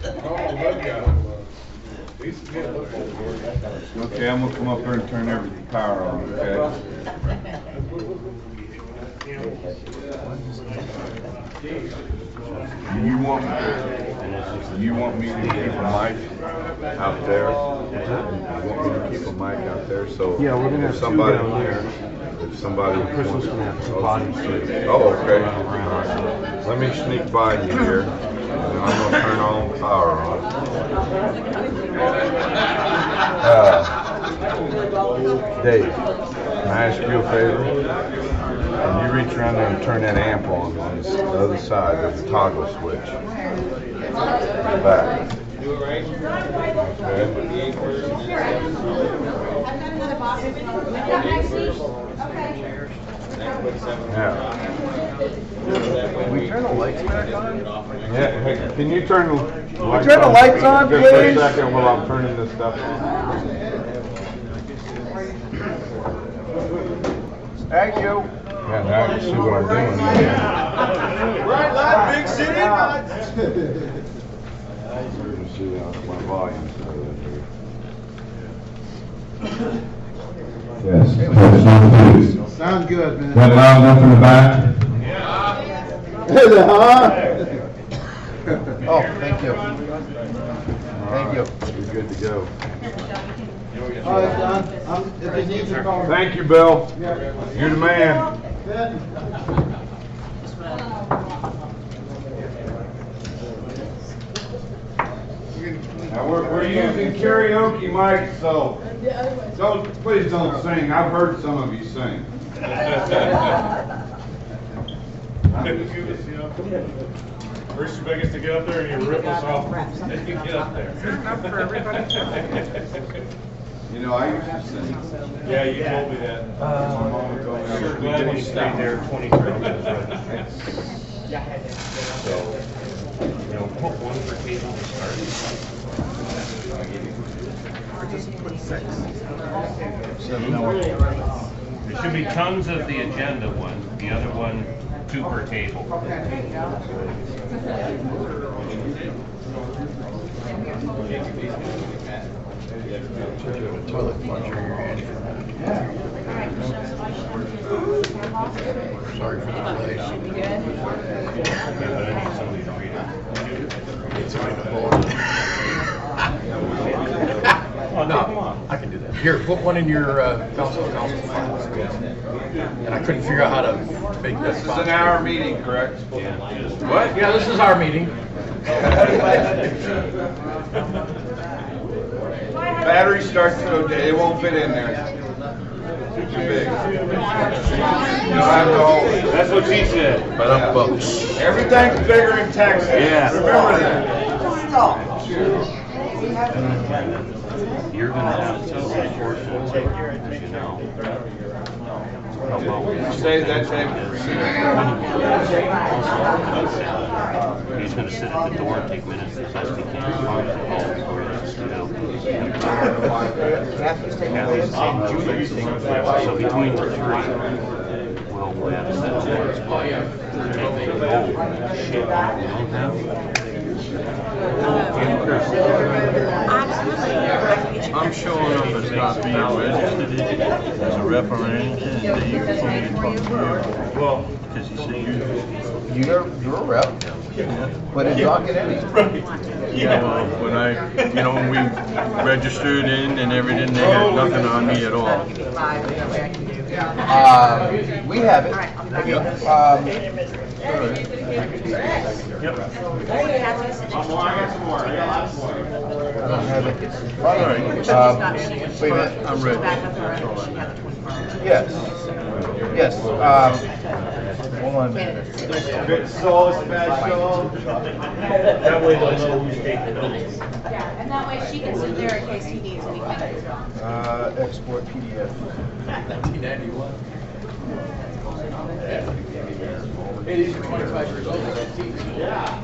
Okay, I'm gonna come up here and turn everything power on, okay? You want me to keep a mic out there? You want me to keep a mic out there, so Yeah, we're gonna have somebody down there. If somebody Crystal's gonna have some bodies too. Oh, okay. Let me sneak by you here, and I'm gonna turn on power on. Dave, can I ask you a favor? Can you reach around there and turn that amp on the other side? There's a toggle switch. Back. Okay. Now. Can we turn the lights back on? Yeah, hey, can you turn the lights turn the lights on, just please? a second while I'm turning this stuff on. Thank you. Yeah, now you see what I'm doing. Right, live, big city. You see my volume. Yes. Sounds good, man. That loud enough in the back? Oh, thank you. Thank you. You're good to go. All right, Don. If he needs a call. Thank you, Bill. You're the man. Now we're using karaoke mics, so please don't sing. I've heard some of you sing. First, you beg us to get up there and you rip us off. You get up there. You know, I used to sing. Yeah, you told me that. My mom told me I Sure was glad we stayed there 23 minutes. So, you know, put one per table to start. Or just put 6. There should be tons of the agenda one, the other one, 2 per table. Toilet flusher you're in. Sorry for the delay. Somebody to read it. Need somebody to hold it. No, I can do that. Here, put one in your council files. And I couldn't figure out how to make that. This is an hour meeting, correct? What? Yeah, this is our meeting. Battery starts to go dead. It won't fit in there. Too big. You don't have to hold it. That's what she said. But I'm both. Everything's bigger in Texas. Yeah. Remember that. You're gonna have to report to as you know. How well we Save that table for you. He's gonna sit at the door and take minutes as best he can. So between the three, we'll have that shit, we don't have. I'm showing up as not being registered as a representative, and you can't talk to me. Well, Because you say You're a rep. But in talking any. when we registered in and everything, they had nothing on me at all. We have it. I don't have it. All right. Wait a minute. I'm ready. Yes. Yes. Hold on a minute. it's so special. That way they'll know who's taking notes. Yeah, and that way she can sit there in case he needs anything. Export PDF. 1991. Hey, these are 25 years old. Yeah.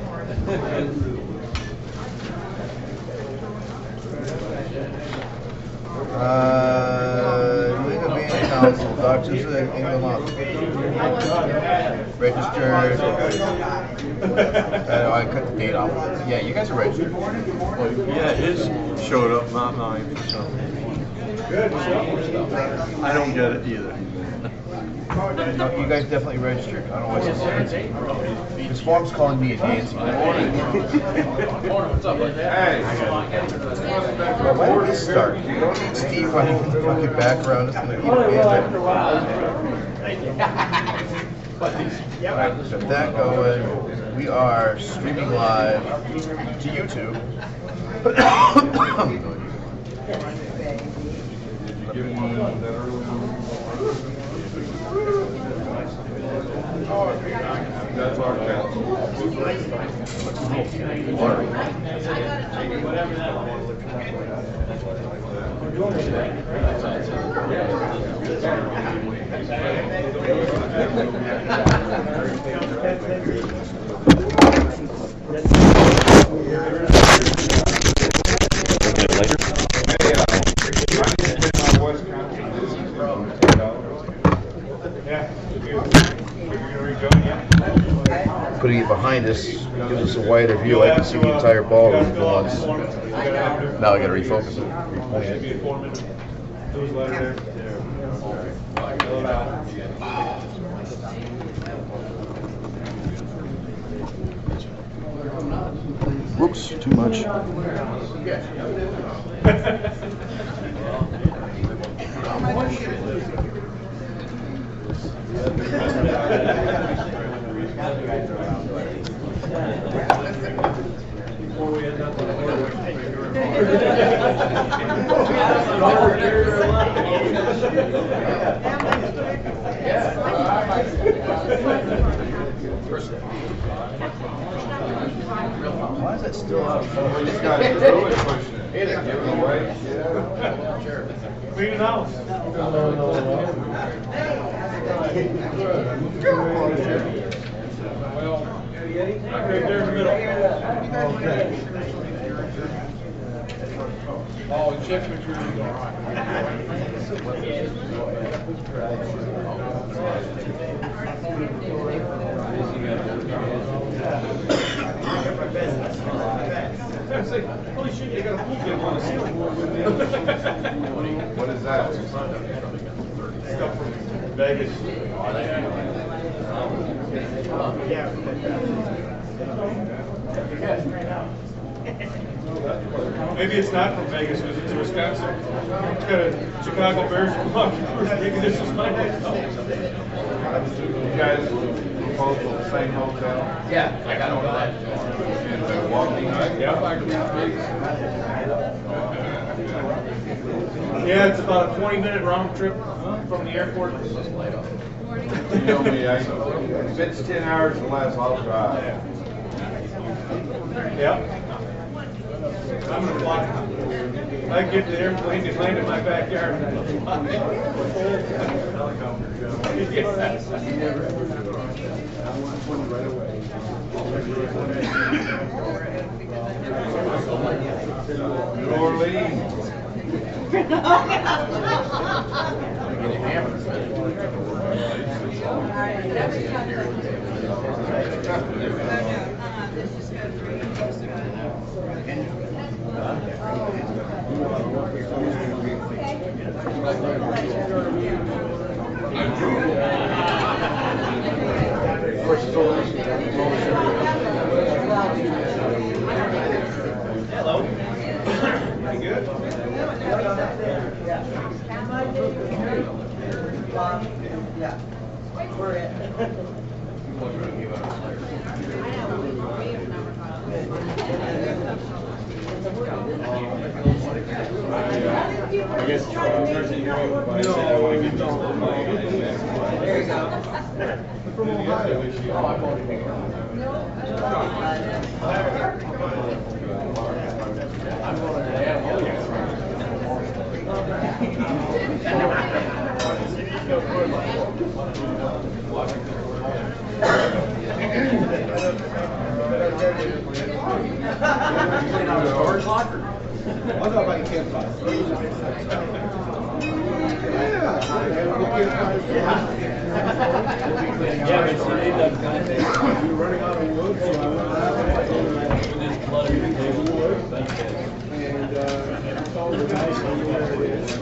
League of Maine Council, Tuesday, end of the month. Registered. I cut the date off. Yeah, you guys are registered. Yeah, his showed up, not mine for some reason. I don't get it either. No, you guys definitely registered. I don't know what's this. This form's calling me a dancing. What's up, bud? Well, why did this start? Steve running the fucking background is gonna eat a Alright, got that going. We are streaming live to YouTube. That's our council. Putting it behind us gives us a wider view. I can see the entire ballroom at once. Now I gotta refocus it, repoint it. Whoops, too much. Why is that still out? This guy's really pushing it. Hey there. Giving away. Clean it out. Right there in the middle. Oh, check what you're holy shit, you got a pool table on the ceiling. What is that? Stuff from Vegas. Maybe it's not from Vegas because it's Wisconsin. It's got a Chicago Bears club. Maybe this is my next You guys both at the same hotel? Yeah, I got over that. In Milwaukee? Yeah, it's about a 20-minute round trip from the airport. You know me, if it's 10 hours or less, I'll drive. Yeah. I'm gonna fly. I get the airplane and land in my backyard. New Orleans. Hello. You good? Yeah. We're in. I guess Thursday you're over by I want to get there you go. From Storage locker? I'll go by the campfire. Yeah, but you need that kind of thing. We're running out of wood, so I went out and just flooded the wood. And told the guys where it is.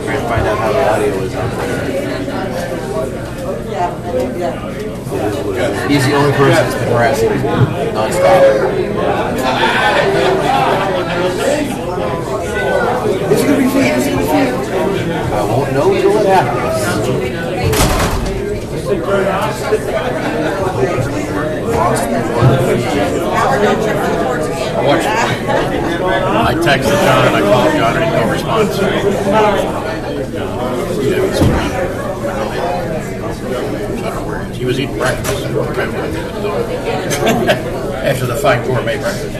Trying to find out how the audio is on there. He's the only person that's been harassing me nonstop. Is it gonna be fake? Is it gonna be fake? I won't know until it happens. I watched I texted John and I called John and he no response. He was eating breakfast. After the fine gourmet breakfast.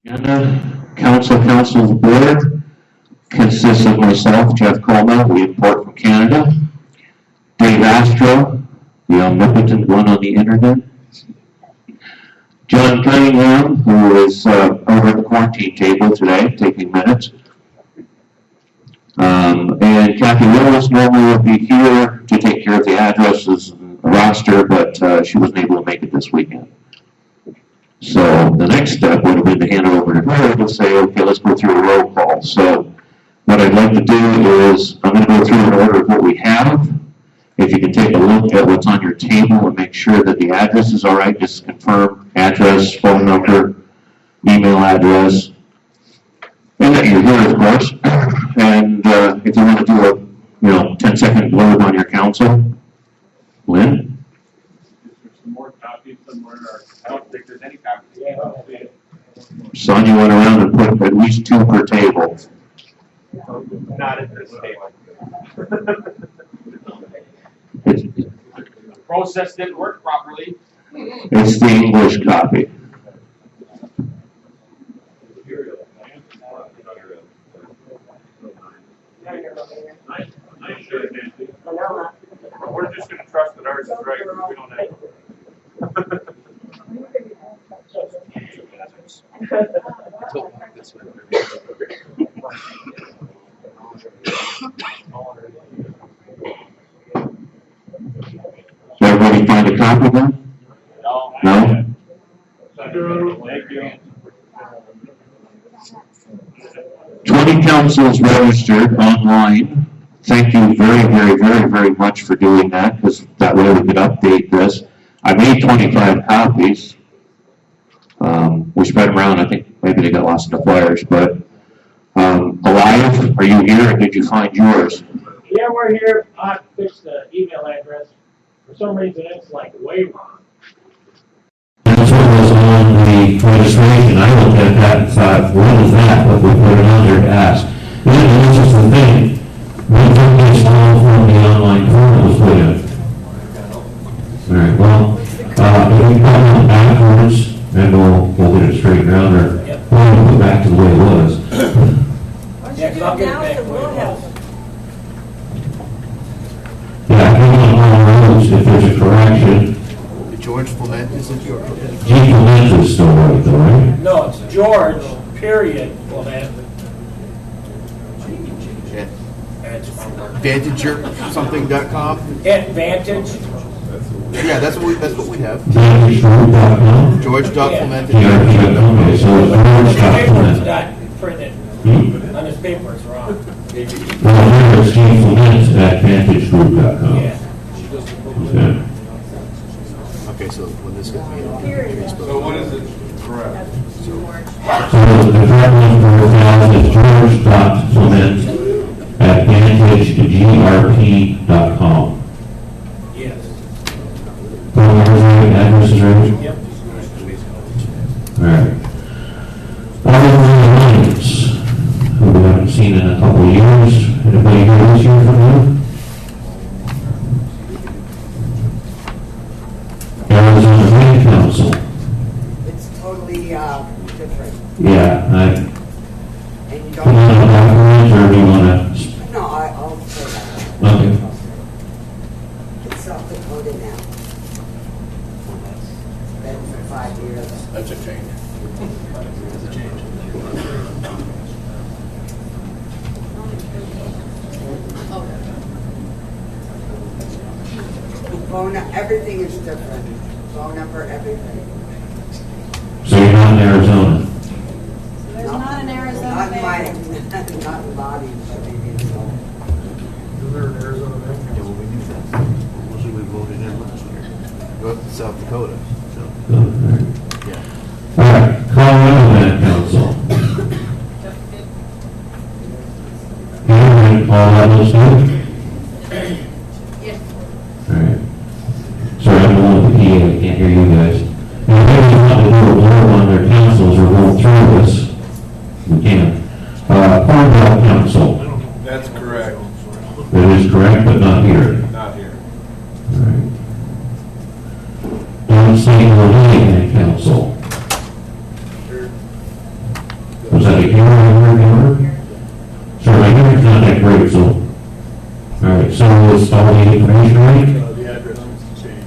Council's board consists of myself, Jeff Colma, we import from Canada, Dave Astro, the omnipotent one on the internet, John Cunningham, who is over at the quarantine table today, taking minutes, and Kathy Willis normally would be here to take care of the addresses and roster, but she wasn't able to make it this weekend. So the next step would have been to hand it over to her to say, okay, let's go through a roll call. So what I'd like to do is, I'm going to go through an order of what we have. If you can take a look at what's on your table and make sure that the address is all right, just confirm address, phone number, email address, and that you're here, of course. And if you want to do a 10-second blurb on your council, Lynn? Some more copies somewhere. I don't think there's any copies. Sonia went around and put at least 2 per table. Not at this table. It's, The process didn't work properly. it's the English copy. Nice shirt, Nancy. We're just gonna trust that ours is right, because we don't have. Did everybody find a copy then? No? Thank you. 20 councils registered online. Thank you very much for doing that, because that way we could update this. I made 25 copies. We spread them around. I think maybe they got lost in the flyers, but Alive, are you here, or did you find yours? Yeah, we're here. I fixed the email address. For some reason, it's like way wrong. That's what was on the registration. I looked at that and thought, what is that? But we put it on there to ask. Then this is the thing. We took this all from the online portals put in. All right, well, if we come on backwards, then we'll get it straightened out, or we'll put it back to the way it was. Yeah, 'cause I'll get it back. Yeah, hang on all roads, if there's a correction. George Clement, isn't your? G. Clement is still right, though, right? No, it's George, period, Clement. VantageSomething.com? Advantage. Yeah, that's what we have. VantageGroup.com? George.Clement. Yeah, okay, so it's His paper's George.Clement. not printed. On his paper, it's wrong. Well, there's G. Clement at VantageGroup.com. Yeah. Okay. Okay, so when this gets made. So what is it? Correct. So the correct number is George.Clement at VantageGRP.com. Yes. Phone numbers right, addresses right? Yep. All right. Other Alliance, who we haven't seen in a couple of years. Anybody here this year from them? Arizona Land Council. It's totally, different. Yeah, And you come on, don't, documents, or do you want to? no, I'll say that. Okay. It's South Dakota now. Been for 5 years. That's a change. That's a change. Phone, everything is different. Phone number, everything. So you're not in Arizona? There's not an Arizona Not in my, mayor. not in bodies, but maybe so. Yeah, well, we knew that. Mostly we voted in last year. Go up to South Dakota, so, yeah. All right, Colorado Land Council. Anyone call that list out? Yes. All right. Sorry, I'm the one with the PA, I can't hear you guys. Now, if you want to do a blurb on their councils or go through this, we can. Corn Belt Council. That's correct. That is correct, but not here. Not here. All right. Don St. Land Council. raise your right. The address needs to change.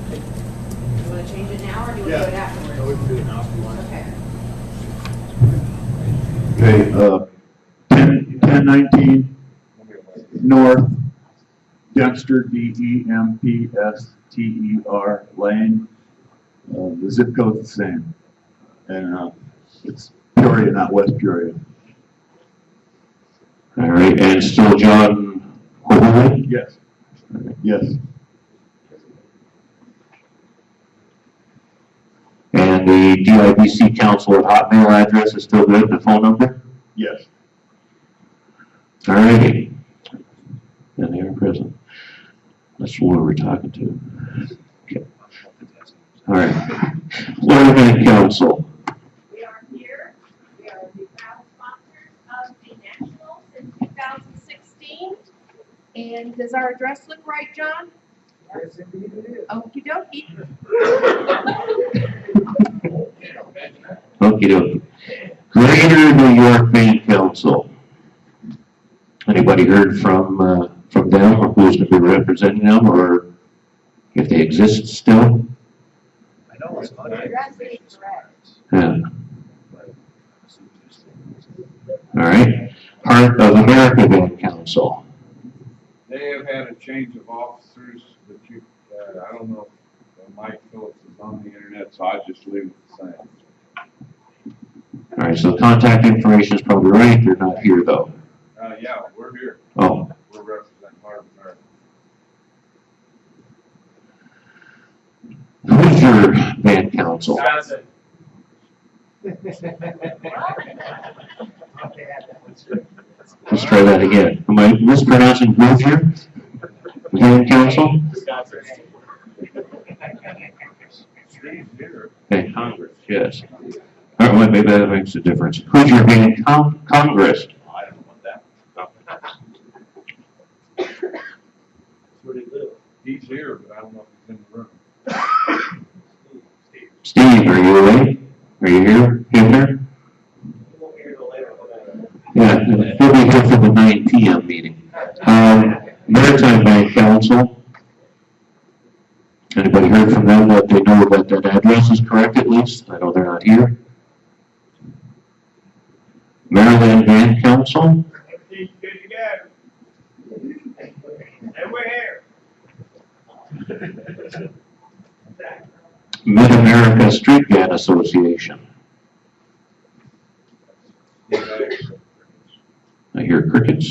Do you want to change it now, or do you want to do it afterwards? No, we can do it now if you want. Okay. Okay, 1019 North Dempster, Dempster Lane. The zip code's the same. And it's Peoria, not West Peoria. all right, and still John Holy? Yes. Yes. And the DIBC Council at Hotmail address is still good, the phone number? Yes. All righty. And they are present. That's who we're talking to. Okay. All right. Florida Van Council. We are here. We are the proud sponsors of the Nationals in 2016. And does our address look right, John? Yes, indeed it is. Okie dokie. Okie dokie. Greater New York Van Council. Anybody heard from them, or who's going to be representing them, or if they exist still? I know it's funny. You're absolutely correct. Yeah. All right. Heart of America Van Council. They have had a change of officers, but I don't know if Mike Phillips is on the internet, so I just leave it the same. All right, so contact information is probably right. They're not here, though. Yeah, we're here. Oh, We're representing Heart of America. who's your Van Council? Johnson. Let's try that again. Am I mispronouncing Hoosier? Van Council? Steve's here. Van Congress, yes. All right, well, maybe that makes a difference. Who's your Van Congress? I don't know what that. Where do you live? He's here, but I don't know if he's in the room. Steve, are you awake? Are you here? Here? Yeah, he'll be here for the 9 p.m. meeting. Maritime Bank Council. Anybody heard from them that they know that that address is correct at least? I know they're not here. Maryland Bank Council. Good to go. And we're here. Mid-America Street Van Association. I hear crickets,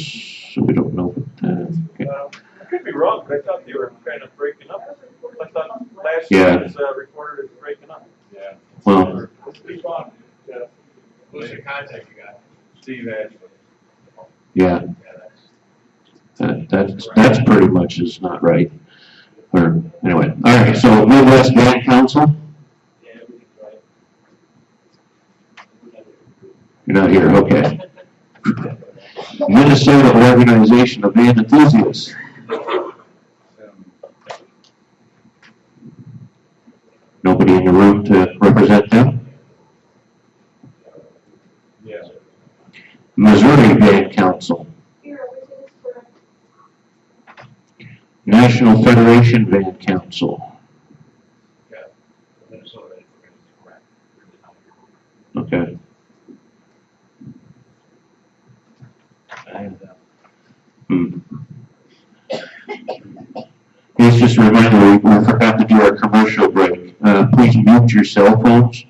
so we don't know. Okay. I could be wrong, but I thought they were kind of breaking up. I thought last Yeah. year was reported as breaking up. Yeah. Well, Keep on. Yeah. Who's the contact you got? Steve Ashley. yeah, that's pretty much is not right. Or, anyway, all right, so Midwest Van Council, Yeah, everything's right. you're not here, okay. Minnesota Organization of Van Enthusiasts. Nobody in the room to represent them? Yeah. Missouri Van Council. National Federation Van Council. Okay. It's just a reminder, we forgot to do our commercial break. Please mute your cell phones.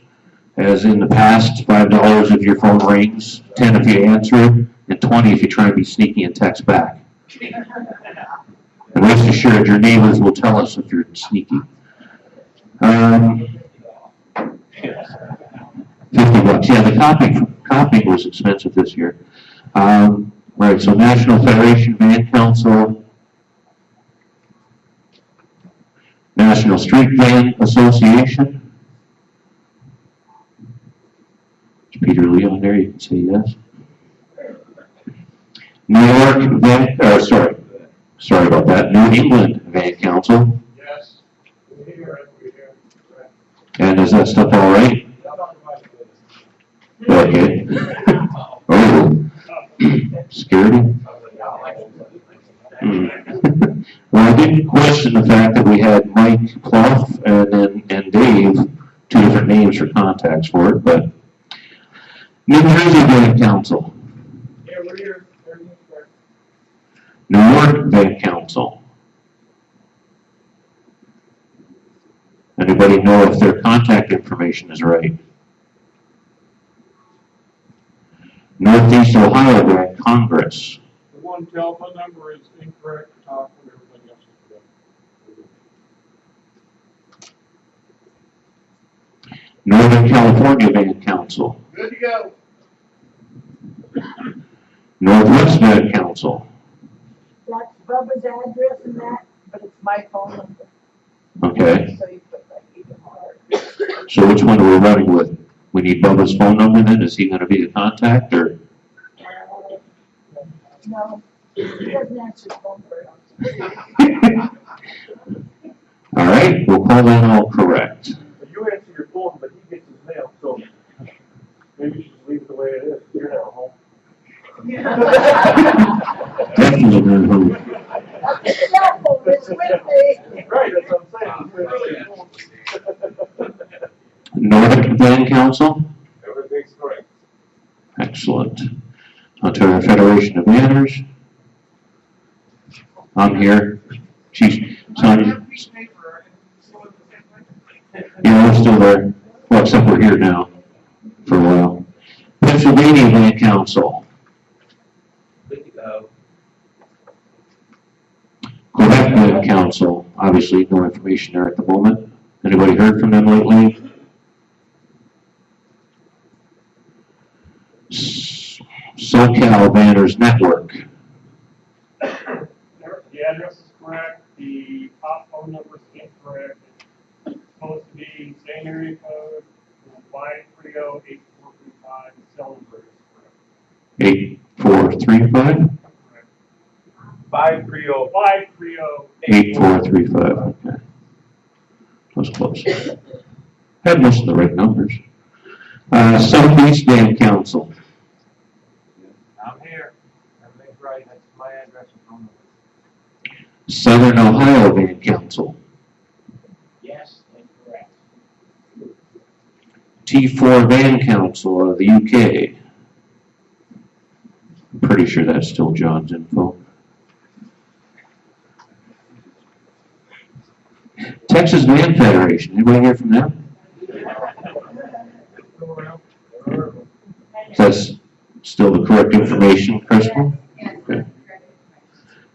As in the past, $5 if your phone rings, 10 if you answer it, and 20 if you try and be sneaky and text back. And rest assured, your neighbors will tell us if you're sneaky. $50. Yeah, the copying was expensive this year. Right, so National Federation Van Council, National Street Van Association. Is Peter Lee on there? You can say yes. New York Van, sorry about that. New England Van Council. Yes. We're here. And is that stuff all right? Okay. Oh, scared him? Well, I did gave two different names for contacts for it, but New Jersey Van Council, Yeah, we're here. Everything's correct. New York Van Council. Anybody know if their contact information is right? Northeast Ohio Van Congress. The one telephone number is incorrect, top, and everything else is correct. Northern California Van Council. Good to go. Northwest Van Council. That's Bubba's address and that, but it's my phone number, Okay, so you put that even harder. so which one are we running with? We need Bubba's phone number then? Is he gonna be the contact or? No, he doesn't answer the phone very often. All right, we'll call that all correct. You answer your phone, but he gets his mail, so maybe you should leave it the way it is. You're not home. Definitely not who. That's the cell phone, it's with me. Right, that's what I'm saying. Nordic Van Council? Everything's correct. Excellent. Ontario Federation of Manners. I'm here. Chief Sonia. Yeah, we're still there. Well, except we're here now for a while. Pennsylvania Van Council. Quebec Van Council. Obviously, no information there at the moment. Anybody heard from them lately? SoCal Banners Network. The address is correct, the top phone number is incorrect. It's supposed to be same area code, 530-8435, the cell number is correct. 8435? 8435, okay. That was close. Had most of the right numbers. Southeast Van Council. I'm here, everything's right, that's my address and phone number. Southern Ohio Van Council. Yes, that's correct. T4 Van Council of the UK. I'm pretty sure that's still John's info. Texas Van Federation, anybody hear from them? That's still the correct information, Crystal? Okay.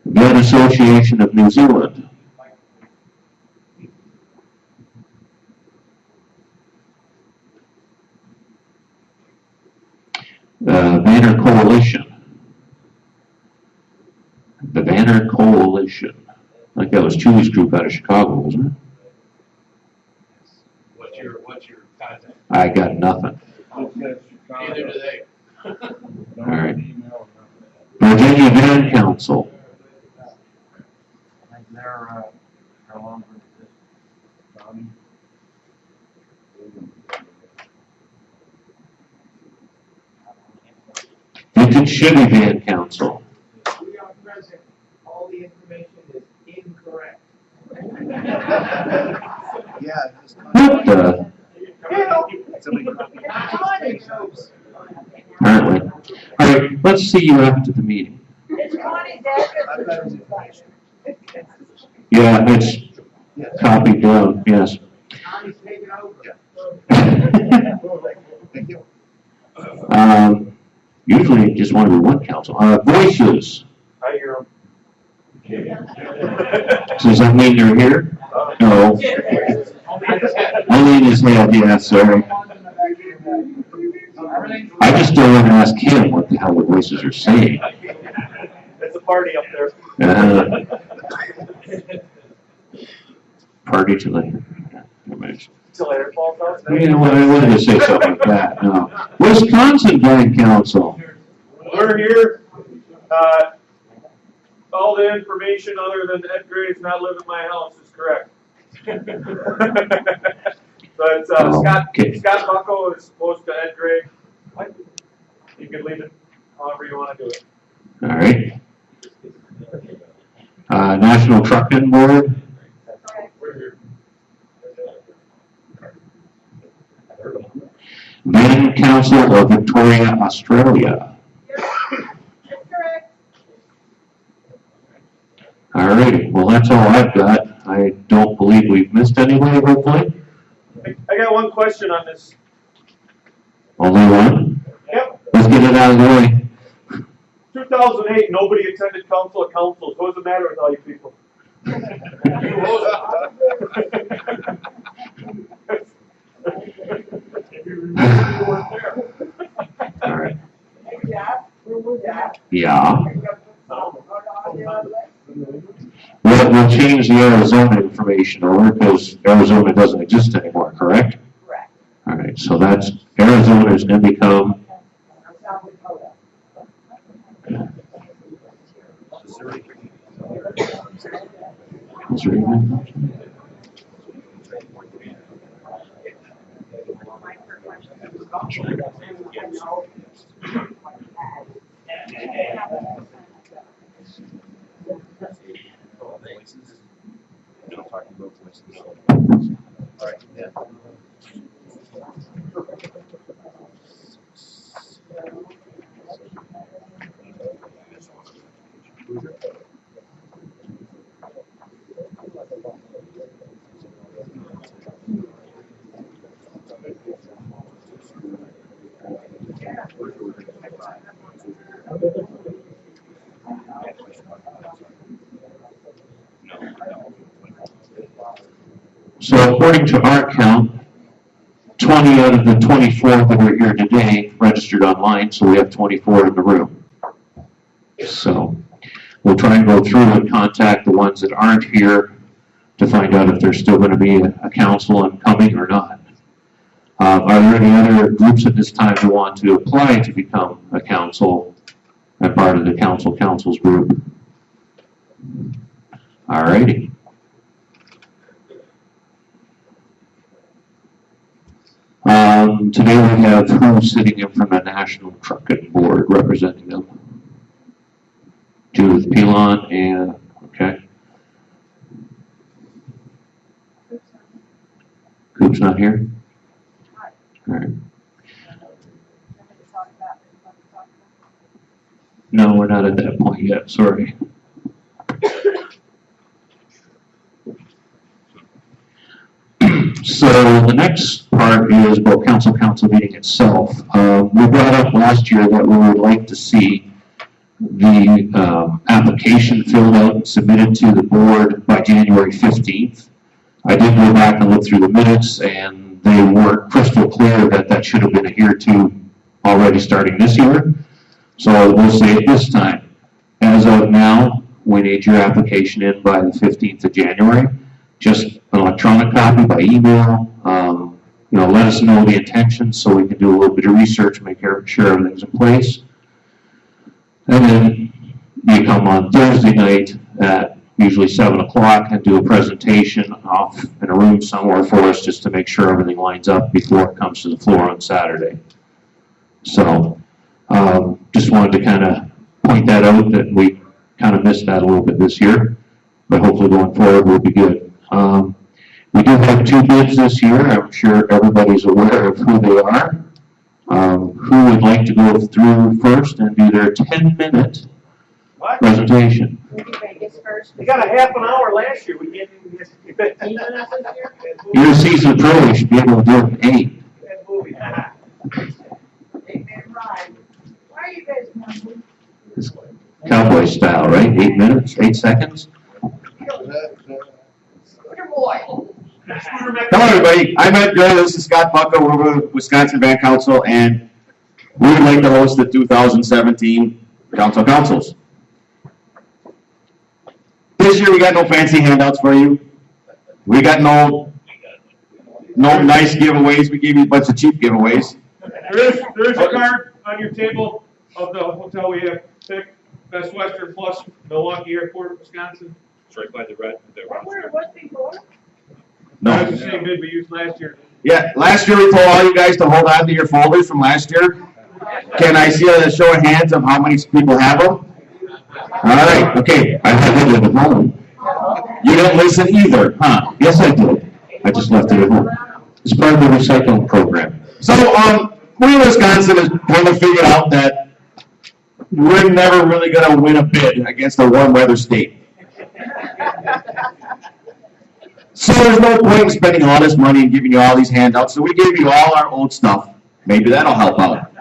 Van Association of New Zealand. Banner Coalition. The Banner Coalition. I think that was Chewy's group out of Chicago, wasn't it? What's your contact? I got nothing. Neither do they. All right. Virginia Van Council. I think they're, how long is this? Vintage Chevy Van Council. We are present, all the information is incorrect. What the? Apparently. All right, let's see you after the meeting. It's Connie's address. Yeah, it's copied down, yes. Connie's taking over. Usually you just want to be one council. Voices. I hear them. Does that mean they're here? No. Only in his head, yeah, sorry. I just don't want to ask him what the hell the voices are saying. It's a party up there. Party to later. Till later, falls out. You know what, I wanted to say something like that, no. Wisconsin Van Council. We're here, all the information other than Ed Gray's not living in my house is correct. But, Scott Bucko is supposed to Ed Gray. You can leave it however you want to do it. All right. National Trucking Board. We're here. Van Council of Victoria, Australia. That's correct. All right, well, that's all I've got. I don't believe we've missed anybody, hopefully. I got one question on this. Only one? Yep, Let's get it out of the way. 2008, nobody attended Council of Councils. What's the matter with all you people? All right. Yeah, where was that? Yeah. We'll change the Arizona information over because Arizona doesn't exist anymore, correct? Correct. All right, so that's, Arizona is going to become, so according to our count, 20 out of the 24 that are here today registered online, so we have 24 in the room. So we'll try and go through and contact the ones that aren't here to find out if there's still going to be a council and coming or not. Are there any other groups at this time who want to apply to become a council and part of the council's group? All righty. Today we have who sitting in from the National Trucking Board representing them? Judith Pilon and, okay. Coop's not here? All right. No, we're not at that point yet, sorry. So the next part is about council meeting itself. We brought up last year that we would like to see the application filled out and submitted to the board by January 15th. I did go back and look through the minutes, and they were crystal clear that that should have been adhered to already starting this year. So we'll say it this time. As of now, we need your application in by the 15th of January. Just an electronic copy by email. Let us know the intentions so we can do a little bit of research, make sure everything's in place. And then you come on Thursday night at usually 7 o'clock and do a presentation off in a room somewhere for us just to make sure everything lines up before it comes to the floor on Saturday. So just wanted to kind of point that out that we kind of missed that a little bit this year, but hopefully going forward we'll be good. We do have 2 bids this year. I'm sure everybody's aware of who they are. Who would like to go through first and do their 10-minute presentation? We got a half an hour last year. We can't even get 15 minutes this year. You're a seasoned pro, you should be able to do it in 8. Why are you guys not? It's cowboy style, right? 8 minutes, 8 seconds? Hello, everybody. I'm Ed Gray. This is Scott Bucko. We're with Wisconsin Van Council, and we would like to host the 2017 Council Councils. This year, we got no fancy handouts for you. We got no nice giveaways. We gave you a bunch of cheap giveaways. There's a card on your table of the hotel we have picked. Best Western Plus Milwaukee Airport, Wisconsin. It's right by the red. Where it was before? That's the same bid we used last year. Yeah, last year we told all you guys to hold on to your folders from last year. Can I see a show of hands of how many people have them? All right, okay. I have it at home. You didn't listen either, huh? Yes, I did. I just left it at home. It's part of the recycling program. So, we in Wisconsin has kind of figured out that we're never really going to win a bid against a warm weather state. So there's no point in spending all this money and giving you all these handouts. So we gave you all our old stuff. Maybe that'll help out.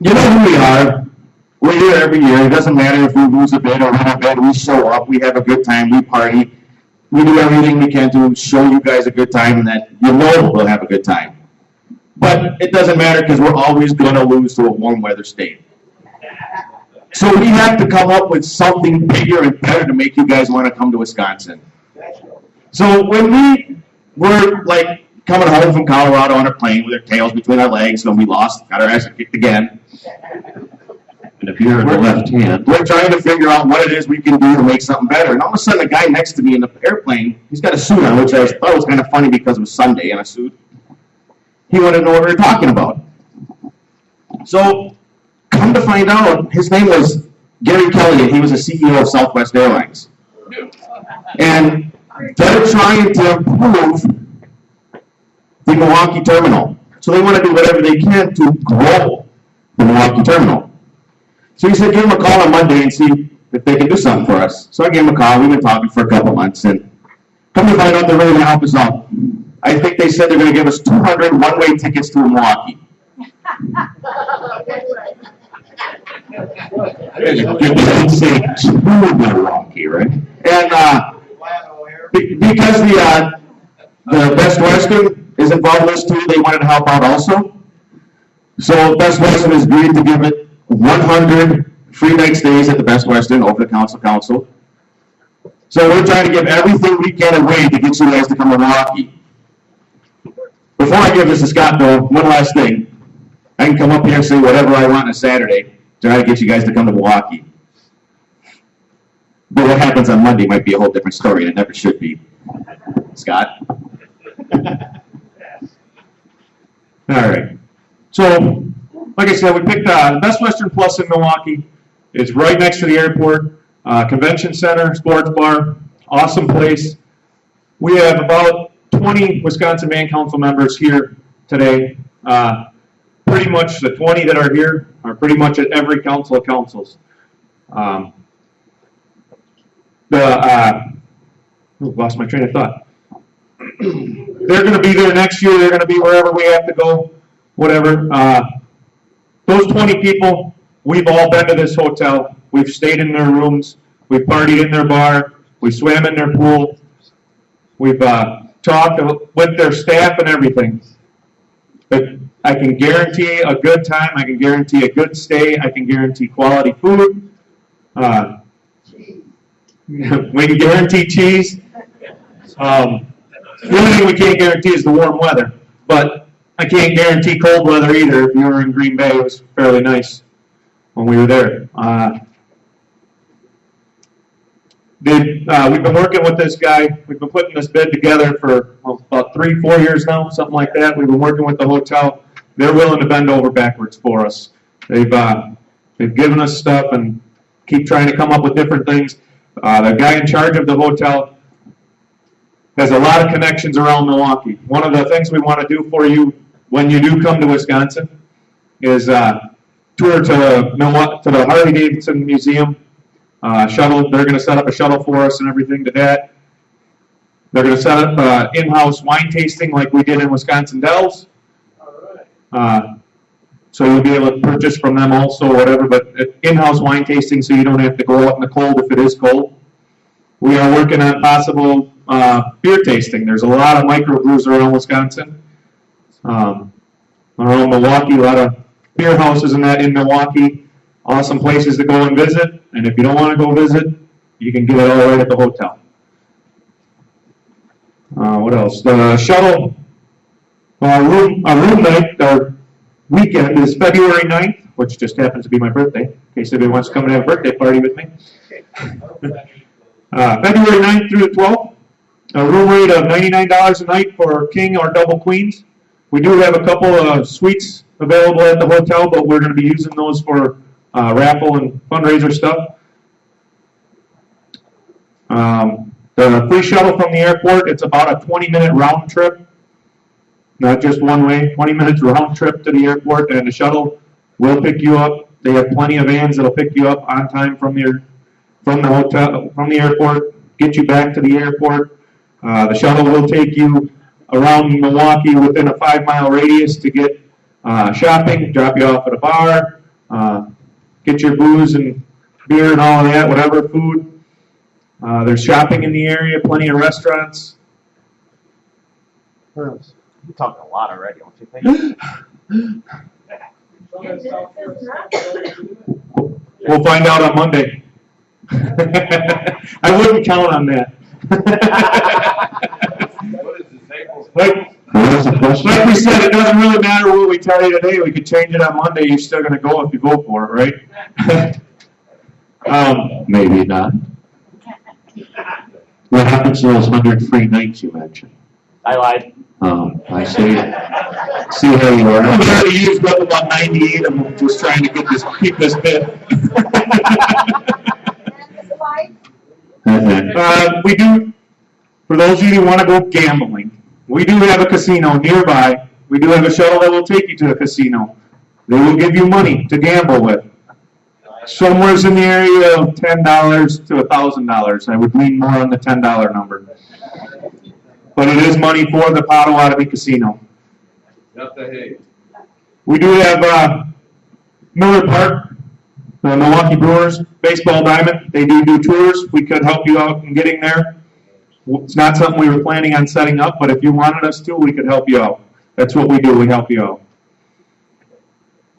You know who we are. We're here every year. It doesn't matter if we lose a bid or win a bid. We show up. We have a good time. We party. We do everything we can to show you guys a good time and that you know we'll have a good time. But it doesn't matter because we're always going to lose to a warm weather state. So we have to come up with something bigger and better to make you guys want to come to Wisconsin. So when we were like coming home from Colorado on a plane with our tails between our legs when we lost, got our ass kicked again. And if you're in the left hand, We're trying to figure out what it is we can do to make something better. And all of a sudden, the guy next to me in the airplane, he's got a suit on, which I thought was kind of funny because it was Sunday in a suit. He wanted to know what we were talking about. So, come to find out, his name was Gary Kelly, and he was the CEO of Southwest Airlines. And they're trying to improve the Milwaukee terminal. So they want to do whatever they can to grow the Milwaukee terminal. So he said, give him a call on Monday and see if they can do something for us. So I gave him a call. We've been talking for a couple months, and come to find out they're really going to help us out. I think they said they're going to give us 200 one-way tickets to Milwaukee. you'd say to Milwaukee, right? And because the Best Western is involved in this too, they wanted to help out also. So Best Western has agreed to give it 100 free night stays at the Best Western over the council. So we're trying to give everything we can away to get you guys to come to Milwaukee. Before I give this to Scott though, one last thing. I can come up here and say whatever I want on a Saturday to try to get you guys to come to Milwaukee. But what happens on Monday might be a whole different story, and it never should be. Scott? All right. So, like I said, we picked the Best Western Plus in Milwaukee. It's right next to the airport, convention center, sports bar, awesome place. We have about 20 Wisconsin Band Council members here today. Pretty much the 20 that are here are pretty much at every council of councils. Lost my train of thought. They're going to be there next year. They're going to be wherever we have to go, whatever. Those 20 people, we've all been to this hotel. We've stayed in their rooms. We've partied in their bar. We swam in their pool. We've talked with their staff and everything. But I can guarantee a good time. I can guarantee a good stay. I can guarantee quality food. We can guarantee cheese. The only thing we can't guarantee is the warm weather. But I can't guarantee cold weather either. If you were in Green Bay, it was fairly nice when we were there. We've been working with this guy. We've been putting this bid together for about 3-4 years now, something like that. We've been working with the hotel. They're willing to bend over backwards for us. They've given us stuff and keep trying to come up with different things. The guy in charge of the hotel has a lot of connections around Milwaukee. One of the things we want to do for you when you do come to Wisconsin is tour to the Harley-Davidson Museum. Shuttle. They're going to set up a shuttle for us and everything to that. They're going to set up in-house wine tasting like we did in Wisconsin Dells. So you'll be able to purchase from them also, whatever, but in-house wine tasting so you don't have to go out in the cold if it is cold. We are working on possible beer tasting. There's a lot of microbrews around Wisconsin. Around Milwaukee, a lot of beer houses and that in Milwaukee. Awesome places to go and visit, and if you don't want to go visit, you can get it all right at the hotel. What else? The shuttle room night, our weekend is February 9th, which just happens to be my birthday, in case anybody wants to come and have a birthday party with me. February 9th through the 12th, a room rate of $99 a night for king or double queens. We do have a couple of suites available at the hotel, but we're going to be using those for raffle and fundraiser stuff. The free shuttle from the airport, it's about a 20-minute round trip. not just one way, 20 minutes round trip to the airport, and the shuttle will pick you up. They have plenty of vans that'll pick you up on time from the hotel, from the airport, get you back to the airport. The shuttle will take you around Milwaukee within a 5-mile radius to get shopping, drop you off at a bar, get your booze and beer and all of that, whatever, food. There's shopping in the area, plenty of restaurants. You're talking a lot already, don't you think? We'll find out on Monday. I wouldn't count on that. Like we said, it doesn't really matter what we tell you today. We could change it on Monday. You're still going to go if you go for it, right? Maybe not. What happens to those 100 free nights you mentioned? I lied. I see. See how you are. I've already used up about 98 of them just trying to keep this bit. We do, for those of you who want to go gambling, we do have a casino nearby. We do have a shuttle that will take you to the casino. They will give you money to gamble with. Somewhere's in the area of $10 to $1,000. I would lean more on the $10 number. But it is money for the Potawatomi Casino. We do have Miller Park, the Milwaukee Brewers baseball diamond. They do tours. We could help you out in getting there. It's not something we were planning on setting up, but if you wanted us to, we could help you out. That's what we do. We help you out.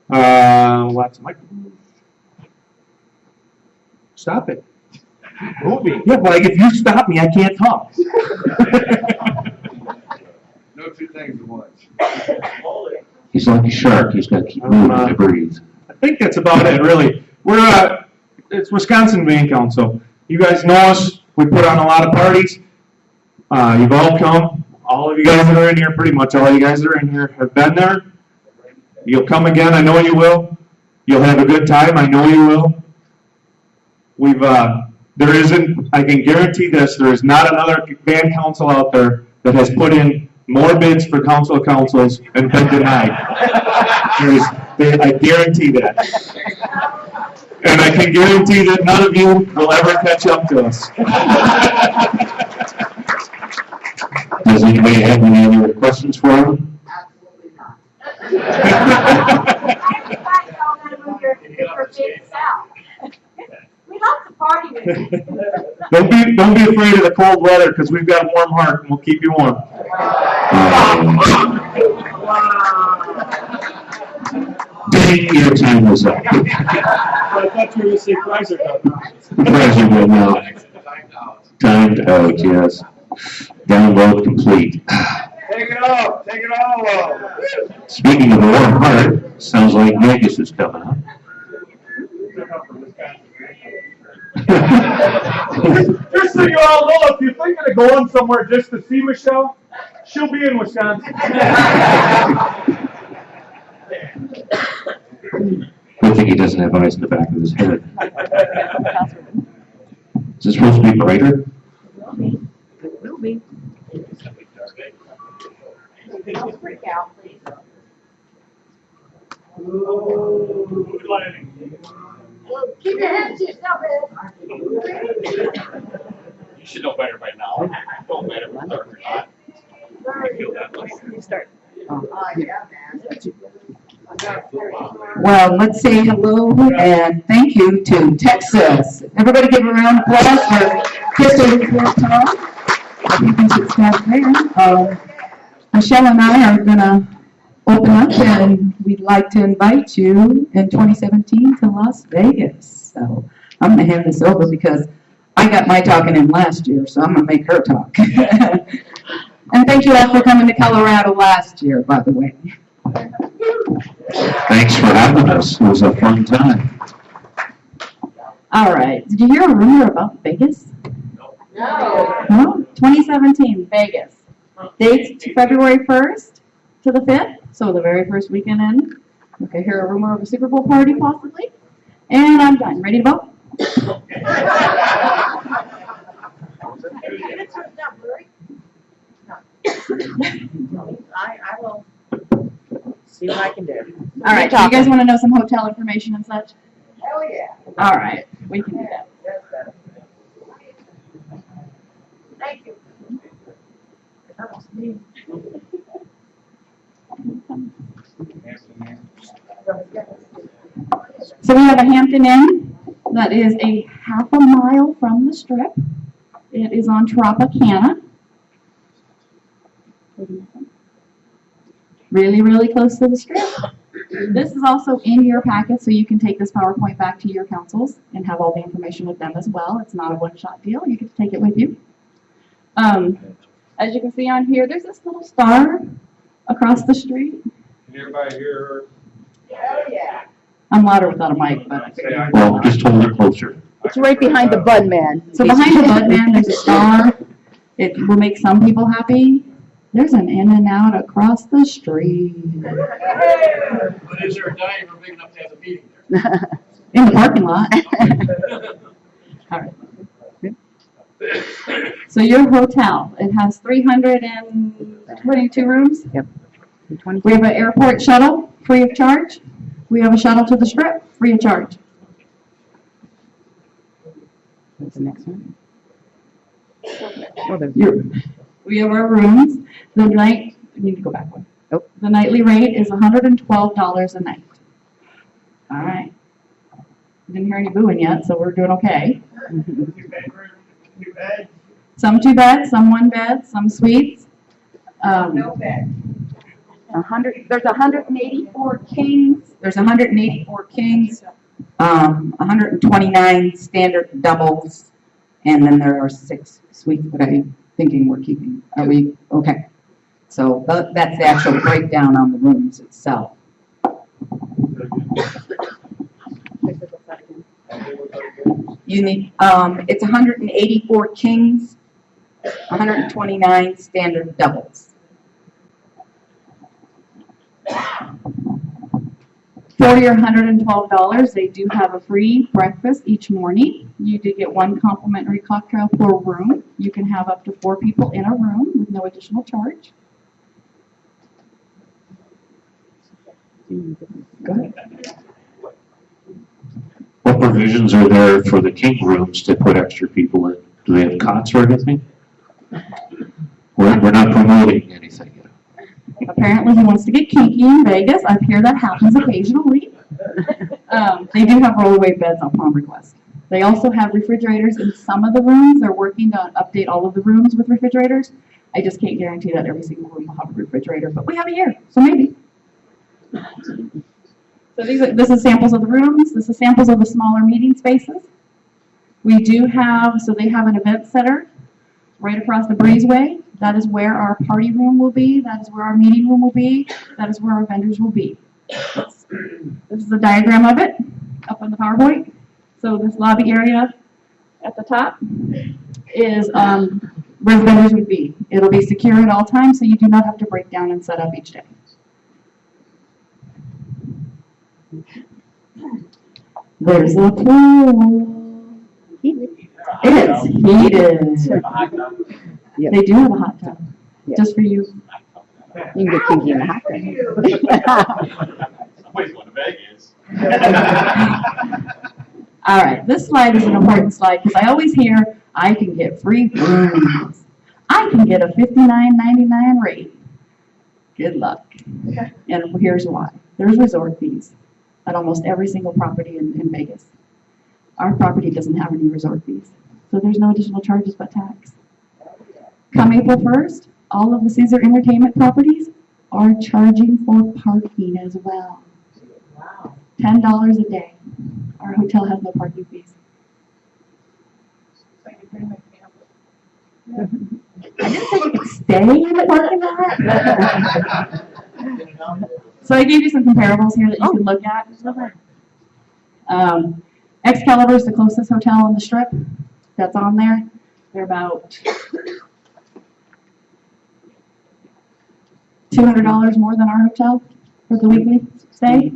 Lots of microphones. Stop it. Movie. Yeah, like if you stop me, I can't talk. No two things at once. He's like a shark. He's got to keep moving to breathe. I think that's about it, really. We're it's Wisconsin Band Council. You guys know us. We put on a lot of parties. You've all come. All of you guys that are in here, pretty much all you guys that are in here have been there. You'll come again. I know you will. You'll have a good time. I know you will. There isn't, I can guarantee this, there is not another band council out there that has put in more bids for council of councils and been denied. I guarantee that. And I can guarantee that none of you will ever catch up to us. Does anybody have any other questions for him? Absolutely not. We love to party with you. Don't be afraid of the cold weather, because we've got a warm heart and we'll keep you warm. Dang, your time was up. I thought you were going to say Chrysler Cup. Chrysler will now. Timed out, yes. Download complete. Take it off. Take it all off. Speaking of a warm heart, sounds like Vegas is coming up. Just so you all know, if you're thinking of going somewhere just to see Michelle, she'll be in Wisconsin. Good thing he doesn't have eyes in the back of his head. Is this supposed to be brighter? It will be. Don't freak out, please. Keep your hands to yourself, Ed. You should know better by now. Don't matter if it's dark or not. I feel that way. You start. Well, let's say hello and thank you to Texas. Everybody give a round of applause for Crystal Tom. You can sit back there. Michelle and I are going to open up, and we'd like to invite you in 2017 to Las Vegas. So I'm going to hand this over because I got my talking in last year, so I'm going to make her talk. And thank you all for coming to Colorado last year, by the way. Thanks for having us. It was a fun time. All right. Did you hear a rumor about Vegas? No. 2017, Vegas. Dates February 1st to the 5th, so the very first weekend in. Okay, hear a rumor of a Super Bowl party, possibly. And I'm done. Ready to vote? I will see what I can do. All right, do you guys want to know some hotel information and such? Hell yeah. All right, we can do that. Thank you. So we have a Hampton Inn that is a half a mile from the Strip. It is on Tropicana. Really, really close to the Strip. This is also in your packet, so you can take this PowerPoint back to your councils and have all the information with them as well. It's not a one-shot deal. You get to take it with you. As you can see on here, there's this little star across the street. Can everybody hear her? Hell yeah. I'm louder without a mic, but I figured. Well, just hold it closer. It's right behind the Bud Man. So behind the Bud Man, there's a star. It will make some people happy. There's an In-N-Out across the street. But is there a dining room big enough to have a meeting there? In the parking lot. All right. So your hotel, it has 322 rooms. Yep. We have an airport shuttle, free of charge. We have a shuttle to the Strip, free of charge. What's the next one? We have our rooms. The night, you need to go back one. Oh. The nightly rate is $112 a night. All right. Didn't hear any booing yet, so we're doing okay. 2 bedrooms, 2 beds. Some 2 beds, some 1 bed, some suites. No bed. There's 184 kings. There's 184 kings, 129 standard doubles, and then there are 6 suites that I'm thinking we're keeping. Are we okay? So that's the actual breakdown on the rooms itself. You need it's 184 kings, 129 standard doubles. For your $112, they do have a free breakfast each morning. You do get 1 complimentary cocktail per room. You can have up to 4 people in a room with no additional charge. Go ahead. What provisions are there for the king rooms to put extra people in? Do they have cots or anything? We're not promoting anything yet. Apparently he wants to get kinky in Vegas. I hear that happens occasionally. They do have rollaway beds upon request. They also have refrigerators in some of the rooms. They're working to update all of the rooms with refrigerators. I just can't guarantee that every single room will have a refrigerator, but we have a year, so maybe. So this is samples of the rooms. This is samples of the smaller meeting spaces. We do have, so they have an event center right across the breezeway. That is where our party room will be. That is where our meeting room will be. That is where our vendors will be. This is a diagram of it up on the PowerPoint. So this lobby area at the top is where the vendors would be. It'll be secure at all times, so you do not have to break down and set up each day. There's the pool. It is heated. Yep. They do have a hot tub, Yep. just for you. You can get kinky in the hot tub. Somebody's going to Vegas. All right, this slide is an important slide because I always hear I can get free rooms. I can get a $59.99 rate. Good luck. And here's why. There's resort fees at almost every single property in Vegas. Our property doesn't have any resort fees, so there's no additional charges but tax. Come April 1st, all of the Caesar Entertainment properties are charging for parking as well. $10 a day. Our hotel has no parking fees. I didn't say you could stay in the parking lot. So I gave you some comparables here that you can look at. Excalibur is the closest hotel on the Strip that's on there. They're about $200 more than our hotel for the weekly stay.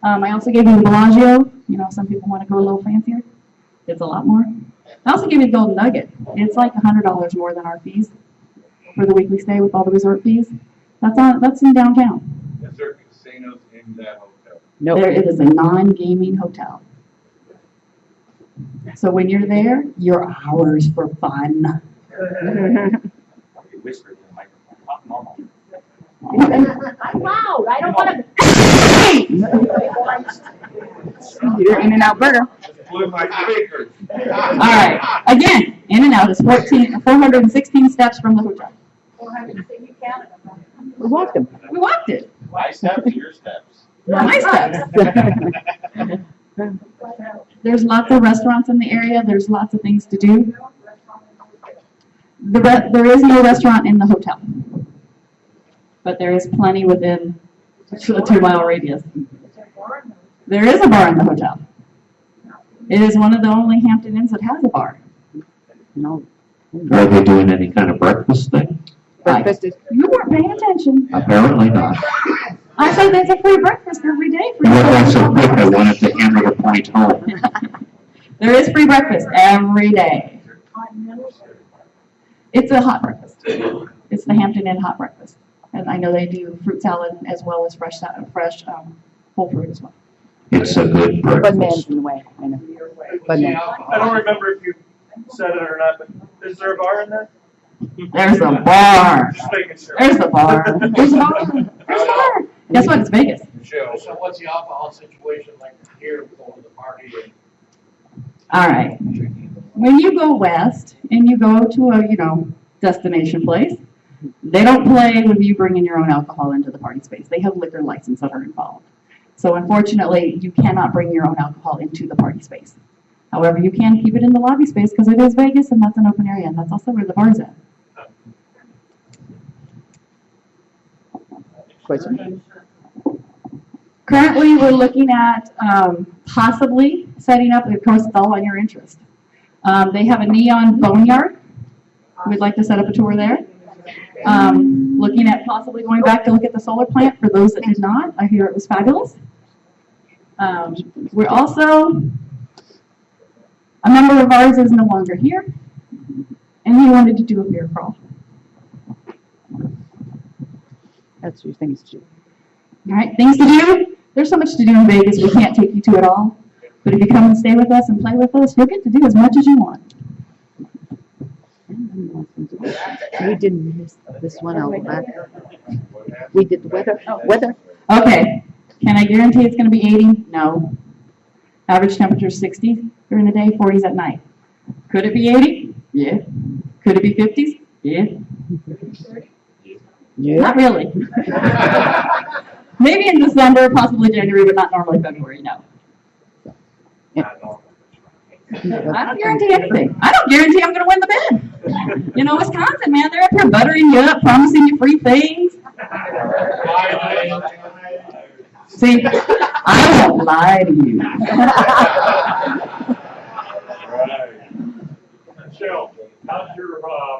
I also gave you the Bellagio. You know, some people want to go a little fancier. It's a lot more. I also gave you the Golden Nugget. It's like $100 more than our fees. for the weekly stay with all the resort fees. That's in downtown. Is there casinos in that hotel? No. It is a non-gaming hotel. So when you're there, you're hours for fun. You whispered in the microphone, not normal. I'm loud, I don't wanna. You're In-N-Out Burger. Blew my speakers. All right, again, In-N-Out is 416 steps from the hotel. 400, you counted them. We walked them. We walked it. My steps or your steps? My steps. There's lots of restaurants in the area. There's lots of things to do. There is no restaurant in the hotel, but there is plenty within a 2-mile radius. There is a bar in the hotel. It is one of the only Hampton Inns that has a bar. No. Are they doing any kind of breakfast thing? Breakfast is. You weren't paying attention. Apparently not. I said there's a free breakfast every day for You you. went back so quick, I wanted to hammer the point home. There is free breakfast every day. It's a hot breakfast. It's the Hampton Inn hot breakfast. And I know they do fruit salad as well as fresh whole fruit as well. It's a good breakfast. in the way, I know. I don't remember if you said it or not, but is there a bar in there? There's a bar. Just making sure. There's the bar. There's a bar. There's a bar. Guess what? It's Vegas. Michelle, so what's the alcohol situation like here going to the party? All right. When you go west and you go to a, destination place, they don't play with you bringing your own alcohol into the party space. They have liquor licenses that are involved. So unfortunately, you cannot bring your own alcohol into the party space. However, you can keep it in the lobby space because it is Vegas and that's an open area, and that's also where the bar's at. Question? Currently, we're looking at possibly setting up, of course, it's all on your interest. They have a neon boneyard. We'd like to set up a tour there. Looking at possibly going back to look at the solar plant for those that did not. I hear it was fabulous. We're also, a member of ours is no longer here, and he wanted to do a beer crawl. That's your things to do. All right, things to do. There's so much to do in Vegas, we can't take you to it all. But if you come and stay with us and play with us, you'll get to do as much as you want. We didn't miss this one out back. We did the weather. Weather. Okay. Can I guarantee it's going to be 80? No. Average temperature is 60 during the day, 40s at night. Could it be 80? Yeah. Could it be 50s? Yeah. Not really. Maybe in December, possibly January, but not normally February, no. Yeah. I don't guarantee anything. I don't guarantee I'm going to win the bid. Wisconsin, man, they're up here buttering you up, promising you free things. See, I won't lie to you. Michelle, how's your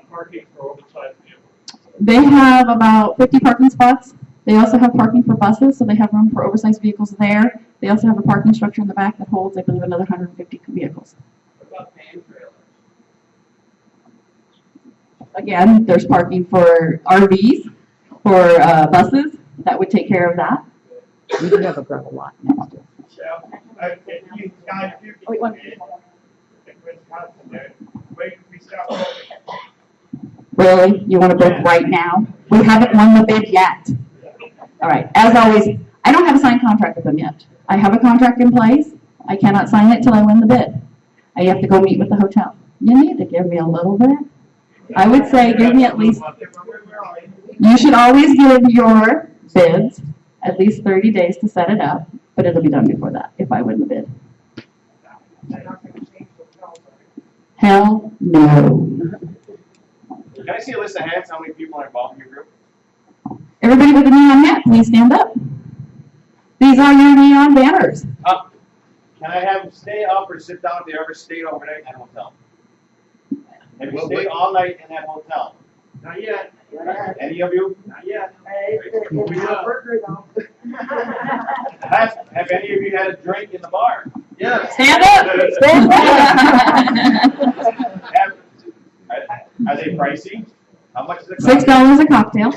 parking for oversized vehicles? They have about 50 parking spots. They also have parking for buses, so they have room for oversized vehicles there. They also have a parking structure in the back that holds, I believe, another 150 vehicles. What about pan trailers? Again, there's parking for RVs, for buses. That would take care of that. We do have a gravel lot now. Michelle, if you guys do get in Wisconsin, where can we stop? Really? You want to bid right now? We haven't won the bid yet. All right. As always, I don't have a signed contract with them yet. I have a contract in place. I cannot sign it till I win the bid. I have to go meet with the hotel. You need to give me a little bit. I would say give me at least, you should always give your bids at least 30 days to set it up, but it'll be done before that if I win the bid. Hell no. Can I see a list of hats, how many people are involved in your group? Everybody with a neon hat, please stand up. These are your neon banners. Can I have them stay up or sit down if they ever stayed overnight in that hotel? Have you stayed all night in that hotel? Not yet. Any of you? Not yet. Have any of you had a drink in the bar? Yes. Stand up. Stand up. Are they pricey? How much is it? $6 a cocktail.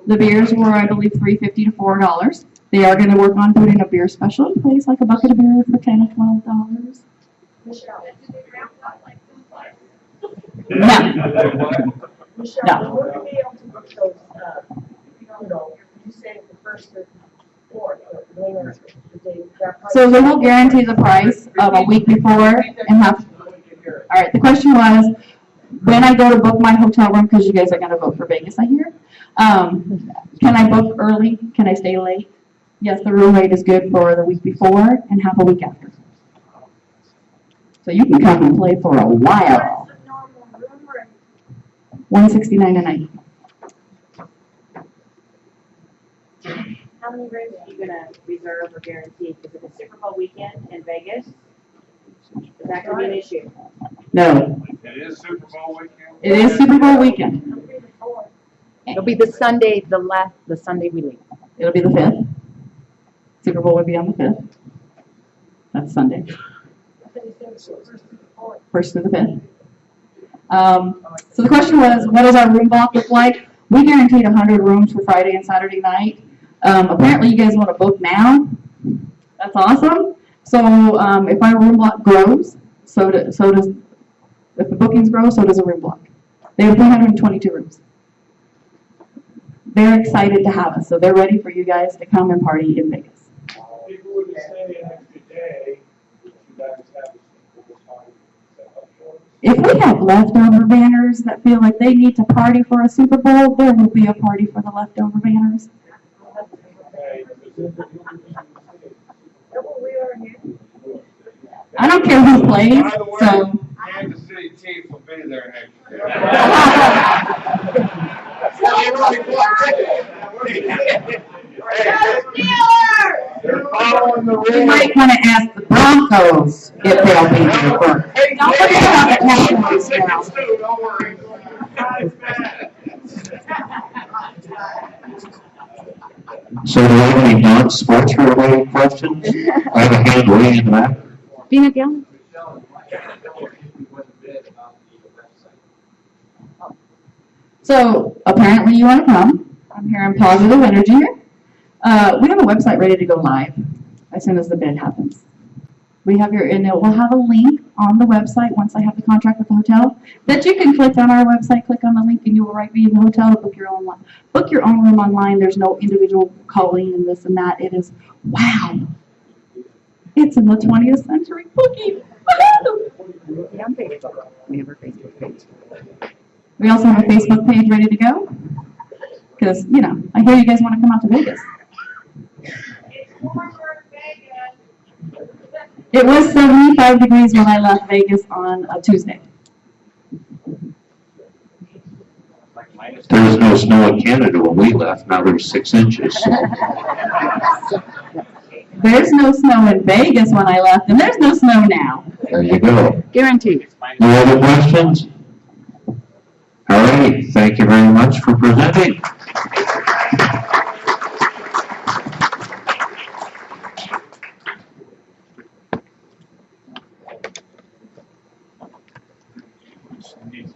The beers were, I believe, $3.50 to $4. They are gonna work on putting a beer special in place, like a bucket of beer for $10 or $12. Michelle, did they ramp up like food fights? No. Michelle, would we be able to book those, you say the first or fourth, but when are the days? So they will guarantee the price of a week before and have, all right, the question was, when I go to book my hotel room, because you guys are gonna vote for Vegas, I hear, can I book early? Can I stay late? Yes, the room rate is good for the week before and half a week after. So you can come and play for a while. $169 a night. How many rooms are you gonna reserve or guarantee? Because if it's Super Bowl weekend in Vegas, is that gonna be an issue? No, It is Super Bowl weekend. it is Super Bowl weekend. It'll be the Sunday, the Sunday we leave. It'll be the 5th. Super Bowl would be on the 5th. That's Sunday. 1st through the 5th. So the question was, what does our room block look like? We guaranteed 100 rooms for Friday and Saturday night. Apparently you guys want to book now. That's awesome. So if our room block grows, so does, if the bookings grow, so does the room block. They have 322 rooms. They're excited to have us, so they're ready for you guys to come and party in Vegas. People would stay an extra day, would you guys have a Super Bowl party set up for us? If we have leftover banners that feel like they need to party for a Super Bowl, there will be a party for the leftover banners. Okay, I don't care who plays, By the way, so. Kansas City Chiefs will be there next year. They're following the You rules. might want to ask the Broncos if they'll be there first. Don't forget about the Cowboys now. Don't worry. So do you have any non-sports related questions? I have a hand way in the back. Peanut gallery? So apparently you want to come. I'm hearing positive energy here. We have a website ready to go live as soon as the bid happens. We have and it will have a link on the website once I have the contract with the hotel that you can click on our website, click on the link, and you will right be in the hotel to book your own room online. There's no individual calling and this and that. It is, wow. It's in the 20th century booking. Yeah, on Facebook. We have our Facebook page. We also have a Facebook page ready to go. Because, I hear you guys want to come out to Vegas. It's warmer in Vegas. It was 75 degrees when I left Vegas on a Tuesday. There was no snow in Canada when we left, now there's 6 inches. There's no snow in Vegas when I left, and there's no snow now. There you go. Guaranteed. No other questions? All right, thank you very much for presenting.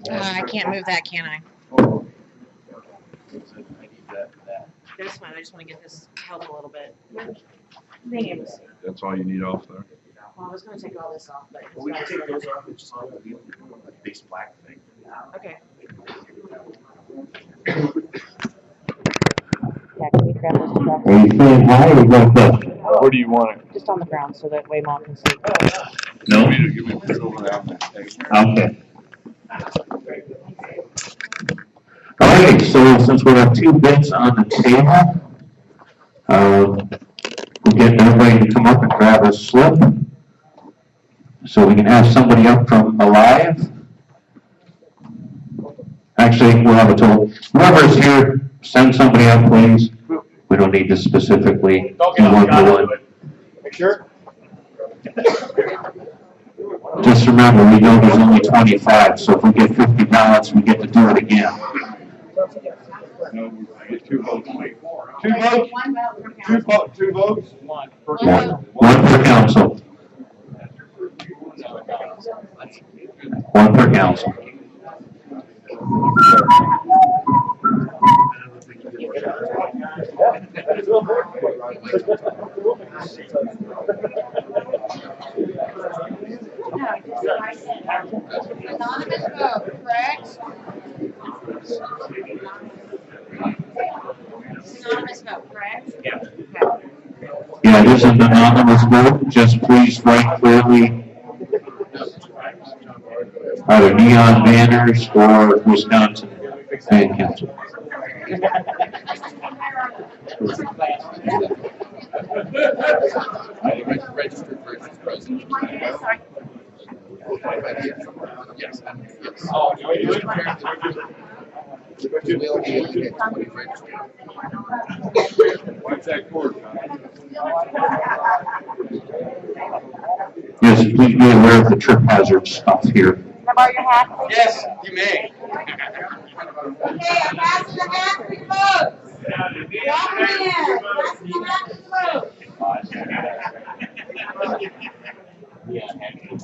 I can't move that, can I? That's fine, I just want to get this held a little bit. Being able to see. That's all you need off there? Well, I was gonna take all this off, but. We can take those off, it's just on the base black thing. Okay. Yeah, can you grab those two boxes? Are you feeling high or no question? Where do you want it? Just on the ground so that way Mom can see. No? Give me a pick over there. Okay. All right, so since we have 2 bids on the table, we'll get everybody to come up and grab a slip. So we can have somebody up from Alive. Actually, we'll have a total. Whoever's here, send somebody up, please. We don't need to specifically do one to one. Sure. Just remember, we know there's only 25, so if we get 50 ballots, we get to do it again. No, we get 2 votes. 2 votes? Two votes? One per One per council. One per council. Anonymous vote, correct? Anonymous vote, correct? Yeah. Yeah, it is an anonymous vote, just please write clearly either neon banners or Wisconsin Fan Council. Yes. Oh, you ain't doing What's that cord? Yes, please be aware of the trip hazard stuff here. Can I borrow your hat, please? Yes, you may. Okay, I'm passing the hat for your votes. Walk in, passing the hat for your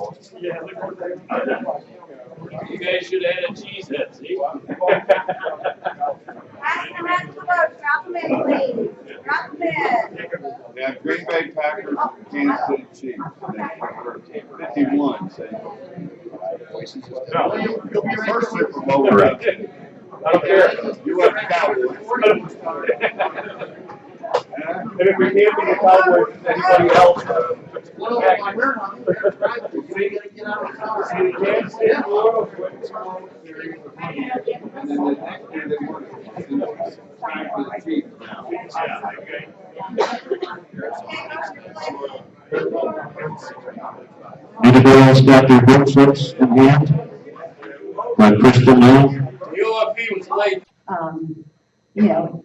votes. You guys should have had a cheese head, see? Passing the hat for your votes. Drop them in, please. Drop them in. We have Green Bay Packers and Kansas City Chiefs. 51, say. No, You'll be first Super Bowl. Correct. I don't care. You want the Cowboys. And if we can't be the Cowboys, anybody else? Anybody else got their vote slips in hand? Let Crystal know. UFP was late. You know,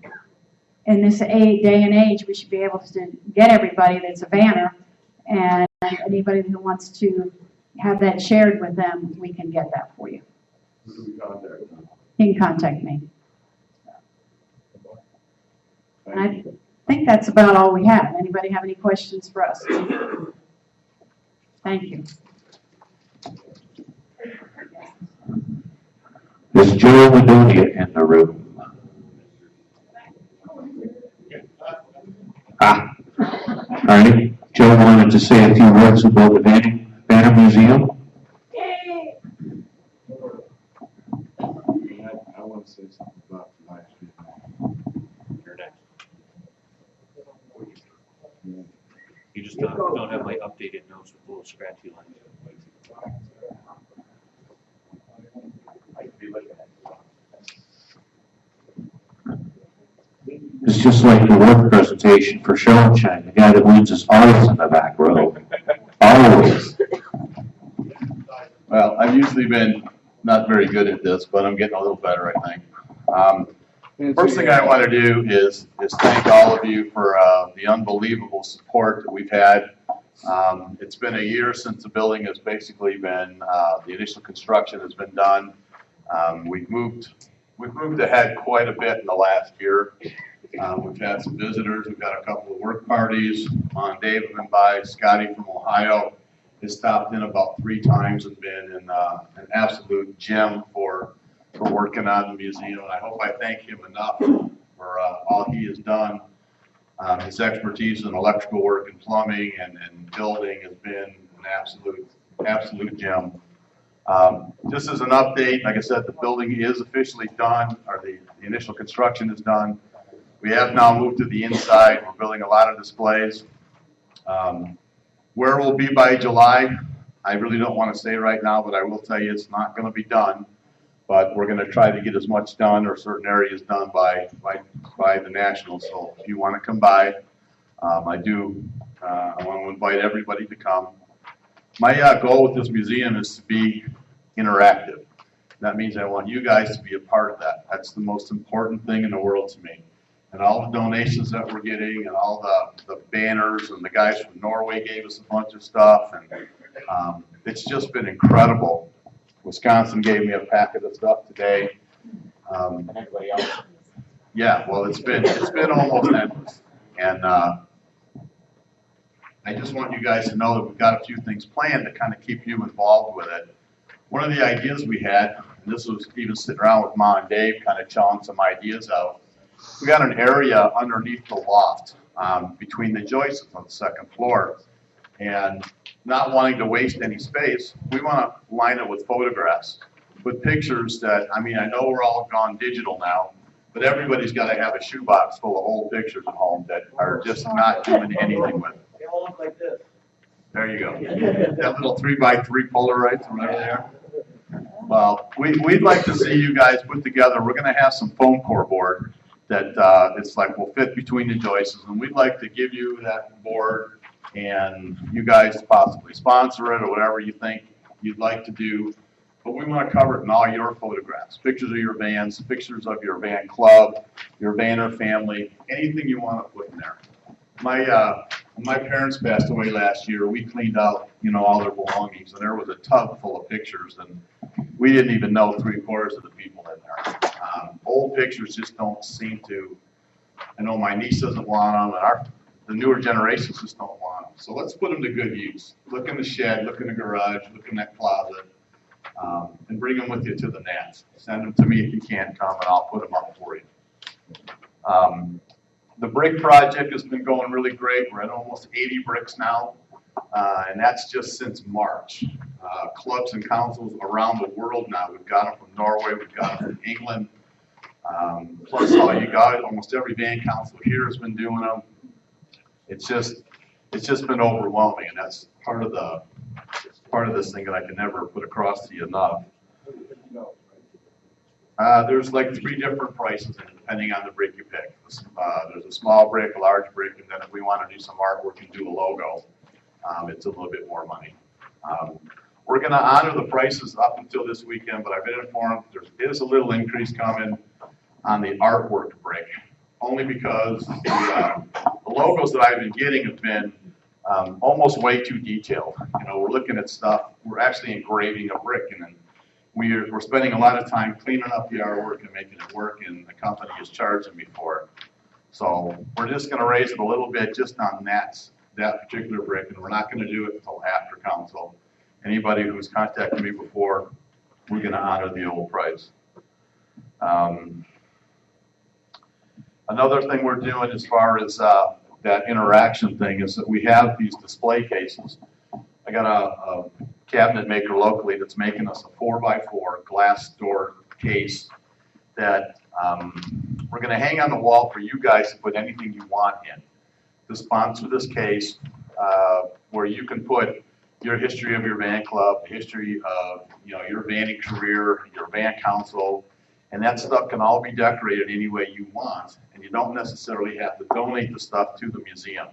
in this day and age, we should be able to get everybody that's a banner, and anybody who wants to have that shared with them, we can get that for you. Who do we contact? You can contact me. And I think that's about all we have. Anybody have any questions for us? Thank you. Is Joe Madonia in the room? Ah, all right. Joe wanted to say a few words about the Banner Museum. I want to say something about last year. You're next. You just don't have my updated notes with little scratchy lines. It's just like the work presentation for Show and Shine. The guy that wins is always in the back row. Always. Well, I've usually been not very good at this, but I'm getting a little better, I think. First thing I want to do is thank all of you for the unbelievable support that we've had. It's been a year since the building has basically been, the initial construction has been done. We've moved ahead quite a bit in the last year. We've had some visitors. We've got a couple of work parties. Mom and Dave have been by. Scotty from Ohio has stopped in about 3 times and been an absolute gem for working on the museum. And I hope I thank him enough for all he has done. His expertise in electrical work and plumbing and building has been an absolute gem. Just as an update, like I said, the building is officially done, or the initial construction is done. We have now moved to the inside. We're building a lot of displays. Where we'll be by July, I really don't want to say right now, but I will tell you it's not going to be done. But we're going to try to get as much done, or certain areas done by the Nationals. So if you want to come by, I want to invite everybody to come. My goal with this museum is to be interactive. That means I want you guys to be a part of that. That's the most important thing in the world to me. And all the donations that we're getting, and all the banners, and the guys from Norway gave us a bunch of stuff, and it's just been incredible. Wisconsin gave me a packet of stuff today. And everybody else? Yeah, well, it's been almost endless. And I just want you guys to know that we've got a few things planned to kind of keep you involved with it. One of the ideas we had, and this was even sitting around with Mom and Dave, kind of chawing some ideas out, we got an area underneath the loft, between the joists on the second floor. And not wanting to waste any space, we want to line it with photographs, with pictures that, I mean, I know we're all gone digital now, but everybody's got to have a shoebox full of old pictures at home that are just not doing anything with. They all look like this. There you go. That little 3x3 Polaroids, whatever they are. Well, we'd like to see you guys put together, we're going to have some foam core board that it's like will fit between the joists, and we'd like to give you that board and you guys possibly sponsor it or whatever you think you'd like to do. But we want to cover it in all your photographs, pictures of your vans, pictures of your van club, your Vanner family, anything you want to put in there. My parents passed away last year. We cleaned out, all their belongings, and there was a tub full of pictures, and we didn't even know 3/4 of the people in there. Old pictures just don't seem to. I know my niece doesn't want them, and the newer generations just don't want them. So let's put them to good use. Look in the shed, look in the garage, look in that closet, and bring them with you to the Nats. Send them to me if you can't come, and I'll put them up for you. The brick project has been going really great. We're at almost 80 bricks now, and that's just since March. Clubs and councils around the world now. We've got them from Norway, we've got them from England. Plus all you guys, almost every van council here has been doing them. It's just been overwhelming, and that's part of this thing that I can never put across to you enough. There's like 3 different prices depending on the brick you pick. There's a small brick, a large brick, and then if we want to do some artwork and do a logo, it's a little bit more money. We're going to honor the prices up until this weekend, but I've been informed there is a little increase coming on the artwork brick, only because the logos that I've been getting have been almost way too detailed. We're looking at stuff, we're actually engraving a brick, and then we're spending a lot of time cleaning up the artwork and making it work, and the company is charging me for it. So we're just going to raise it a little bit just on that particular brick, and we're not going to do it until after council. Anybody who's contacted me before, we're going to honor the old price. Another thing we're doing as far as that interaction thing is that we have these display cases. I got a cabinet maker locally that's making us a 4x4 glass door case that we're going to hang on the wall for you guys to put anything you want in. To sponsor this case, where you can put your history of your van club, the history of your vanning career, your van council, and that stuff can all be decorated any way you want, and you don't necessarily have to donate the stuff to the museum.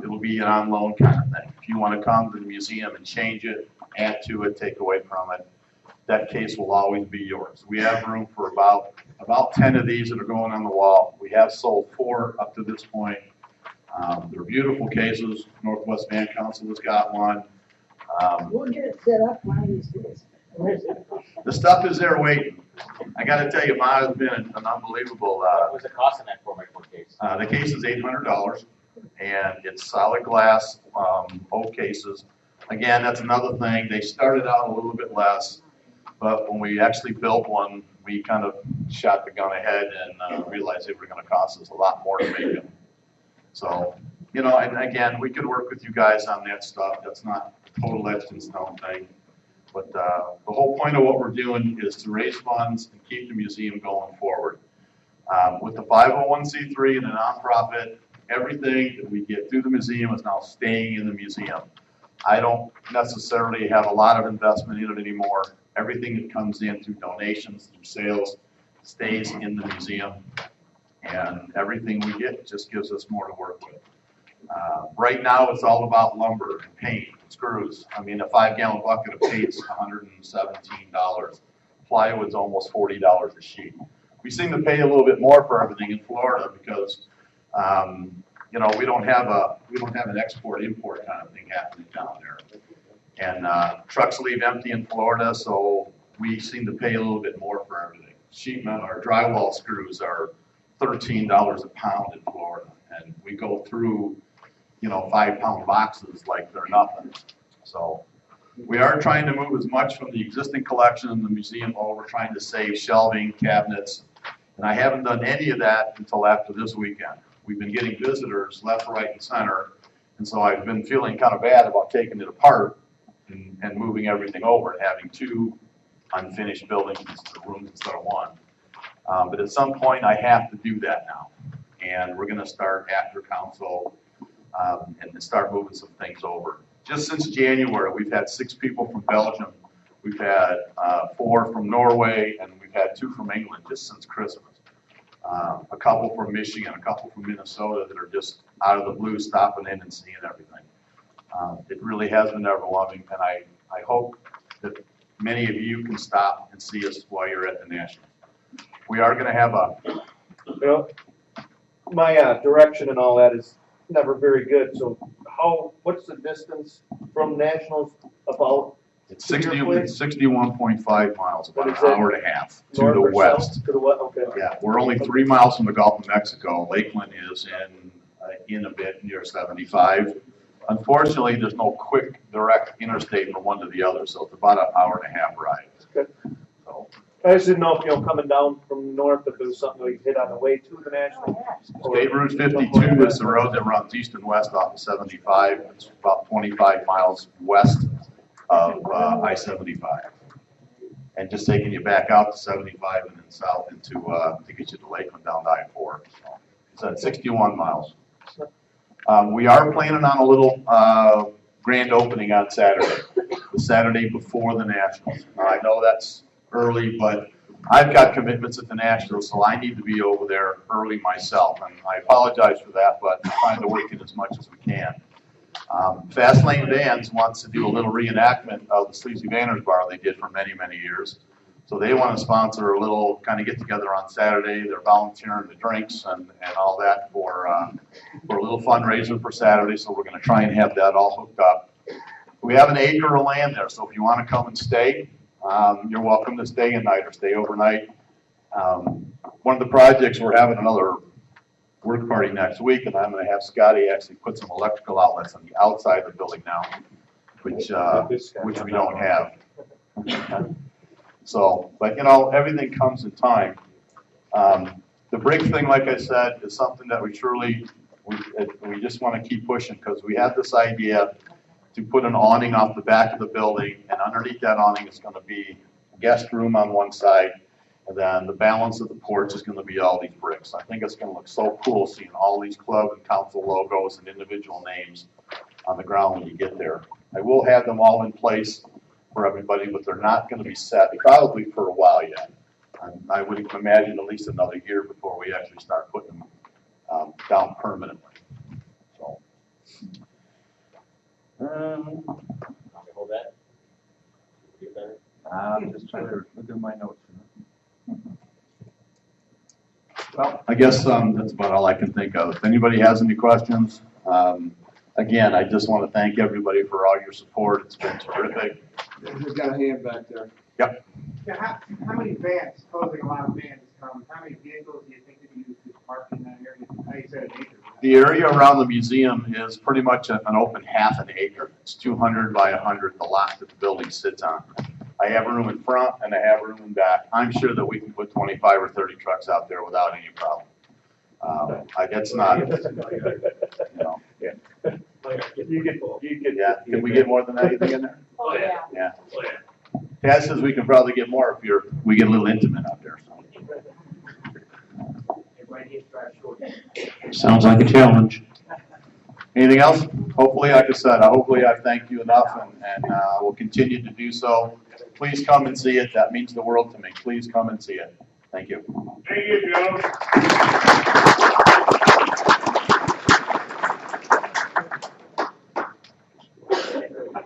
It'll be an on loan kind of thing. If you want to come to the museum and change it, add to it, take away from it, that case will always be yours. We have room for about 10 of these that are going on the wall. We have sold 4 up to this point. They're beautiful cases. Northwest Van Council has got one. We'll get it set up one of these days. The stuff is there waiting. I got to tell you, mine has been an unbelievable. What was the cost of that 4x4 case? The case is $800, and it's solid glass, oak cases. Again, that's another thing. They started out a little bit less, but when we actually built one, we kind of shot the gun ahead and realized they were going to cost us a lot more to make them. So, and again, we could work with you guys on that stuff. That's not a total etched in stone thing. But the whole point of what we're doing is to raise funds and keep the museum going forward. With the 501c3 and the nonprofit, everything that we get through the museum is now staying in the museum. I don't necessarily have a lot of investment in it anymore. Everything that comes in through donations, through sales, stays in the museum. And everything we get just gives us more to work with. Right now, it's all about lumber and paint and screws. I mean, a 5-gallon bucket of paint's $117. Plywood's almost $40 a sheet. We seem to pay a little bit more for everything in Florida because, we don't have an export-import kind of thing happening down there. And trucks leave empty in Florida, so we seem to pay a little bit more for everything. Sheet metal or drywall screws are $13 a pound in Florida, and we go through 5-pound boxes like they're nothing. So we are trying to move as much from the existing collection in the museum over, trying to save shelving, cabinets, And I haven't done any of that until after this weekend. We've been getting visitors left, right, and center, and so I've been feeling kind of bad about taking it apart and moving everything over and having two unfinished buildings, rooms instead of one. But at some point, I have to do that now. And we're gonna start after council, and start moving some things over. Just since January, we've had 6 people from Belgium. We've had 4 from Norway, and we've had 2 from England just since Christmas. A couple from Michigan, a couple from Minnesota that are just out of the blue stopping in and seeing everything. It really has been overwhelming, and I hope that many of you can stop and see us while you're at the Nationals. We are gonna have my direction and all that is never very good, so what's the distance from Nationals about? It's 61.5 miles, about an What is that? hour and a half to North the or west. south? To the west, okay. Yeah, we're only 3 miles from the Gulf of Mexico. Lakeland is in a bit near 75. Unfortunately, there's no quick, direct interstate from one to the other, so it's about an hour and a half ride. Okay. I just didn't know if, coming down from north, if there was something we could hit on the way to the Nationals. State Route 52 is the road that runs east and west off of 75. It's about 25 miles west of I-75. And just taking you back out to 75 and then south into, to get you to Lakeland down to I-4. So it's at 61 miles. We are planning on a little grand opening on Saturday, the Saturday before the Nationals. Now, I know that's early, but I've got commitments at the Nationals, so I need to be over there early myself. And I apologize for that, but I'm trying to work it as much as we can. Fast Lane Vans wants to do a little reenactment of the Sleazy Vanners Bar they did for many, many years. So they want to sponsor a little kind of get together on Saturday. They're volunteering the drinks and all that for a little fundraiser for Saturday. So we're going to try and have that all hooked up. We have an acre of land there, so if you want to come and stay, you're welcome to stay a night or stay overnight. One of the projects, we're having another work party next week, and I'm going to have Scotty actually put some electrical outlets on the outside of the building now, which we don't have. So, but everything comes in time. The brick thing, like I said, is something that we just want to keep pushing, because we have this idea to put an awning off the back of the building, and underneath that awning is going to be a guest room on one side, and then the balance of the porch is going to be all these bricks. I think it's going to look so cool seeing all these club and council logos and individual names on the ground when you get there. I will have them all in place for everybody, but they're not going to be set probably for a while yet. I would imagine at least another year before we actually start putting them down permanently. So. Hold that. Get better. I'm just trying to look at my notes. Well, I guess that's about all I can think of. If anybody has any questions, again, I just want to thank everybody for all your support. It's been terrific. We've got a hand back there. Yep. Yeah, how many vans, supposing a lot of vans come, how many vehicles do you think that you use to park in that area? How you said an acre. The area around the museum is pretty much an open half an acre. It's 200 by 100, the lot that the building sits on. I have room in front and I have room in back. I'm sure that we can put 25 or 30 trucks out there without any problem. That's not, Yeah. You get. Yeah, can we get more than that, you think, in there? Oh, yeah. Yeah. Dad says we can probably get more if we get a little intimate out there, so. Sounds like a challenge. Anything else? Hopefully, like I said, hopefully I've thanked you enough and will continue to do so. Please come and see it. That means the world to me. Please come and see it. Thank you. Thank you, Joe.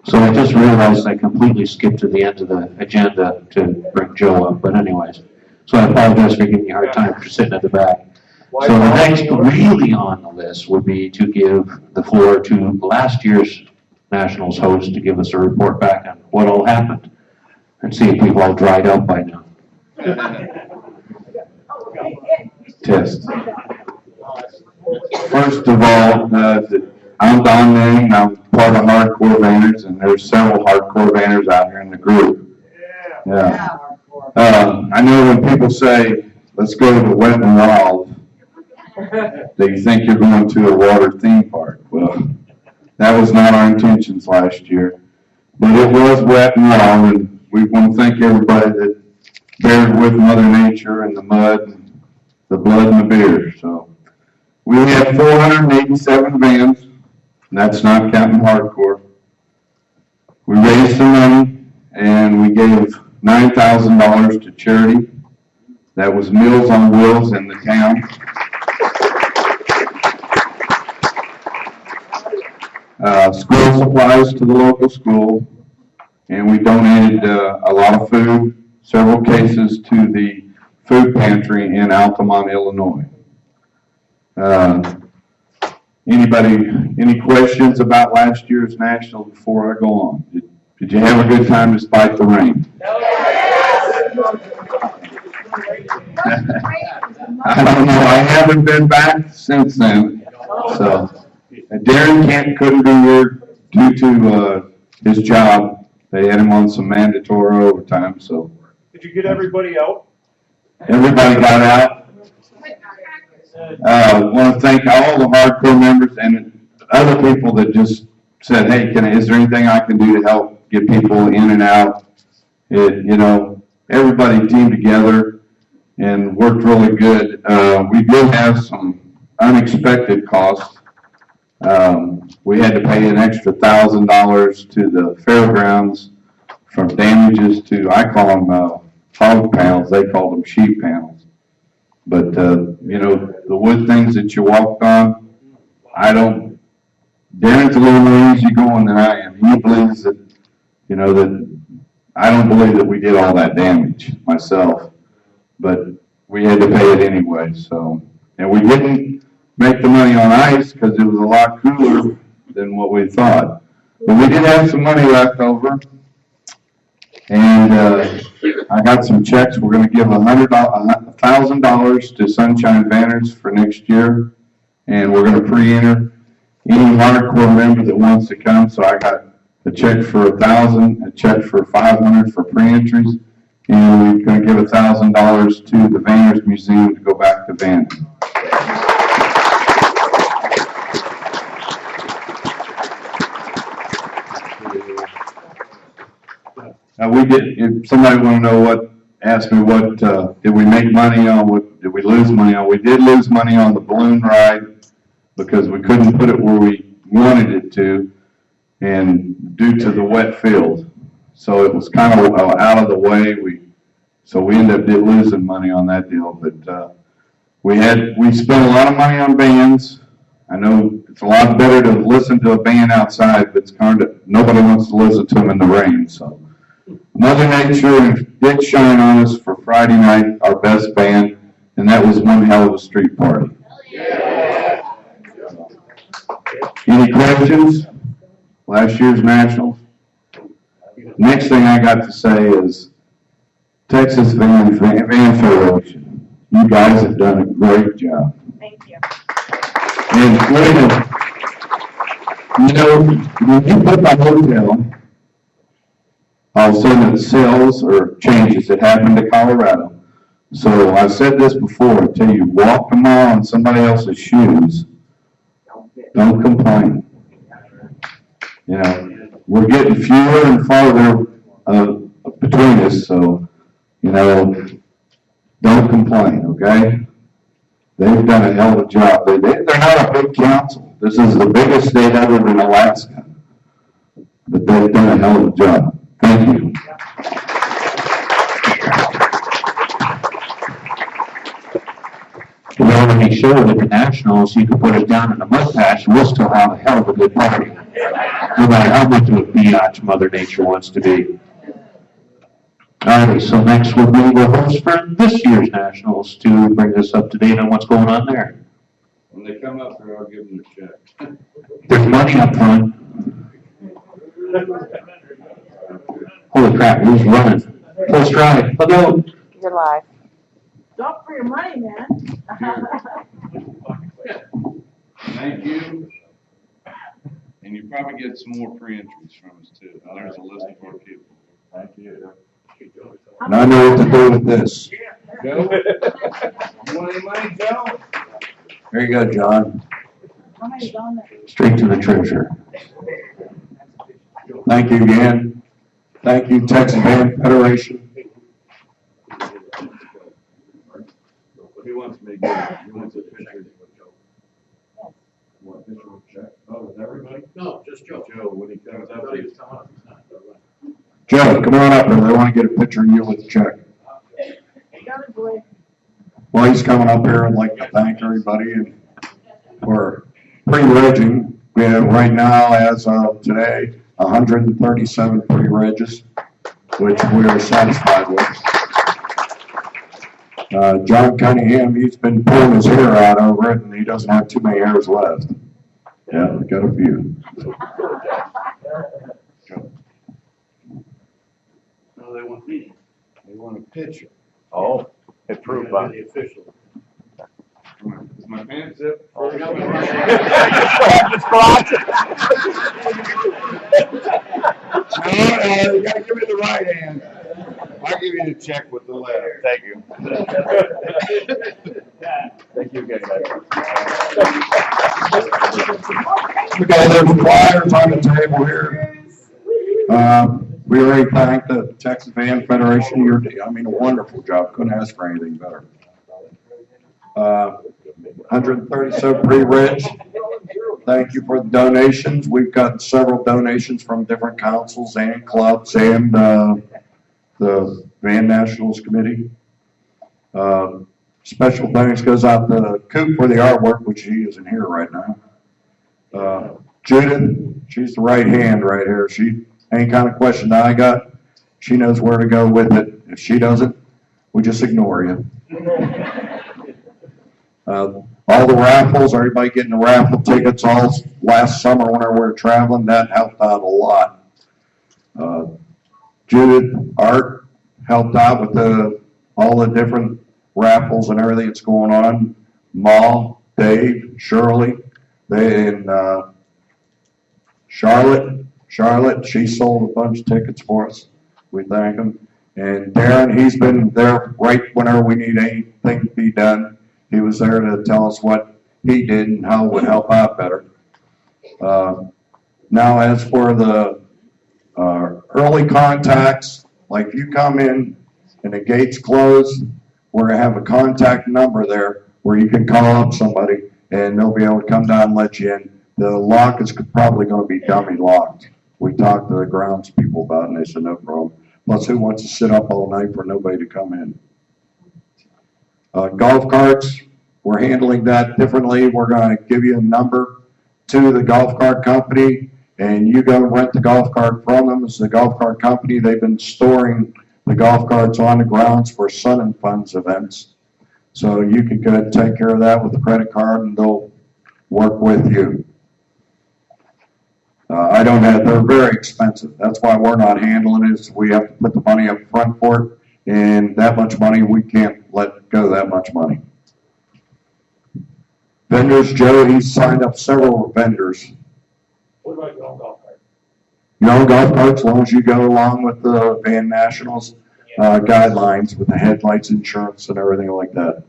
So I just realized I completely skipped to the end of the agenda to bring Joe up, but anyways. So I apologize for giving you a hard time for sitting at the back. So the next really on the list would be to give the floor to last year's Nationals host to give us a report back on what all happened and see if we've all dried up by now. Test. First of all, I'm Don Manning, I'm part of Hardcore Vanners, and there's several Hardcore Vanners out here in the group. Yeah. I know when people say let's go to Wet and Wild. That you think you're going to a water theme park. Well, that was not our intentions last year. But it was wet and wild, and we want to thank everybody that bared with Mother Nature and the mud, and the blood and the beer. So we had 487 vans, and that's not counting hardcore. We raised some money, and we gave $9,000 to charity. That was Meals on Wheels in the town. School supplies to the local school, and we donated a lot of food, several cases to the food pantry in Altamont, Illinois. Any questions about last year's national before I go on? Did you have a good time despite the rain? I don't know. I haven't been back since then. So Darren couldn't be here due to his job. They had him on some mandatory overtime. So Did you get everybody out? everybody got out. Want to thank all the hardcore members and other people that just said, "Hey, is there anything I can do to help get people in and out?" Everybody teamed together and worked really good. We did have some unexpected costs. We had to pay an extra $1,000 to the fairgrounds from damages to, I call them hog panels, they call them sheep panels. But, the wood things that you walked on, Darren's a little more easygoing than I am. He believes that, that I don't believe that we did all that damage myself, but we had to pay it anyway, so. And we didn't make the money on ice because it was a lot cooler than what we thought. But we did have some money left over. And I got some checks. We're going to give $1,000 to Sunshine Banners for next year. And we're going to pre-enter any hardcore member that wants to come. So I got a check for $1,000, a check for $500 for pre-entries. And we're going to give $1,000 to the Banners Museum to go back to Banner. We did, if somebody want to know ask me what, did we make money on, what did we lose money on? We did lose money on the balloon ride because we couldn't put it where we wanted it to, and due to the wet field. So it was kind of out of the way. So we ended up losing money on that deal, but we spent a lot of money on bands. I know it's a lot better to listen to a band outside, but nobody wants to listen to them in the rain, so. Mother Nature did shine on us for Friday night, our best band, and that was one hell of a street party. Any questions? Last year's Nationals? Next thing I got to say is Texas Van Federation. You guys have done a great job. Thank you. And when you put the hotel, all of a sudden it sells or changes. It happened to Colorado. So I said this before, until you walk a mile in somebody else's shoes, don't complain. We're getting fewer and farther between us, so, don't complain, okay? They've done a hell of a job. They're not a big council. This is the biggest state other than Alaska. But they've done a hell of a job. Thank you. We already showed at the Nationals, you can put it down in a mud patch and we'll still have a hell of a good party. No matter how much of a biatch Mother Nature wants to be. Alright, so next will be the host for this year's Nationals to bring us up to date on what's going on there. When they come up here, I'll give them a check. There's money up front. Holy crap, who's running? Full stride. Let's go. You're live. Don't for your money, man. Thank you. And you probably get some more pre-entries from us too. There's a list of our people. Thank you. And I know what to do with this. Joe? You want any money, Joe? There you go, John. How many's on there? Straight to the treasurer. Thank you again. Thank you, Texas Band Federation. He wants me to get, he wants a picture. Want a picture with Jack? Oh, with everybody? No, just Joe. Joe, when he comes up. Joe, come on up here. They want to get a picture of you with the check. Well, he's coming up here. I'd like to thank everybody and for pre-regging. We have right now, as of today, 137 pre-regis, which we are satisfied with. John Cunningham, he's been pulling his hair out over it, and he doesn't have too many hairs left. Yeah, we got a few. No, they want me. They want a picture. Oh, approved by. The official. Is my pants zip? Oh, no. No, you gotta give me the right hand. I'll give you the check with the letter. Thank you. Thank you again, guys. We got those flyers on the table here. We already thanked the Texas Band Federation. You're, I mean, a wonderful job. Couldn't ask for anything better. 137 pre-reg. Thank you for the donations. We've got several donations from different councils and clubs and the Band Nationals Committee. Special thanks goes out to Coop for the artwork, which he isn't here right now. Judith, she's the right hand right here. She, any kind of question I got, she knows where to go with it. If she doesn't, we just ignore you. All the raffles, everybody getting the raffle tickets all last summer whenever we were traveling, that helped out a lot. Judith Art helped out with all the different raffles and everything that's going on. Ma, Dave, Shirley, and Charlotte, she sold a bunch of tickets for us. We thank them. And Darren, he's been there right whenever we need anything to be done. He was there to tell us what he did and how it would help out better. Now, as for the early contacts, like if you come in and the gate's closed, we're going to have a contact number there where you can call up somebody and they'll be able to come down and let you in. The lock is probably going to be dummy locked. We talked to the grounds people about it and they said no problem. Plus, who wants to sit up all night for nobody to come in? Golf carts, we're handling that differently. We're going to give you a number to the golf cart company, and you go rent the golf cart from them. It's the golf cart company. They've been storing the golf carts on the grounds for Sun and Funds events. So you can go ahead and take care of that with a credit card, and they'll work with you. They're very expensive. That's why we're not handling it. We have to put the money up front for it, and that much money, we can't let go that much money. Vendors, Joe, he's signed up several vendors. What about your own golf cart? Your own golf cart, as long as you go along with the Band Nationals guidelines with the headlights, insurance, and everything like that.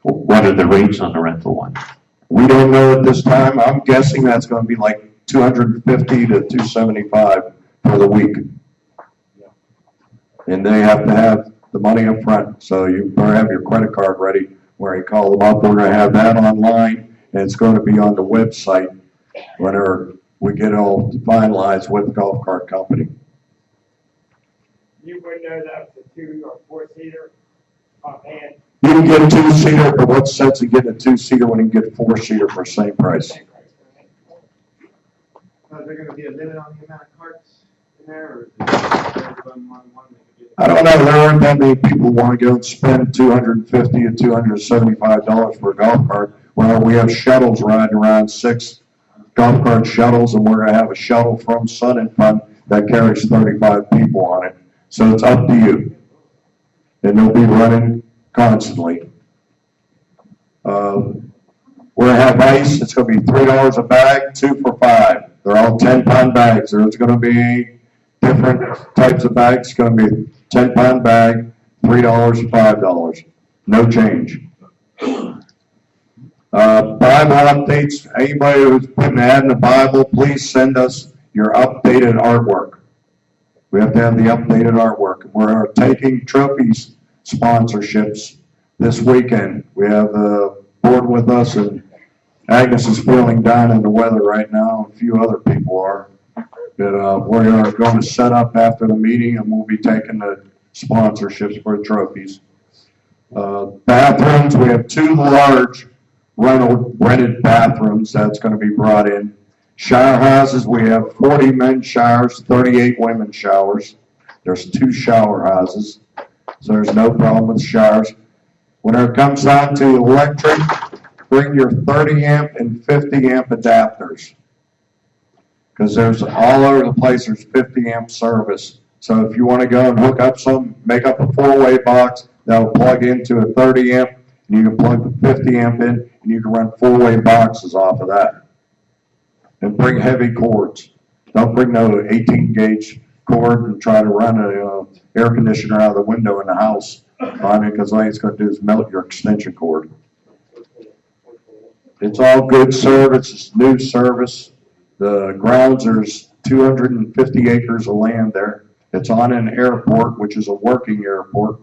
What are the rates on the rental one? We don't know at this time. I'm guessing that's going to be like $250 to $275 for the week. And they have to have the money up front, so you better have your credit card ready where you call them up. We're going to have that online, and it's going to be on the website whenever we get it all finalized with the golf cart company. You would know that was a 2 or 4-seater offhand. You can get a 2-seater, but what's the sense of getting a 2-seater when you can get a 4-seater for the same price? Is there going to be a limit on the amount of carts in there, or is it one? I don't know. There aren't that many people who want to go and spend $250 to $275 for a golf cart. Well, we have shuttles riding around, 6 golf cart shuttles, and we're going to have a shuttle from Sun and Fun that carries 35 people on it. So it's up to you. And they'll be running constantly. We're going to have ice. It's going to be $3 a bag, 2 for $5. They're all 10-pound bags. There's going to be different types of bags. It's going to be a 10-pound bag, $3 to $5. No change. Bible updates, anybody who's putting an ad in the Bible, please send us your updated artwork. We have to have the updated artwork. We're taking trophies sponsorships this weekend. We have the board with us, and Agnes is feeling down in the weather right now. A few other people are. But we are going to set up after the meeting, and we'll be taking the sponsorships for the trophies. Bathrooms, we have 2 large rented bathrooms that's going to be brought in. Shower houses, we have 40 men's showers, 38 women's showers. There's 2 shower houses, so there's no problem with showers. When it comes down to electric, bring your 30 amp and 50 amp adapters. Because there's all over the place, there's 50 amp service. So if you want to go and hook up some, make up a 4-way box that'll plug into a 30 amp, and you can plug the 50 amp in, and you can run 4-way boxes off of that. And bring heavy cords. Don't bring no 18 gauge cord and try to run an air conditioner out of the window in the house on it, because all it's going to do is melt your extension cord. It's all good service, it's new service. The grounds, there's 250 acres of land there. It's on an airport, which is a working airport.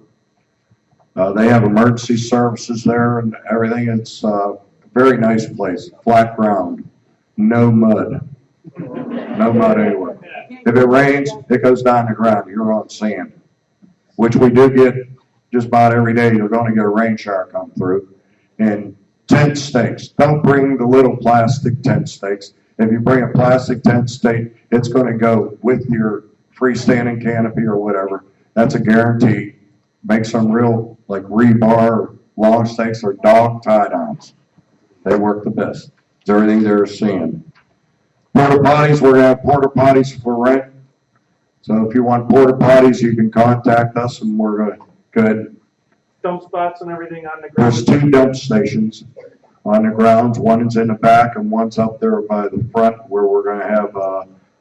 They have emergency services there and everything. It's a very nice place, flat ground, no mud. No mud anywhere. If it rains, it goes down the ground. You're on sand, which we do get just about every day. You're going to get a rain shower come through. And tent stakes. Don't bring the little plastic tent stakes. If you bring a plastic tent stake, it's going to go with your freestanding canopy or whatever. That's a guarantee. Make some real, like rebar, long stakes, or dog tie-downs. They work the best. It's everything they're seeing. Porta potties, we're going to have porta potties for rent. So if you want porta potties, you can contact us, and we're going to go ahead. Dump spots and everything on the ground? There's 2 dump stations on the grounds. One is in the back, and one's up there by the front where we're going to have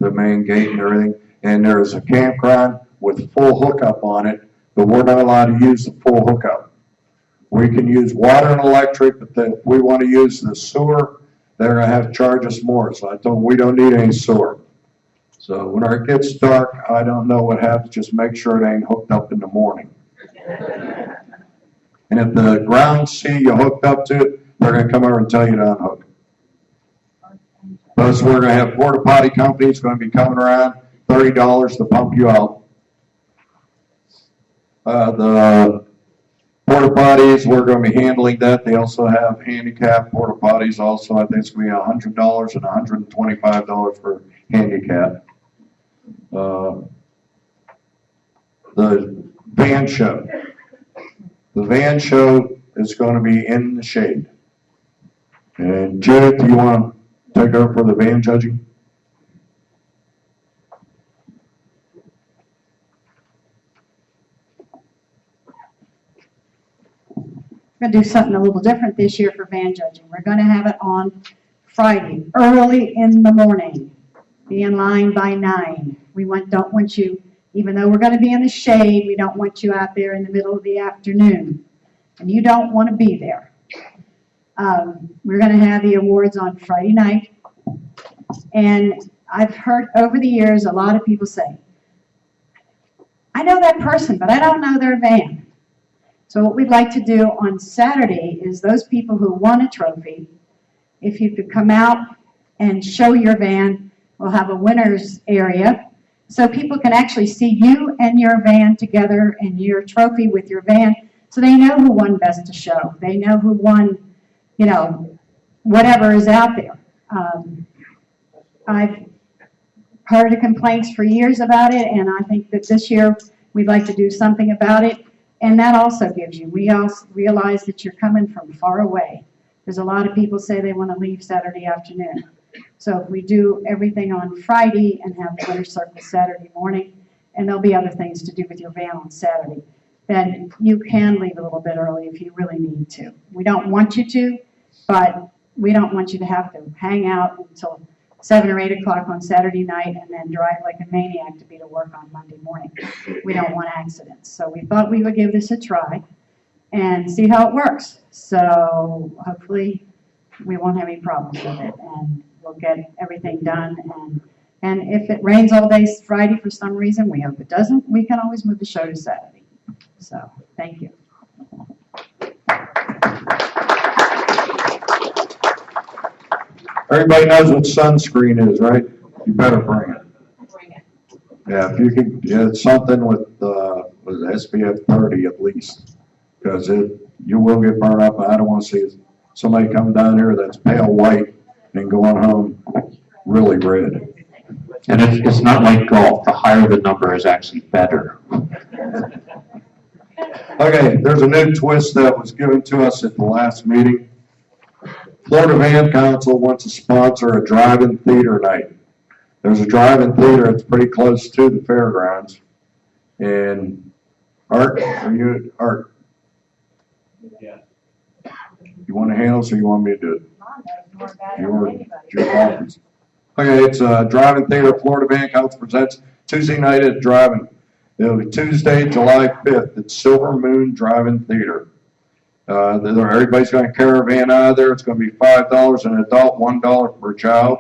the main gate and everything. And there's a campground with full hookup on it, but we're not allowed to use the full hookup. We can use water and electric, but then if we want to use the sewer, they're going to have to charge us more. So I told them we don't need any sewer. So when it gets dark, I don't know what happens. Just make sure it ain't hooked up in the morning. And if the grounds see you hooked up to it, they're going to come over and tell you to unhook. Plus, we're going to have porta potty companies going to be coming around, $30 to pump you out. The porta potties, we're going to be handling that. They also have handicap porta potties also. I think it's going to be $100 and $125 for handicap. The van show. The van show is going to be in the shade. And Judith, do you want to take over for the van judging? We're going to do something a little different this year for van judging. We're going to have it on Friday, early in the morning. Be in line by 9. We don't want you, even though we're going to be in the shade, we don't want you out there in the middle of the afternoon. And you don't want to be there. We're going to have the awards on Friday night. And I've heard over the years a lot of people say, I know that person, but I don't know their van. So what we'd like to do on Saturday is those people who won a trophy, if you could come out and show your van, we'll have a winner's area so people can actually see you and your van together and your trophy with your van so they know who won Best of Show. They know who won, you know, whatever is out there. I've heard the complaints for years about it, and I think that this year we'd like to do something about it. And that also gives you, we also realize that you're coming from far away. There's a lot of people say they want to leave Saturday afternoon. So if we do everything on Friday and have the winner's circle Saturday morning, and there'll be other things to do with your van on Saturday, then you can leave a little bit early if you really need to. We don't want you to, but we don't want you to have to hang out until 7 or 8 o'clock on Saturday night and then drive like a maniac to work on Monday morning. We don't want accidents. So we thought we would give this a try. and see how it works. So hopefully we won't have any problems with it, and we'll get everything done. And if it rains all day Friday for some reason, we hope it doesn't, we can always move the show to Saturday. So, thank you. Everybody knows what sunscreen is, right? You better bring it. Yeah, if you could get something with SPF 30 at least, because you will get burned up. I don't want to see somebody come down here that's pale white and going home really red. And it's not like golf. The higher the number is actually better. Okay, there's a new twist that was given to us at the last meeting. Florida Van Council wants to sponsor a drive-in theater night. There's a drive-in theater that's pretty close to the fairgrounds. And Art, you want to handle this or you want me to do it? Your conference. Okay, it's a drive-in theater. Florida Van Council presents Tuesday night at drive-in. It'll be Tuesday, July 5th at Silver Moon Drive-In Theater. Everybody's got a caravan out of there. It's going to be $5 an adult, $1 per child.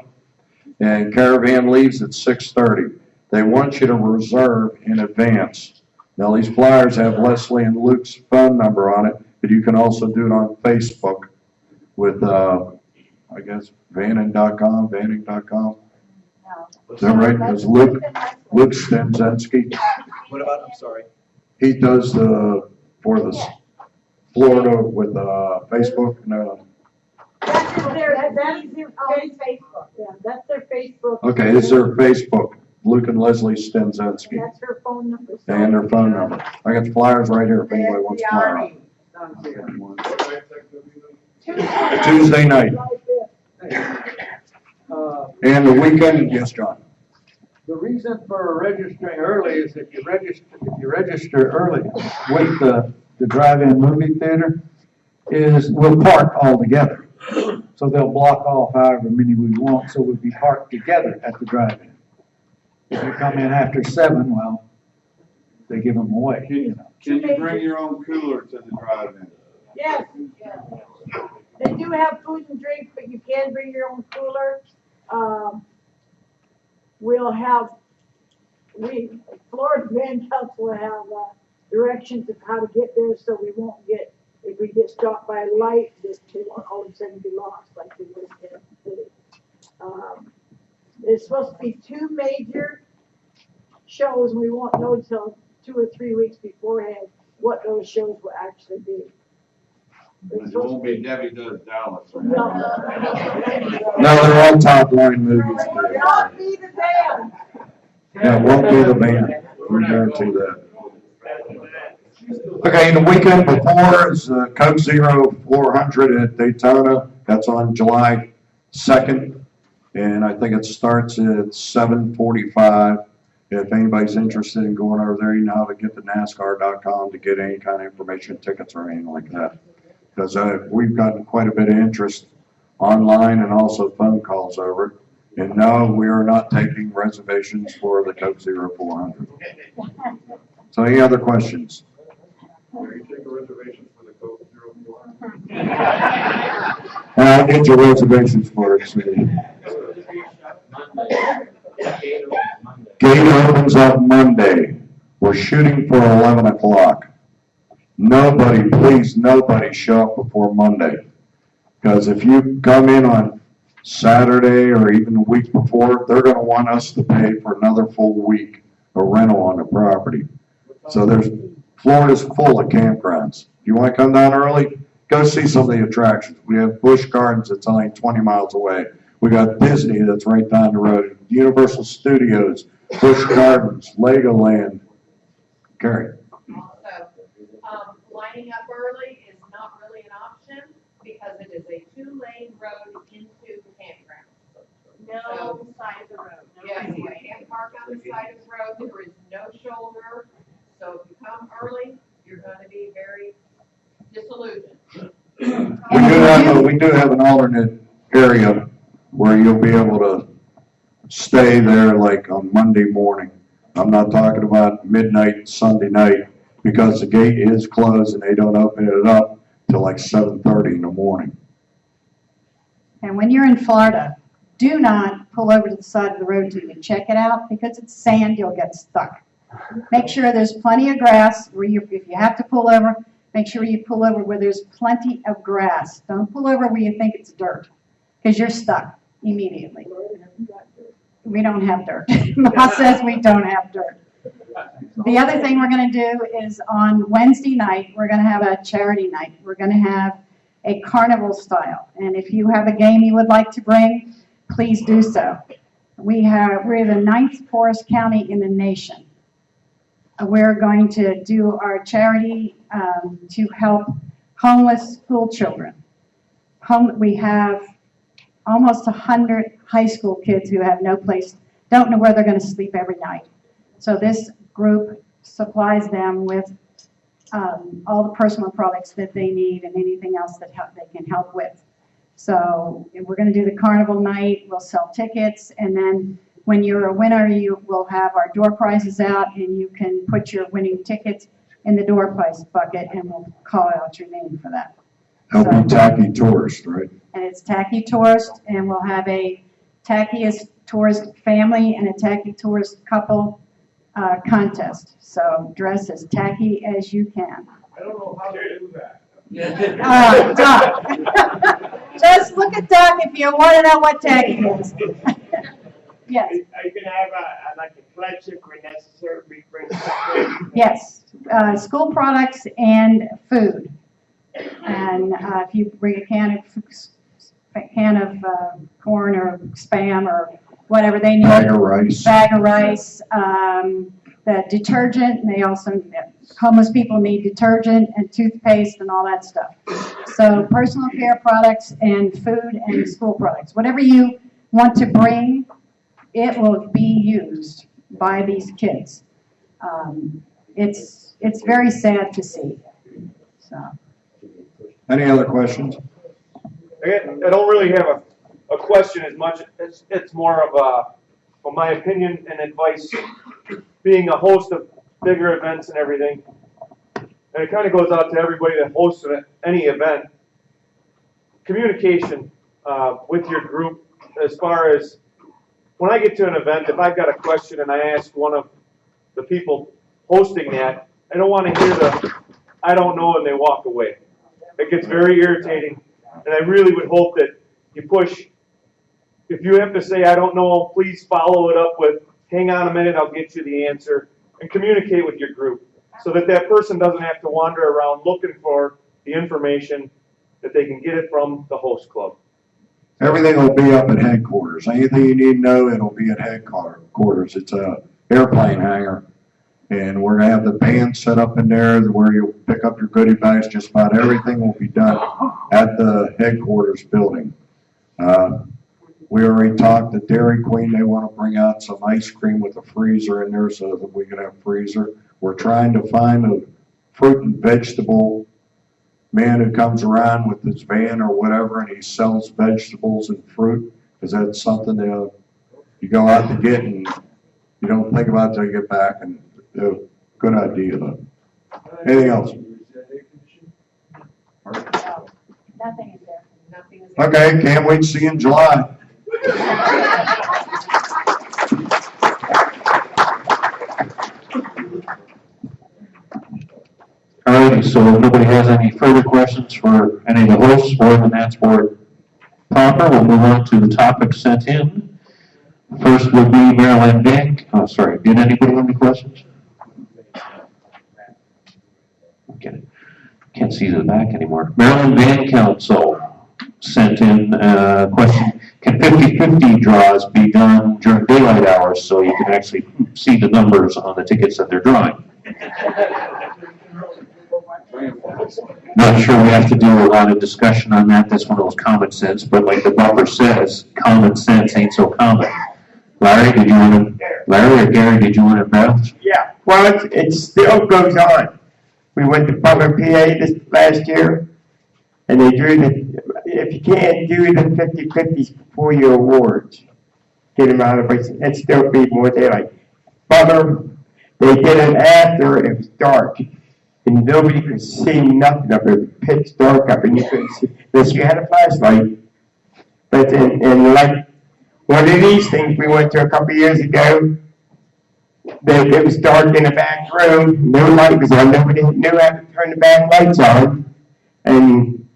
And caravan leaves at 6:30. They want you to reserve in advance. Now, these flyers have Leslie and Luke's phone number on it, but you can also do it on Facebook with, I guess, vanning.com. Is that right? Because Luke Stemzensky, What about, I'm sorry? he does for the Florida with Facebook. No. That's their Facebook. Yeah, that's their Facebook. Okay, it's their Facebook. Luke and Leslie Stemzensky. That's her phone number. And their phone number. I got the flyers right here if anybody wants to flyer on. Tuesday night. And the weekend, yes, John. The reason for registering early is if you register early with the drive-in movie theater, is we'll park all together. So they'll block off however many we want, so we'll be parked together at the drive-in. If you come in after 7, well, they give them away, you know. Can you bring your own cooler to the drive-in? Yes. They do have food and drink, but you can bring your own cooler. Florida Van Council will have directions of how to get there, so we won't get, if we get stopped by a light, that they won't all of a sudden be lost like we would in the city. There's supposed to be 2 major shows. We won't know until 2 or 3 weeks beforehand what those shows will actually be. It won't be Debbie Does Dallas. No. No, they're all top line movies. Will not be the band. Yeah, it won't be the band. We guarantee that. Okay, the weekend before is Coke Zero 400 at Daytona. That's on July 2nd. And I think it starts at 7:45. If anybody's interested in going over there, you know how to get to NASCAR.com to get any kind of information, tickets or anything like that. Because we've gotten quite a bit of interest online and also phone calls over it. And no, we are not taking reservations for the Coke Zero 400. So any other questions? Are you taking reservations for the Coke 04? And I'll get your reservations for it, sweetie. Gate opens up Monday. We're shooting for 11 o'clock. Nobody, please, nobody show up before Monday. Because if you come in on Saturday or even the week before, they're going to want us to pay for another full week of rental on the property. So Florida's full of campgrounds. If you want to come down early, go see some of the attractions. We have Busch Gardens that's only 20 miles away. We got Disney that's right down the road. Universal Studios, Busch Gardens, Legoland. Carrie. Also, lining up early is not really an option because it is a 2-lane road into the campground. No side of the road. Yes, you can't park on the side of the road. There is no shoulder. So if you come early, you're going to be very disillusioned. We do have an alternate area where you'll be able to stay there like on Monday morning. I'm not talking about midnight Sunday night. because the gate is closed and they don't open it up till like 7:30 in the morning. And when you're in Florida, do not pull over to the side of the road till you check it out, because it's sand, you'll get stuck. Make sure there's plenty of grass where if you have to pull over, make sure you pull over where there's plenty of grass. Don't pull over where you think it's dirt, because you're stuck immediately. We don't have dirt. Ma says we don't have dirt. The other thing we're going to do is on Wednesday night, we're going to have a charity night. We're going to have a carnival style. And if you have a game you would like to bring, please do so. We're the 9th poorest county in the nation. We're going to do our charity to help homeless school children. We have almost 100 high school kids who have no place, don't know where they're going to sleep every night. So this group supplies them with all the personal products that they need and anything else that they can help with. So we're going to do the carnival night, we'll sell tickets, and then when you're a winner, you will have our door prizes out, and you can put your winning tickets in the door prize bucket, and we'll call out your name for that. Help be Tacky Tourist, right? And it's Tacky Tourist, and we'll have a Tackiest Tourist family and a Tacky Tourist couple contest. So dress as tacky as you can. I don't know how to do that. Doc. Just look at Doc if you want to know what tacky is. Yes. Are you gonna have like a flagship where necessary, we bring something? Yes, school products and food. And if you bring a can of corn or Spam or whatever they need. Bag of rice. Bag of rice. The detergent, and they also, homeless people need detergent and toothpaste and all that stuff. So personal care products and food and school products. Whatever you want to bring, it will be used by these kids. It's very sad to see. So. Any other questions? I don't really have a question as much. It's more of my opinion and advice, being a host of bigger events and everything. And it kind of goes out to everybody that hosts any event. Communication with your group, as far as when I get to an event, if I've got a question and I ask one of the people hosting that, I don't want to hear I don't know, and they walk away. It gets very irritating, and I really would hope that you push. If you have to say, I don't know, please follow it up with, hang on a minute, I'll get you the answer, and communicate with your group so that that person doesn't have to wander around looking for the information, that they can get it from the host club. Everything will be up at headquarters. Anything you need to know, it'll be at headquarters. It's a airplane hangar. And we're gonna have the band set up in there where you'll pick up your goodie bags. Just about everything will be done at the headquarters building. We already talked to Dairy Queen. They want to bring out some ice cream with a freezer in there so that we can have freezer. We're trying to find a fruit and vegetable man who comes around with his van or whatever, and he sells vegetables and fruit, because that's something that you go out to get and you don't think about it till you get back. And good idea, though. Anything else? Nothing is there. Nothing is there. Okay, can't wait to see you in July. Alrighty, so if nobody has any further questions for any of the hosts or the Nats Board proper, we'll move on to the topics sent in. First would be Maryland Bank. Oh, sorry, did anybody have any questions? Okay, can't see the back anymore. Maryland Band Council sent in a question. Can 50-50 draws be done during daylight hours so you can actually see the numbers on the tickets that they're drawing? Not sure we have to do a lot of discussion on that. That's one of those common sense, but like the buffer says, common sense ain't so common. Larry or Gary, did you want to vouch? Yeah, well, it still goes on. We went to Butler, PA this last year, and they drew if you can't do the 50-50s before your awards, get them out of the way, and still be more daylight. Butler, they did it after it was dark, and nobody could see nothing up there, pitch dark up, and you couldn't see, unless you had a flashlight. But and like, one of these things we went to a couple years ago, it was dark in the back room, no light was on, nobody knew how to turn the back lights on, and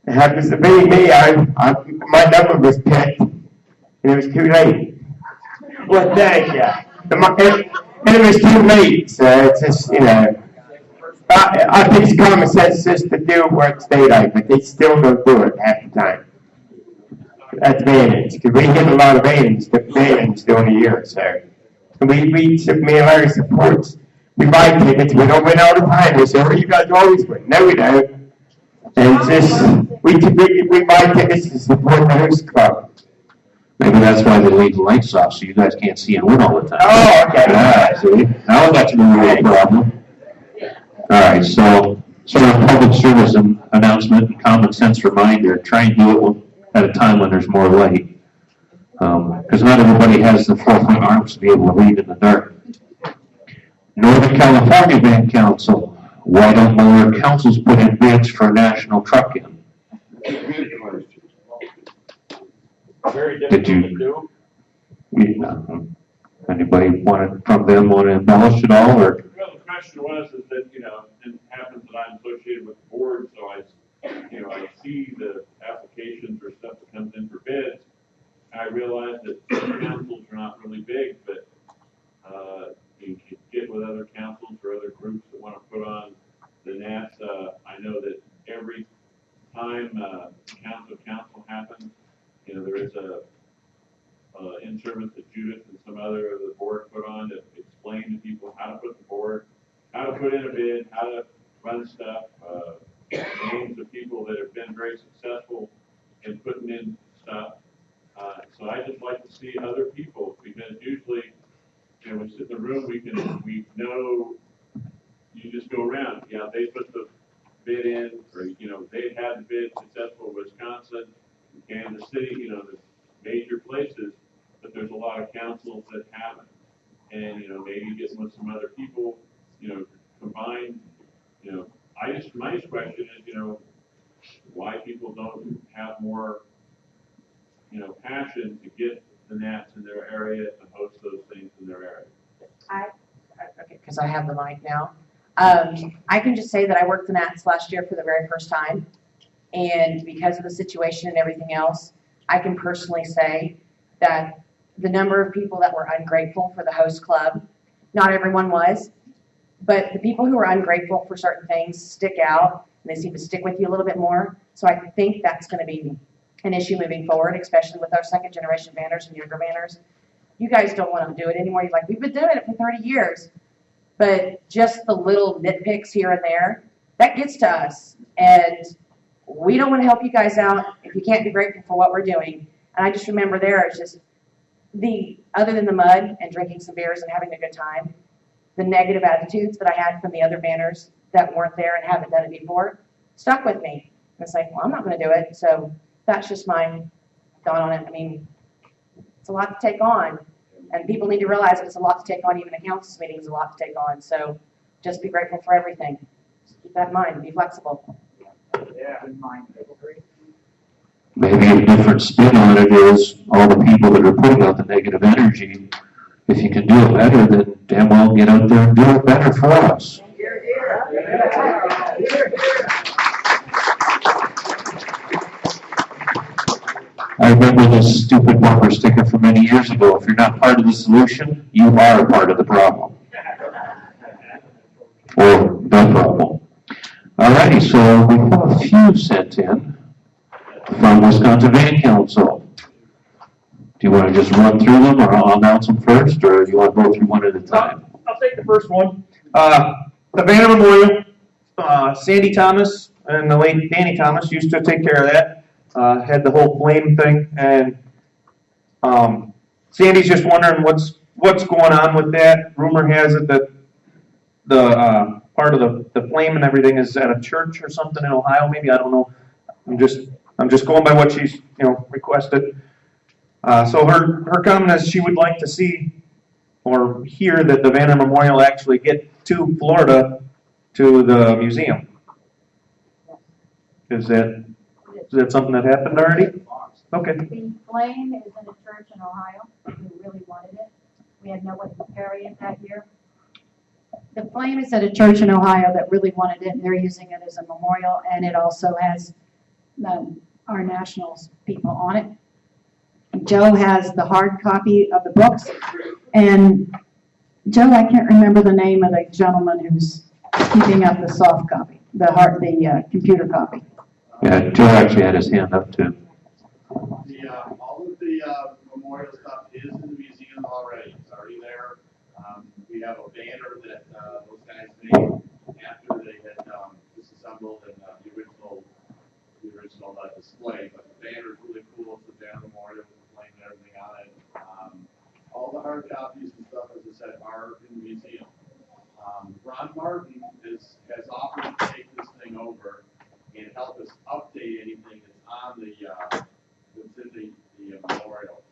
it happens to be me, my number was picked, and it was too late. Well, thank you. And it was too late, so it's just, you know, I think it's common sense just to do what's daylight, but they still don't do it half the time. That's Vannings, because we get a lot of Vannings during the year, so. Me and Larry supports, we buy tickets, we don't win all the time, we say, well, you guys always win. No, we don't. And it's just, we buy tickets to support the host club. Maybe that's why they leave the lights off, so you guys can't see and win all the time. Oh, okay. Yeah, see, now we got to know the problem. All right, so sort of public service announcement and common sense reminder, try and do it at a time when there's more light. Because not everybody has the 4-foot arms to be able to read in the dark. Northern California Band Council, why don't more councils put in bids for a national truck-in? Very Did difficult you- to do. Anybody from them want to embellish at all, or? Well, the question was, is that, you know, it happens that I'm associated with the board, so I see the applications or stuff that comes in for bids. I realize that some councils are not really big, but, you can get with other councils or other groups that want to put on the Nats. I know that every time, council happens, you know, there is a in-service that Judith and some other of the board put on to explain to people how to put in a bid, how to run stuff, names of people that have been very successful in putting in stuff. So I just like to see other people, because usually, you know, we sit in the room, we know, you just go around. Yeah, they put the bid in, or, you know, they had the bid successful in Wisconsin, Kansas City, you know, the major places, but there's a lot of councils that haven't. And, you know, maybe getting with some other people, you know, combine, you know, my question is, you know, why people don't have more, you know, passion to get the Nats in their area, to host those things in their area. Okay, because I have the mic now. I can just say that I worked the Nats last year for the very first time. And because of the situation and everything else, I can personally say that the number of people that were ungrateful for the host club, not everyone was, but the people who are ungrateful for certain things stick out, and they seem to stick with you a little bit more. So I think that's going to be an issue moving forward, especially with our second generation banners and younger banners. You guys don't want to do it anymore. You're like, we've been doing it for 30 years. But just the little nitpicks here and there, that gets to us. And we don't want to help you guys out if you can't be grateful for what we're doing. And I just remember there, it's just other than the mud and drinking some beers and having a good time, the negative attitudes that I had from the other banners that weren't there and haven't done it before stuck with me. And it's like, well, I'm not going to do it. So that's just my thought on it. I mean, it's a lot to take on. And people need to realize that it's a lot to take on. Even a council's meeting is a lot to take on. So just be grateful for everything. Just keep that in mind. Be flexible. Yeah, in mind. Maybe a different spin on it is all the people that are putting out the negative energy. If you can do it better, then damn well get out there and do it better for us. I remember this stupid bumper sticker from many years ago. If you're not part of the solution, you are a part of the problem. Or the problem. Alrighty, so we have a few sent in from Wisconsin Van Council. Do you want to just run through them, or I'll announce them first, or do you want to go through one at a time? I'll take the first one. The Banner Memorial, Sandy Thomas and the late Danny Thomas used to take care of that. Had the whole flame thing, and Sandy's just wondering what's going on with that. Rumor has it that the part of the flame and everything is at a church or something in Ohio. Maybe, I don't know. I'm just going by what she's requested. So her comment is she would like to see or hear that the Banner Memorial actually get to Florida to the museum. Is that something that happened already? Okay. The flame is in a church in Ohio who really wanted it. We had nobody to carry it that year. The flame is at a church in Ohio that really wanted it, and they're using it as a memorial, and it also has our nationals people on it. Joe has the hard copy of the books, and Joe, I can't remember the name of the gentleman who's keeping up the soft copy, the computer copy. Yeah, Joe actually had his hand up too. All of the memorial stuff is in the museum already. It's already there. We have a banner that those guys made after they had disassembled and the original display. But the banner is really cool. It's the banner memorial with the flame and everything on it. All the hard copies and stuff, as I said, are in the museum. Ron Martin has offered to take this thing over and help us update anything that's on that's in the memorial.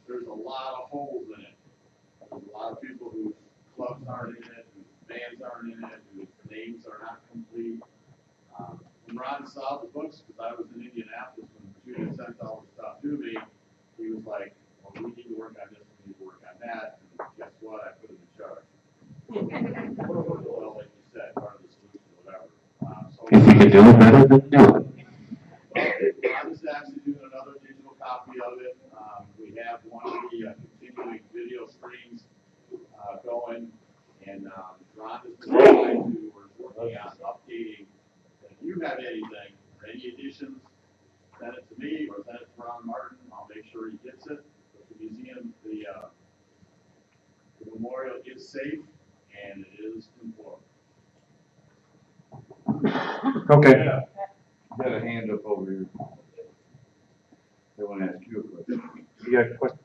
There's a lot of holes in it. There's a lot of people whose clubs aren't in it, whose bands aren't in it, whose names are not complete. When Ron saw the books, because I was in Indianapolis when Judy sent all the stuff to me, he was like, well, we need to work on this, we need to work on that, and guess what? I put him in charge. Well, like you said, part of the solution, whatever. If you can do it better, then do it. Ron is actually doing another digital copy of it. We have one of the continuing video screens going, and Ron has been trying to, we're working on updating. If you have anything, or any additions, send it to me or send it to Ron Martin. I'll make sure he gets it. But the museum, the memorial is safe and it is important. Okay. Yeah. Got a hand up over here. They want to ask you a question. You got a question?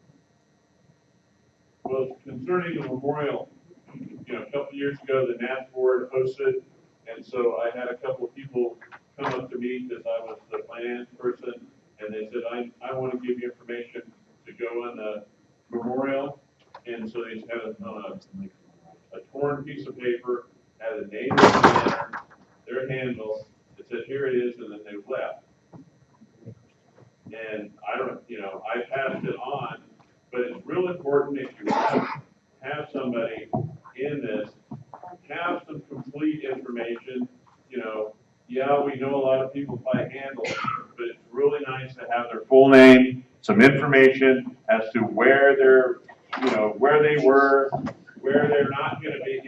Well, concerning the memorial, a couple of years ago, the NAS board hosted, and so I had a couple of people come up to me because I was the finance person, and they said, I want to give you information to go on the memorial, and so they had it on a torn piece of paper, had a name of the banner, their handle, it said, here it is, and then they left. And I don't, I passed it on, but it's real important if you have somebody in this, have some complete information. Yeah, we know a lot of people by handle, but it's really nice to have their Full name, some information as to where they're, where they were, where they're not gonna be,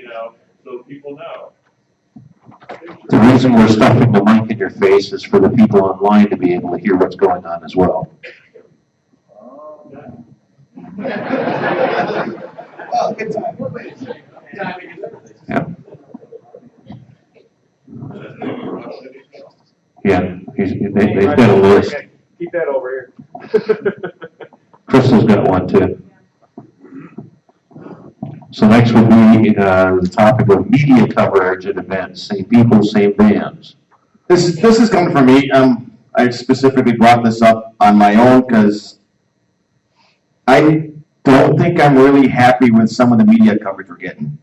so people know. The reason we're stuffing the mic in your face is for the people online to be able to hear what's going on as well. Well, good time. Yeah. Yeah, they've got a list. Keep that over here. Crystal's got one too. So next will be the topic of media coverage at events, same people, same bands. This is coming from me. I specifically brought this up on my own because I don't think I'm really happy with some of the media coverage we're getting.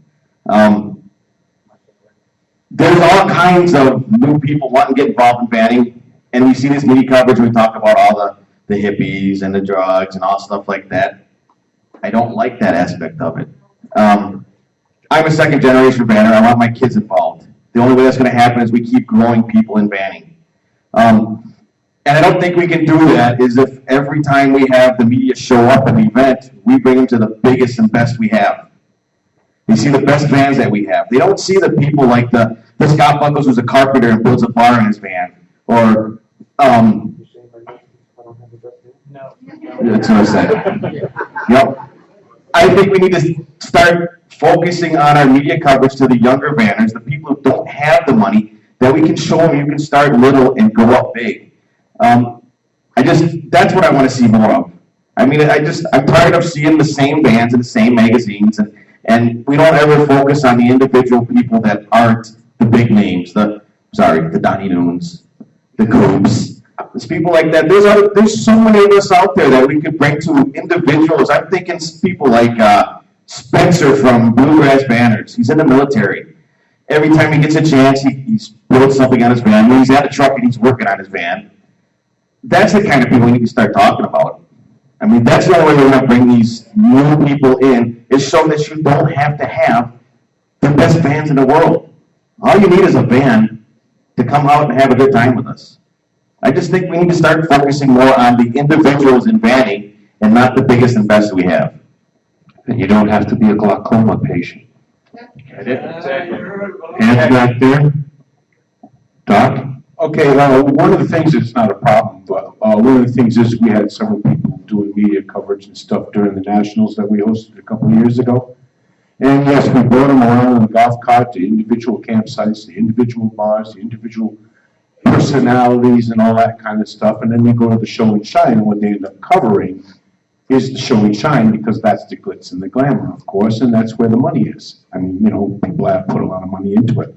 There's all kinds of new people wanting to get involved in banning, and we see this media coverage. We talk about all the hippies and the drugs and all stuff like that. I don't like that aspect of it. I'm a second generation banner. I want my kids involved. The only way that's going to happen is we keep growing people in banning. And I don't think we can do that is if every time we have the media show up at an event, we bring them to the biggest and best we have. They see the best bands that we have. They don't see the people like the Scott Buckles who's a carpenter and builds a bar in his band. Or, that's what I said. Yep. I think we need to start focusing on our media coverage to the younger banners, the people who don't have the money, that we can show them you can start little and go up big. That's what I want to see more of. I'm tired of seeing the same bands in the same magazines, and we don't ever focus on the individual people that aren't the big names, the Donnie Noons, the Coops. There's people like that. There's so many of us out there that we could bring to individuals. I'm thinking people like Spencer from Bluegrass Banners. He's in the military. Every time he gets a chance, he's built something on his van. When he's at a truck and he's working on his van, that's the kind of people we need to start talking about. I mean, that's the only way we're going to bring these new people in, is so that you don't have to have the best vans in the world. All you need is a van to come out and have a good time with us. I just think we need to start focusing more on the individuals in vanning and not the biggest and best we have. And you don't have to be a glaucoma patient. Exactly. Hands back there. Doc? Okay, one of the things that's not a problem, but one of the things is we had several people doing media coverage and stuff during the Nationals that we hosted a couple of years ago. And yes, we brought them around in the golf cart, the individual campsites, the individual bars, the individual personalities and all that kind of stuff. And then we go to the show and shine, and what they end up covering is the show and shine, because that's the glitz and the glamour, of course, and that's where the money is. I mean, you know, people have put a lot of money into it.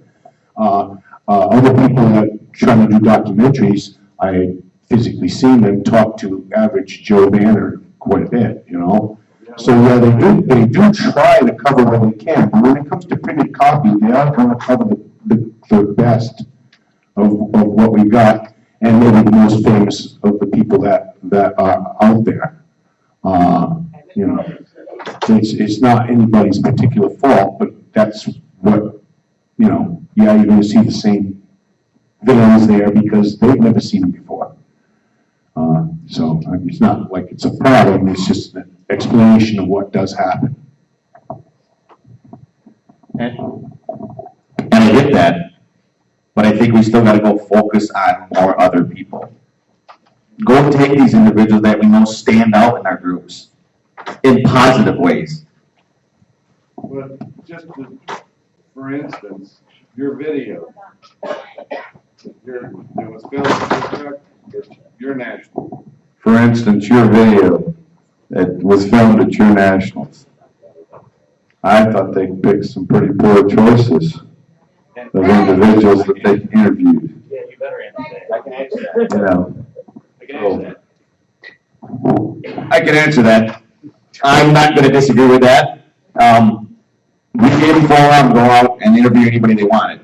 Other people that try to do documentaries, I physically seen them talk to average Joe Banner quite a bit, you know. So yeah, they do try to cover what they can, but when it comes to printed copy, they are going to cover the best of what we got, and maybe the most famous of the people that are out there. You know, it's not anybody's particular fault, but that's what, you know, yeah, you're going to see the same villains there because they've never seen them before. So it's not like it's a problem, it's just an explanation of what does happen. And I get that, but I think we still gotta go focus on more other people. Go take these individuals that we know stand out in our groups in positive ways. Well, for instance, your video, it was filmed in your truck, your national. For instance, your video that was filmed at your Nationals. I thought they picked some pretty poor choices of individuals that they interviewed. Yeah, you better answer that. I can answer that. You know, I can answer that. I can answer that. I'm not gonna disagree with that. We gave them 4 hours to go out and interview anybody they wanted.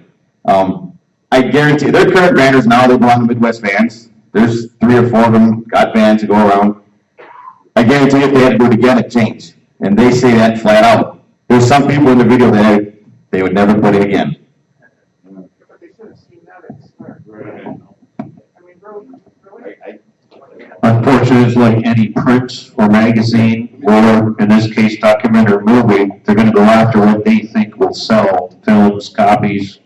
I guarantee, they're current vanners now, they belong to Midwest Vans. There's 3 or 4 of them got vans to go around. I guarantee if they had to do it again, it'd change. And they say that flat out. There's some people in the video that they would never put in again. Unfortunately, it's like any print or magazine, or in this case, documentary movie, they're gonna go after what they think will sell, films, copies.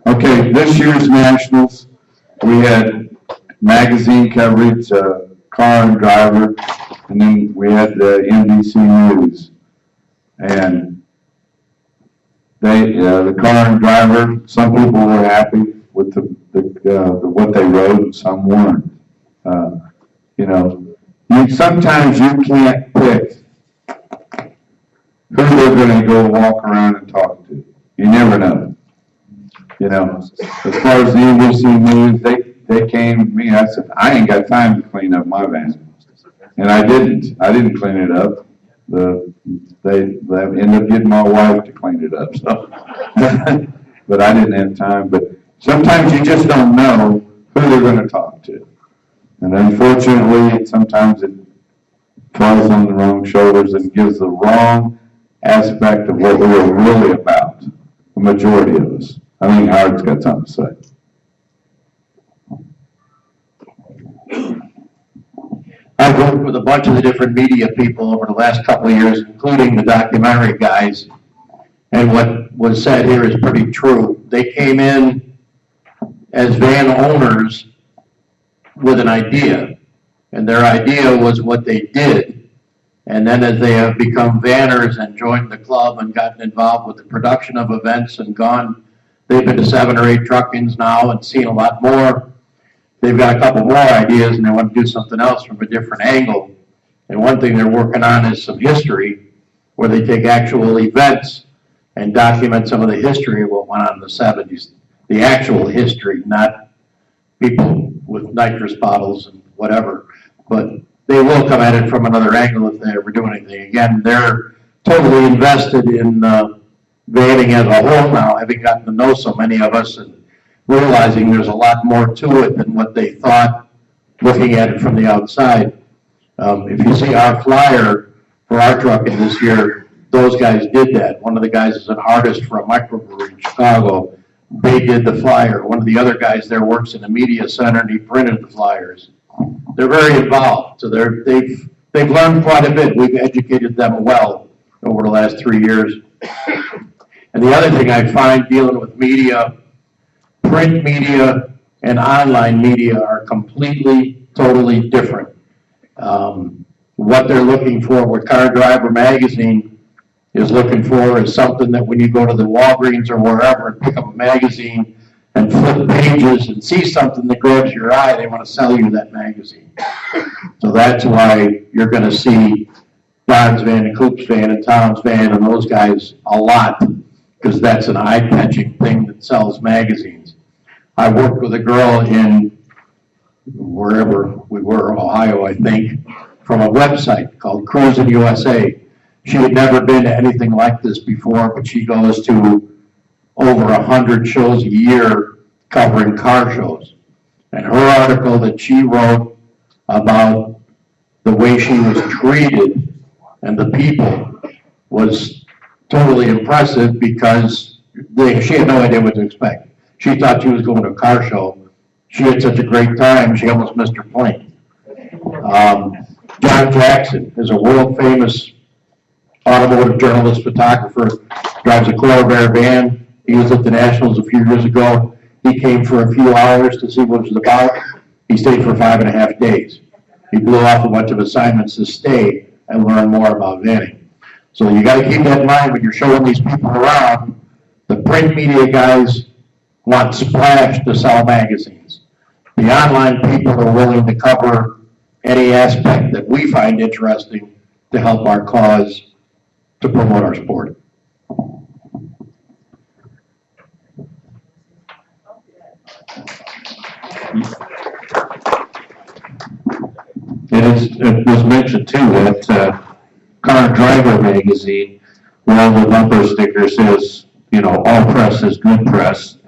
okay, this year's Nationals, we had magazine coverage, car and driver, and then we had the NBC News. And the car and driver, some people were happy with the what they wrote, and some weren't. You know, sometimes you can't pick who they're gonna go walk around and talk to. You never know. You know, as far as the NBC News, they came to me, I said, I ain't got time to clean up my van. And I didn't clean it up. They ended up getting my wife to clean it up, so. But I didn't have time, but sometimes you just don't know who they're gonna talk to. And unfortunately, sometimes it falls on the wrong shoulders and gives the wrong aspect of what we were really about, the majority of us. I think Howard's got something to say. I've worked with a bunch of the different media people over the last couple of years, including the documentary guys. And what was said here is pretty true. They came in as van owners with an idea, and their idea was what they did. And then as they have become vanners and joined the club and gotten involved with the production of events and gone, they've been to 7 or 8 truckings now and seen a lot more. They've got a couple more ideas and they want to do something else from a different angle. And one thing they're working on is some history, where they take actual events and document some of the history of what went on in the 70s. The actual history, not people with nitrous bottles and whatever. But they will come at it from another angle if they ever do anything. Again, they're totally invested in vanning as a whole now, having gotten to know so many of us and realizing there's a lot more to it than what they thought, looking at it from the outside. If you see our flyer for our trucking this year, those guys did that. One of the guys is an artist for a microbrewery in Chicago. They did the flyer. One of the other guys there works in the media center and he printed the flyers. They're very involved, so they've learned quite a bit. We've educated them well over the last 3 years. And the other thing I find dealing with media, print media and online media are completely, totally different. What they're looking for, what Car Driver Magazine is looking for is something that when you go to the Walgreens or wherever and pick up a magazine and flip pages and see something that grabs your eye, they want to sell you that magazine. So that's why you're going to see Don's van and Coop's van and Tom's van and those guys a lot, because that's an eye-catching thing that sells magazines. I worked with a girl in wherever we were, Ohio, I think, from a website called Cruising USA. She had never been to anything like this before, but she goes to over 100 shows a year covering car shows. And her article that she wrote about the way she was treated and the people was totally impressive, because she had no idea what to expect. She thought she was going to a car show. She had such a great time, she almost missed her plane. John Jackson is a world-famous automotive journalist, photographer, drives a Corvair van. He was at the Nationals a few years ago. He came for a few hours to see what it was about. He stayed for 5.5 days. He blew off a bunch of assignments to stay and learn more about vanning. So you got to keep that in mind when you're showing these people around. The print media guys want splash to sell magazines. The online people are willing to cover any aspect that we find interesting to help our cause, to promote our sport. It was mentioned too that Car Driver Magazine, where the bumper sticker says, you know, all press is good press,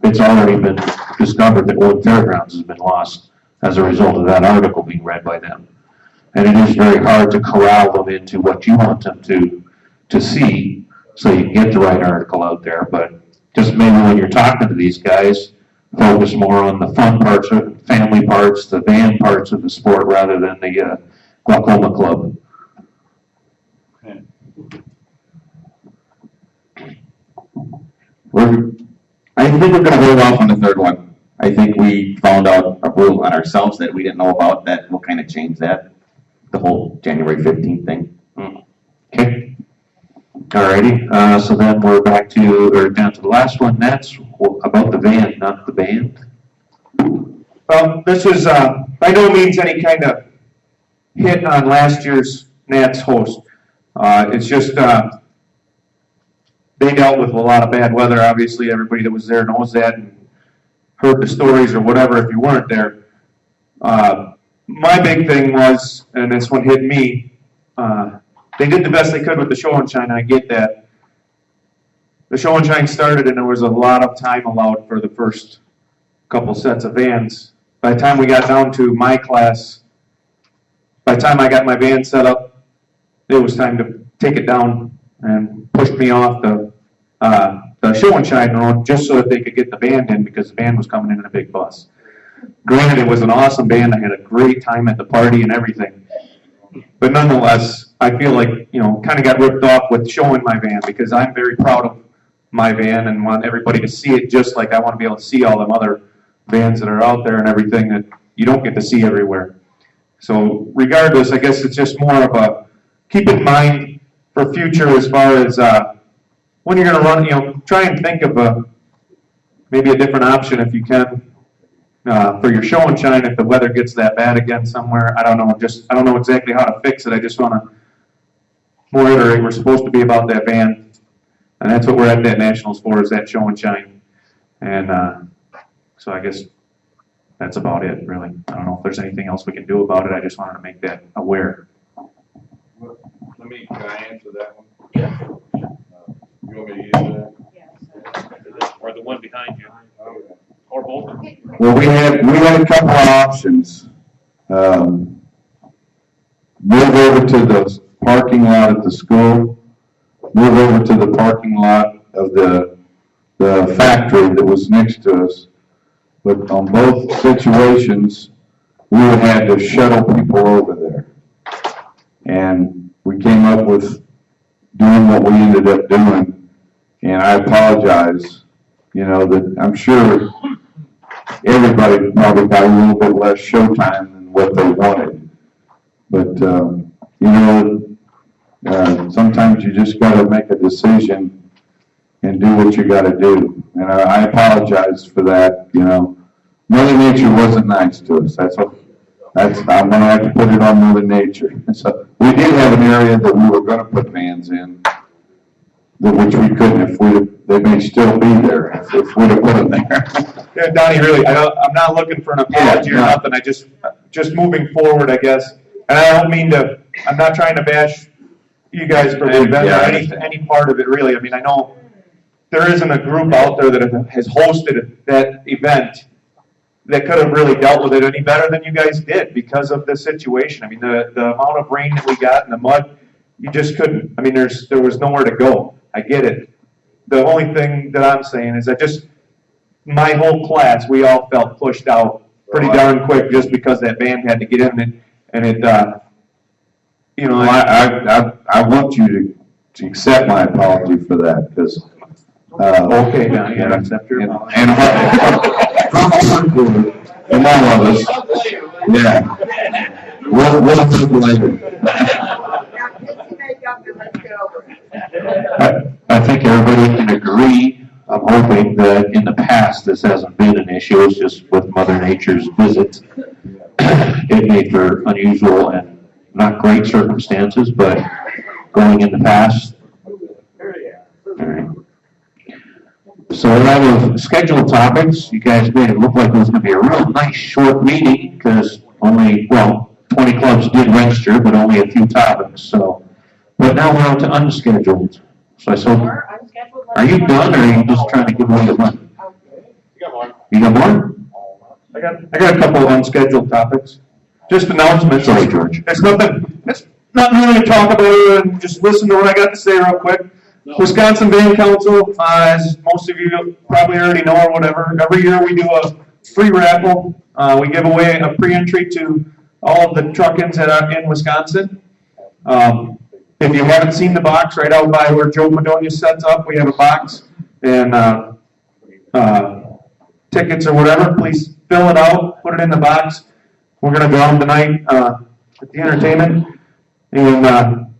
it's already been discovered that Wood Fairgrounds has been lost as a result of that article being read by them. And it is very hard to corral them into what you want them to see, so you can get the right article out there. But just maybe when you're talking to these guys, focus more on the fun parts, of family parts, the van parts of the sport, rather than the glaucoma club. I think we're gonna hold off on the third one. I think we found out a rule on ourselves that we didn't know about, that will kind of change that, the whole January 15th thing. Okay. Alrighty, so then we're back to, or down to the last one. That's about the van, not the band. Well, this is, by no means any kind of hit on last year's Nats host. It's just, they dealt with a lot of bad weather. Obviously, everybody that was there knows that and heard the stories or whatever if you weren't there. My big thing was, and this one hit me, they did the best they could with the show and shine, and I get that. The show and shine started and there was a lot of time allowed for the first couple sets of vans. By the time we got down to my class, by the time I got my van set up, it was time to take it down and pushed me off the show and shine road just so that they could get the band in, because the band was coming in a big bus. Granted, it was an awesome band. I had a great time at the party and everything. But nonetheless, I feel like, you know, kind of got ripped off with showing my van, because I'm very proud of my van and want everybody to see it, just like I want to be able to see all them other vans that are out there and everything that you don't get to see everywhere. So regardless, I guess it's just more of a keep in mind for future as far as when you're going to run, you know, try and think of maybe a different option if you can for your show and shine if the weather gets that bad again somewhere. I don't know, I don't know exactly how to fix it. I just want to more iterate. We're supposed to be about that van, and that's what we're at that Nationals for, is that show and shine. And so I guess that's about it, really. I don't know if there's anything else we can do about it. I just wanted to make that aware. Can I answer that one? Yeah. You want me to use that? Or the one behind you? Or both? Well, we had a couple of options. Move over to the parking lot at the school, move over to the parking lot of the factory that was next to us. But on both situations, we would have to shuttle people over there. And we came up with doing what we ended up doing. And I apologize, that I'm sure everybody probably got a little bit less showtime than what they wanted. But, sometimes you just gotta make a decision and do what you gotta do. And I apologize for that, Mother Nature wasn't nice to us. I'm gonna have to put it on Mother Nature. So, we did have an area that we were gonna put vans in, which we couldn't they may still be there if we'd have put them there. Yeah, Donnie, really, I'm not looking for an apology or nothing, I just moving forward, I guess. And I don't mean to, I'm not trying to bash you guys for the event or any part of it, really. I mean, I know there isn't a group out there that has hosted that event that could have really dealt with it any better than you guys did because of the situation. I mean, the amount of rain that we got and the mud, you just couldn't. I mean, there was nowhere to go. I get it. The only thing that I'm saying is that my whole class, we all felt pushed out pretty darn quick just because that van had to get in and it I want you to accept my apology for that, because, okay, now, yeah, accept your apology. And all of us, yeah. We'll do it later. I think everybody can agree, I'm hoping that in the past, this hasn't been an issue, it's just with Mother Nature's visit. It made for unusual and not great circumstances, but going in the past. Alright. So we have scheduled topics. You guys made it look like it was going to be a real nice short meeting because 20 clubs did register, but only a few topics. So, but now we're on to unscheduled. So I saw. Are you done, or are you just trying to give away the money? You got more? I got a couple of unscheduled topics. Just announcements. Sorry, George. It's nothing really to talk about, and just listen to what I got to say real quick. Wisconsin Band Council, as most of you probably already know or whatever, every year we do a free raffle. We give away a pre-entry to all of the truck-ins that are in Wisconsin. If you haven't seen the box right out by where Joe Madonia sets up, we have a box and tickets or whatever, please fill it out, put it in the box. We're going to draw them tonight at the entertainment and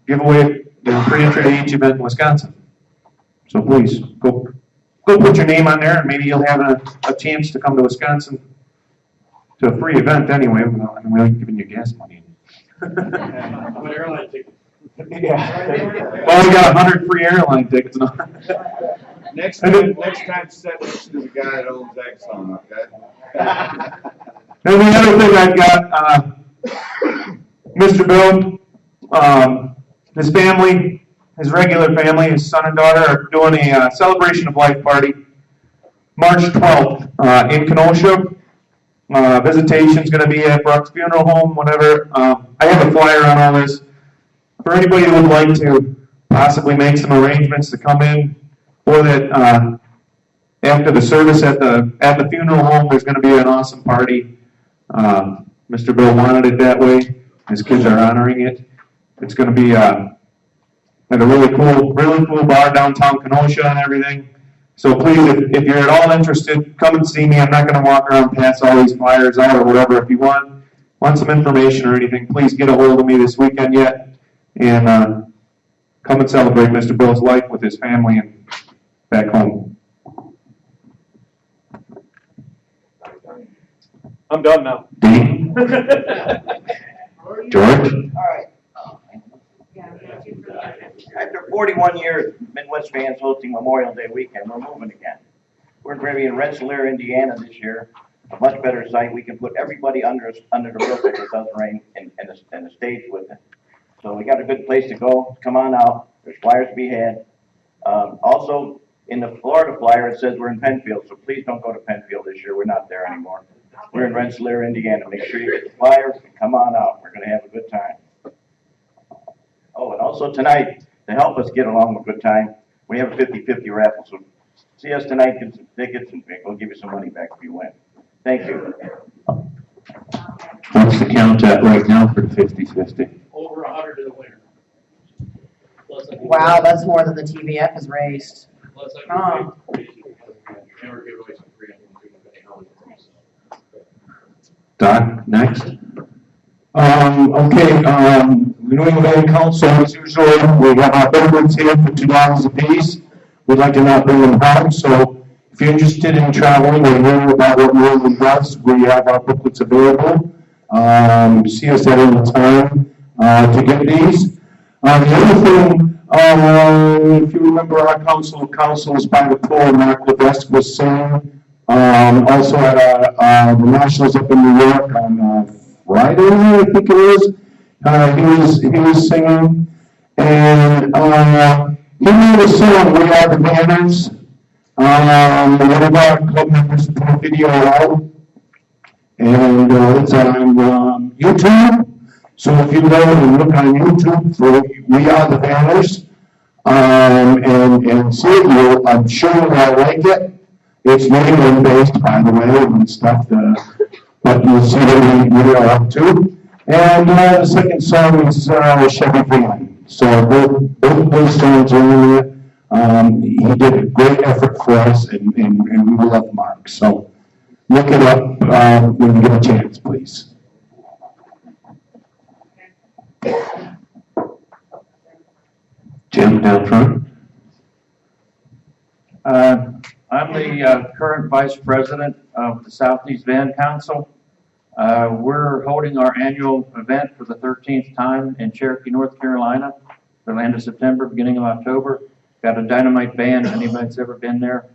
give away free entry to each event in Wisconsin. So please, go put your name on there, and maybe you'll have a chance to come to Wisconsin to a free event anyway. We ain't giving you gas money. What airline ticket? Yeah. Well, we got 100 free airline tickets. Next time, sit next to the guy that owns Exxon, okay? And the other thing I've got, Mr. Bill, his family, his regular family, his son and daughter are doing a celebration of life party March 12th in Kenosha. Visitation's going to be at Brooks Funeral Home, whatever. I have a flyer on all this. For anybody who would like to possibly make some arrangements to come in, or that after the service at the funeral home, there's going to be an awesome party. Mr. Bill wanted it that way. His kids are honoring it. It's going to be at a really cool bar downtown Kenosha and everything. So please, if you're at all interested, come and see me. I'm not going to walk around and pass all these flyers out or whatever. If you want some information or anything, please get a hold of me this weekend yet and come and celebrate Mr. Bill's life with his family and back home. I'm done now. George? All right. After 41 years, Midwest Fans hosting Memorial Day weekend, we're moving again. We're going to be in Rensselaer, Indiana this year. A much better site. We can put everybody under the roof if it does rain and the stage with it. So we got a good place to go. Come on out. There's flyers to be had. Also, in the Florida flyer, it says we're in Penfield, so please don't go to Penfield this year. We're not there anymore. We're in Rensselaer, Indiana. Make sure you get the flyer and come on out. We're gonna have a good time. Oh, and also tonight, to help us get along with a good time, we have a 50-50 raffle. So see us tonight, get some tickets, and we'll give you some money back if you win. Thank you. What's the count at right now for 50-50? Over 100 to the winner. Wow, that's more than the TVF has raised. Plus, I Oh. never give away some free items. Doc, next. New England Council, as usual, we have our booklets here for $2 a piece. We'd like to not bring them home, so if you're interested in traveling or hearing about what New England does, we have our booklets available. See us at any time to get these. The other thing, if you remember our councils by the pool, Mark Levesque was singing. Also at the Nationals up in New York on Friday, I think it was. He was singing, and he made a song, "We Are the Banners." One of our club members put a video out, and it's on YouTube. So if you go and look on YouTube for "We Are the Banners," and see it, I'm sure you'll like it. It's New England based, by the way, and stuff, but you'll see what we are up to. And the second song is Chevy Van. So both those songs are in there. He did a great effort for us, and we love Mark. So look it up when you get a chance, please. Jim, down front. I'm the current vice president of the Southeast Van Council. We're holding our annual event for the 13th time in Cherokee, North Carolina, the end of September, beginning of October. Got a dynamite band, if anybody's ever been there,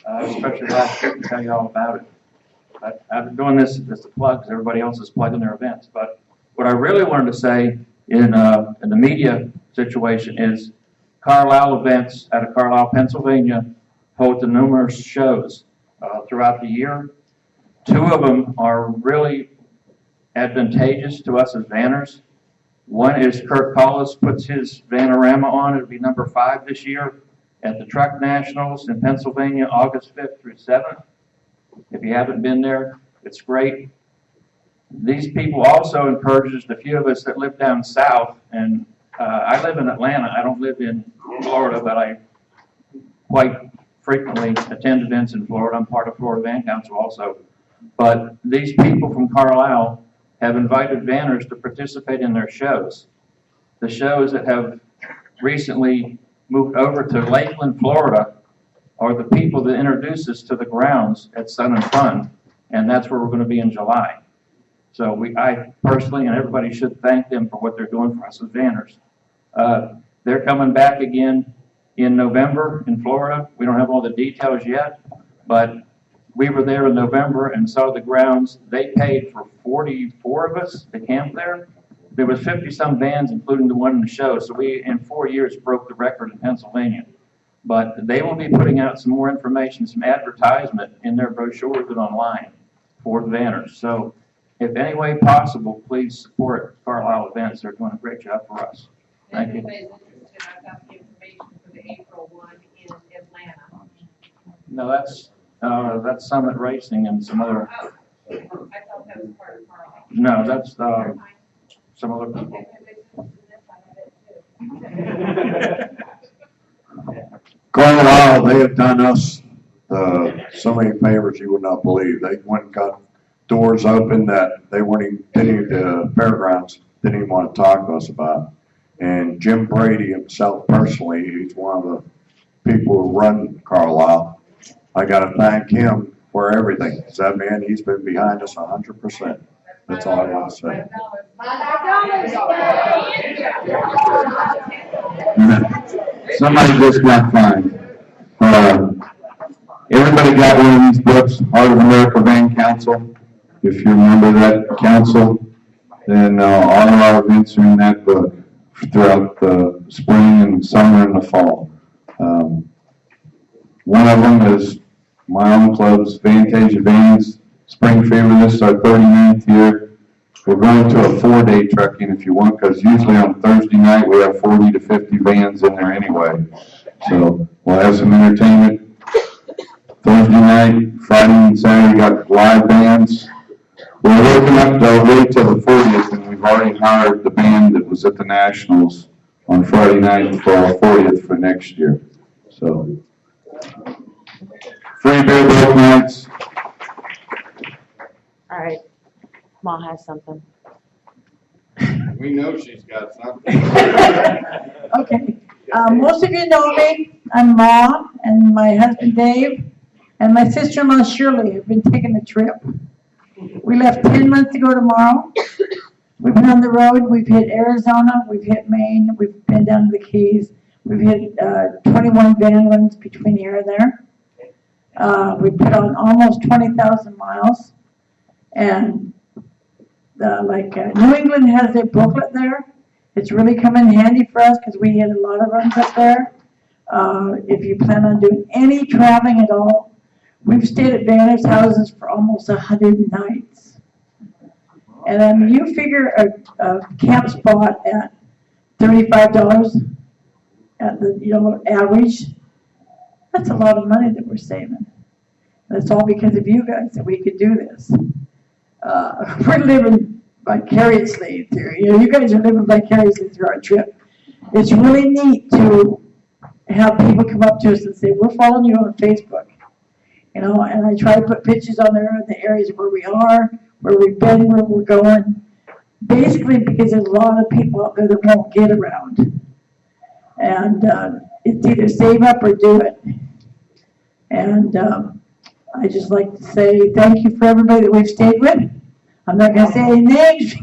especially last year, can tell you all about it. But I've been doing this as a plug because everybody else is plugging their events. But what I really wanted to say in the media situation is Carlisle Events out of Carlisle, Pennsylvania, holds numerous shows throughout the year. Two of them are really advantageous to us as vanners. One is Kurt Paulus puts his Vanorama on. It'll be number 5 this year at the Truck Nationals in Pennsylvania, August 5th through 7th. If you haven't been there, it's great. These people also encouraged a few of us that live down south, and I live in Atlanta. I don't live in Florida, but I quite frequently attend events in Florida. I'm part of Florida Van Council also. But these people from Carlisle have invited vanners to participate in their shows. The shows that have recently moved over to Lakeland, Florida, are the people that introduce us to the grounds at Sun and Fun, and that's where we're going to be in July. So I personally, and everybody should thank them for what they're doing for us as vanners. They're coming back again in November in Florida. We don't have all the details yet, but we were there in November and saw the grounds. They paid for 44 of us to camp there. There was 50-some vans, including the one in the show. So we, in 4 years, broke the record in Pennsylvania. But they will be putting out some more information, some advertisement in their brochures and online for the vanners. So if any way possible, please support Carlisle Events. They're doing a great job for us. Thank you. If anybody's interested, I've got the information for the April one in Atlanta. No, that's Summit Racing and some other. Oh, I thought that was part of Carlisle. No, that's some other people. Carlisle, they have done us so many favors you would not believe. They went and got doors open that they the fairgrounds didn't even want to talk to us about. And Jim Brady himself personally, he's one of the people who run Carlisle. I got to thank him for everything. 'Cause that man, he's been behind us 100%. That's all I want to say. Somebody just got fined. Everybody got one of these books, Heart of America Van Council. If you remember that council, then all of our events are in that book throughout the spring and summer and the fall. One of them is my own club's Vantage Vans Spring Fever. This is our 39th year. We're going to a 4-day trekking if you want, because usually on Thursday night we have 40 to 50 vans in there anyway. So we'll have some entertainment Thursday night, Friday and Saturday, got live bands. We're working up to wait till the 40th, and we've already hired the band that was at the Nationals on Friday night for our 40th for next year. So, free beer boat nights. All right, Ma has something. We know she's got something. Okay, most of you know me, I'm Ma, and my husband Dave, and my sister-in-law Shirley have been taking a trip. We left 10 months ago tomorrow. We've been on the road, we've hit Arizona, we've hit Maine, we've been down to the Keys, we've hit 21 van runs between here and there. We put on almost 20,000 miles, and New England has a booklet there. It's really come in handy for us because we hit a lot of runs up there. If you plan on doing any traveling at all, we've stayed at Vanner's houses for almost 100 nights. And then you figure a camp spot at $35 at the average. That's a lot of money that we're saving. That's all because of you guys that we could do this. We're living vicariously through. You guys are living vicariously through our trip. It's really neat to have people come up to us and say, "We're following you on Facebook." And I try to put pictures on there of the areas where we are, where we've been, where we're going. Basically, because there's a lot of people out there that won't get around. And it's either save up or do it. And I just like to say thank you for everybody that we've stayed with. I'm not going to say any names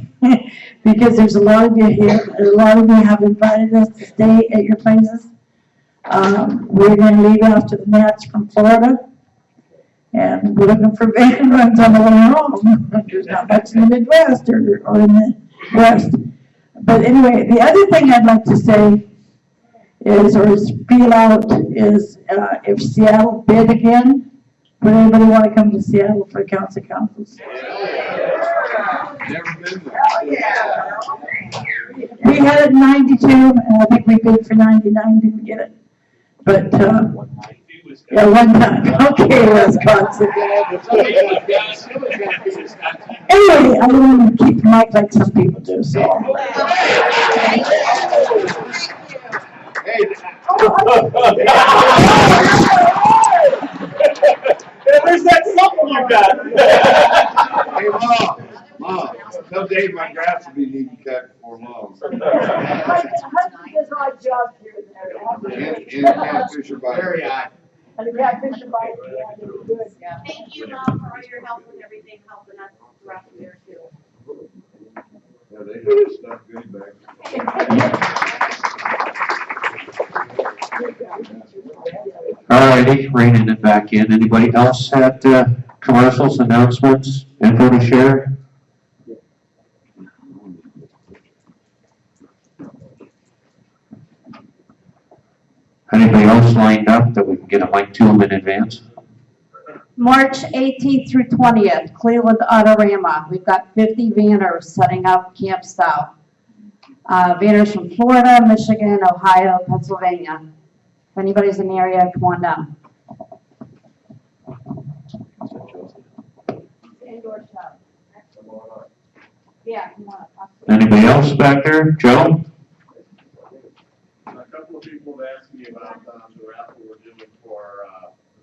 because there's a lot of you here. A lot of you have invited us to stay at your places. We're going to leave after the Nats from Florida. And we're looking for van runs on the way home. There's not much in the Midwest or in the West. But anyway, the other thing I'd like to say is feel out is if Seattle bid again, would anybody want to come to Seattle for the Council of Councils? Never been there. We had it in 92, and I think we bid for 99, didn't get it. But, yeah, one time. Okay, Wisconsin. Anyway, I don't want to keep the mic like some people do, so. There's that something you got. Hey, Mom, tell Dave my grass will be neat and cut before long. My husband does my job here And catfish are Very biting. And the catfish are biting, yeah, they're good. Thank you, Mom, for all your help with everything, helping us throughout the year too. Yeah, they do stuff good back. All righty, reining it back in. Anybody else had commercials, announcements, info to share? Anybody else lined up that we can get a mic to them in advance? March 18th through 20th, Cleveland Autorama. We've got 50 vanners setting up camp style. Vanners from Florida, Michigan, Ohio, Pennsylvania. If anybody's in the area, come on down. Indoor shop. Yeah, come on. Anybody else back there? Joe? A couple of people have asked me about the raffle we're doing for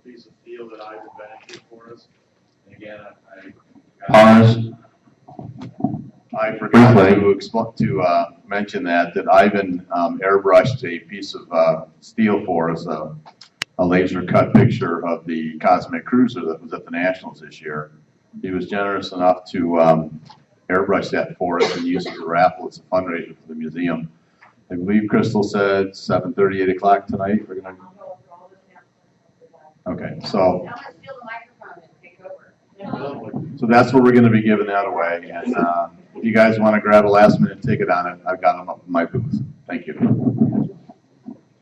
the piece of steel that I've invented for us. And again, Pause. I forgot to mention that Ivan airbrushed a piece of steel for us, a laser cut picture of the Cosmic Cruiser that was at the Nationals this year. He was generous enough to airbrush that for us and use it as a raffle. It's a fundraiser for the museum. I believe Crystal said 7:30, 8 o'clock tonight. We're gonna. Okay, so. Now let's steal the microphone and take over. So that's where we're going to be giving that away. And if you guys want to grab a last minute ticket on it, I've got them up in my booth. Thank you.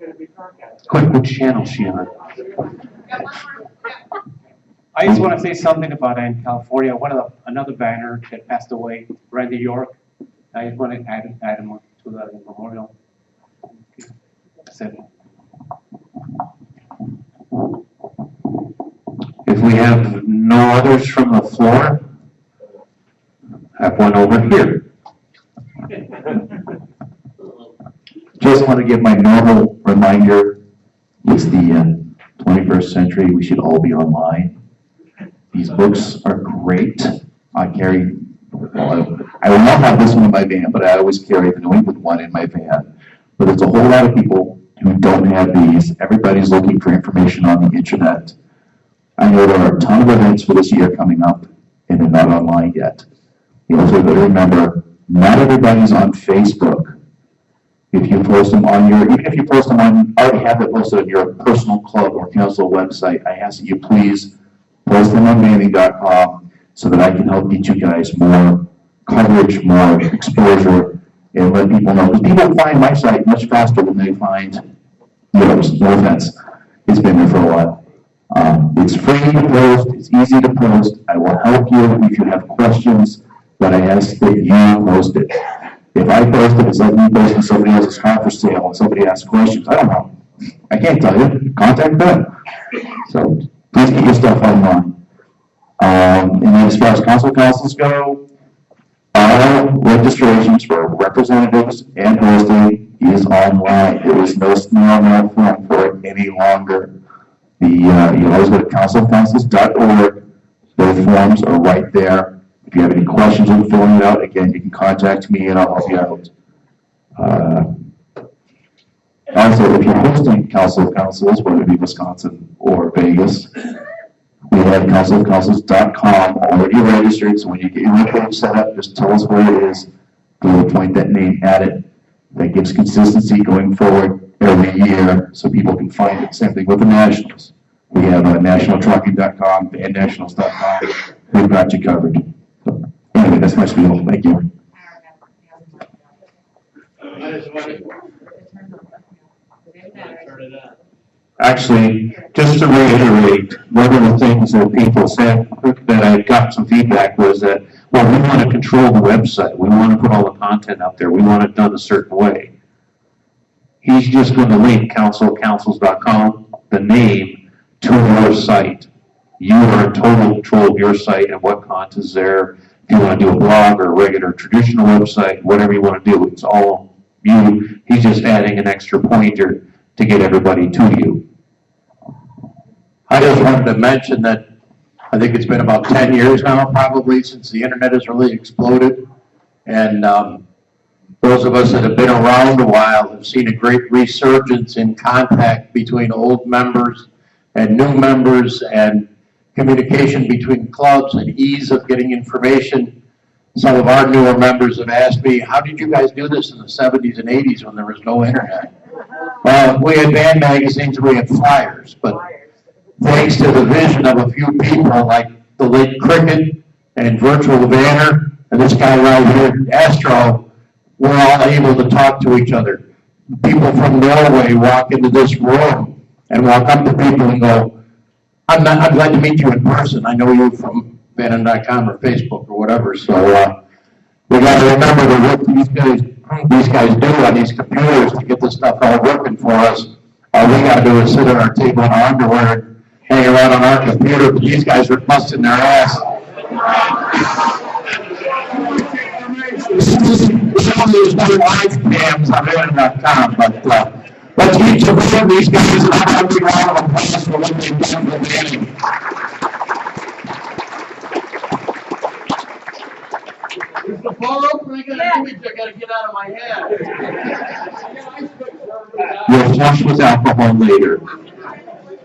Of Click which channel she on. I just want to say something about in California, another banner that passed away, Randy York. I just want to add him to the memorial. That's it. If we have no others from the floor, have one over here. Just want to give my normal reminder, it's the 21st century, we should all be online. These books are great. I carry, well, I will not have this one in my van, but I always carry the New England one in my van. But there's a whole lot of people who don't have these. Everybody's looking for information on the internet. I know there are a ton of events for this year coming up, and they're not online yet. You also got to remember, not everybody's on Facebook. If you post them on even if you post them on, already have it posted on your personal club or council website, I ask that you please post them on Manning.com so that I can help get you guys more coverage, more exposure, and let people know. Because people find my site much faster than they find yours. No offense. It's been there for a while. It's free to post. It's easy to post. I will help you if you have questions, but I ask that you post it. If I post it, it's like me posting somebody else's car for sale and somebody asks questions. I don't know. I can't tell you. Contact them. So please keep your stuff online. And then as far as councils go, all registrations for representatives and hosting is online. There is no snail form for it any longer. You always go to councilofcouncils.org. Those forms are right there. If you have any questions on filling it out, again, you can contact me and I'll help you out. Also, if you're hosting Council of Councils, whether it be Wisconsin or Vegas, we have councilofcouncils.com already registered, so when you get your webpage set up, just tell us where it is. We'll point that name at it. That gives consistency going forward every year so people can find it. Same thing with the Nationals. We have nationaltrucking.com, bandnationals.com. We've got you covered. So, anyway, that's my spiel. Thank you. Actually, just to reiterate, one of the things that people said that I got some feedback was that, well, we want to control the website. We want to put all the content out there. We want it done a certain way. He's just going to link councilofcouncils.com, the name, to your site. You are in total control of your site and what content is there. If you want to do a blog or a regular traditional website, whatever you want to do, it's all you. He's just adding an extra pointer to get everybody to you. I just wanted to mention that I think it's been about 10 years now, probably, since the internet has really exploded. And those of us that have been around a while have seen a great resurgence in contact between old members and new members and communication between clubs and ease of getting information. Some of our newer members have asked me, how did you guys do this in the 70s and 80s when there was no internet? Well, we had band magazines, we had flyers, but thanks to the vision of a few people like the late Cricket and Virtual Banner and this guy right here, Astro, we're all able to talk to each other. People from Norway walk into this room and walk up to people and go, I'm glad to meet you in person. I know you from Bannon.com or Facebook or whatever. So we got to remember the work these guys do on these computers to get this stuff all working for us. All we got to do is sit at our table in our underwear and hang around on our computer. These guys are busting their ass. Some of these new live cams on Bannon.com, but let's keep supporting these guys and have every round of applause for what they've done for Banning. Is the bar open? I gotta get out of my head. You'll flush with alcohol later.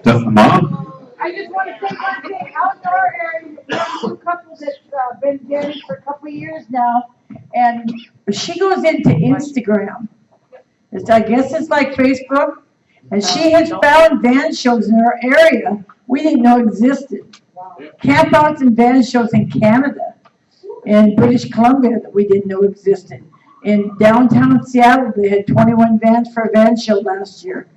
Mom? I just want to say one thing, outdoor area, two couples that's been dating for a couple of years now, and she goes into Instagram. I guess it's like Facebook, and she has found van shows in her area we didn't know existed. Campouts and van shows in Canada, in British Columbia that we didn't know existed. In downtown Seattle, they had 21 vans for a van show last year.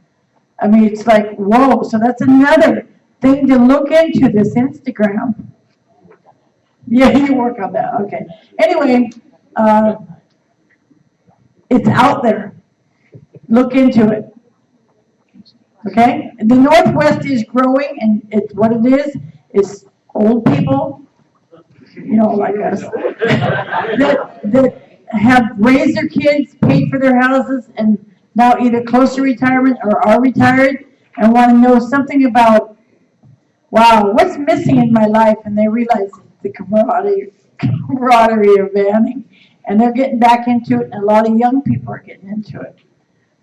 I mean, it's like, whoa, so that's another thing to look into, this Instagram. Yeah, you work on that, okay. Anyway, it's out there. Look into it. Okay? The Northwest is growing, and it's what it is old people, you know, like us, that have raised their kids, paid for their houses, and now either close to retirement or are retired, and want to know something about, wow, what's missing in my life? And they realize the camaraderie of vanning. And they're getting back into it, and a lot of young people are getting into it.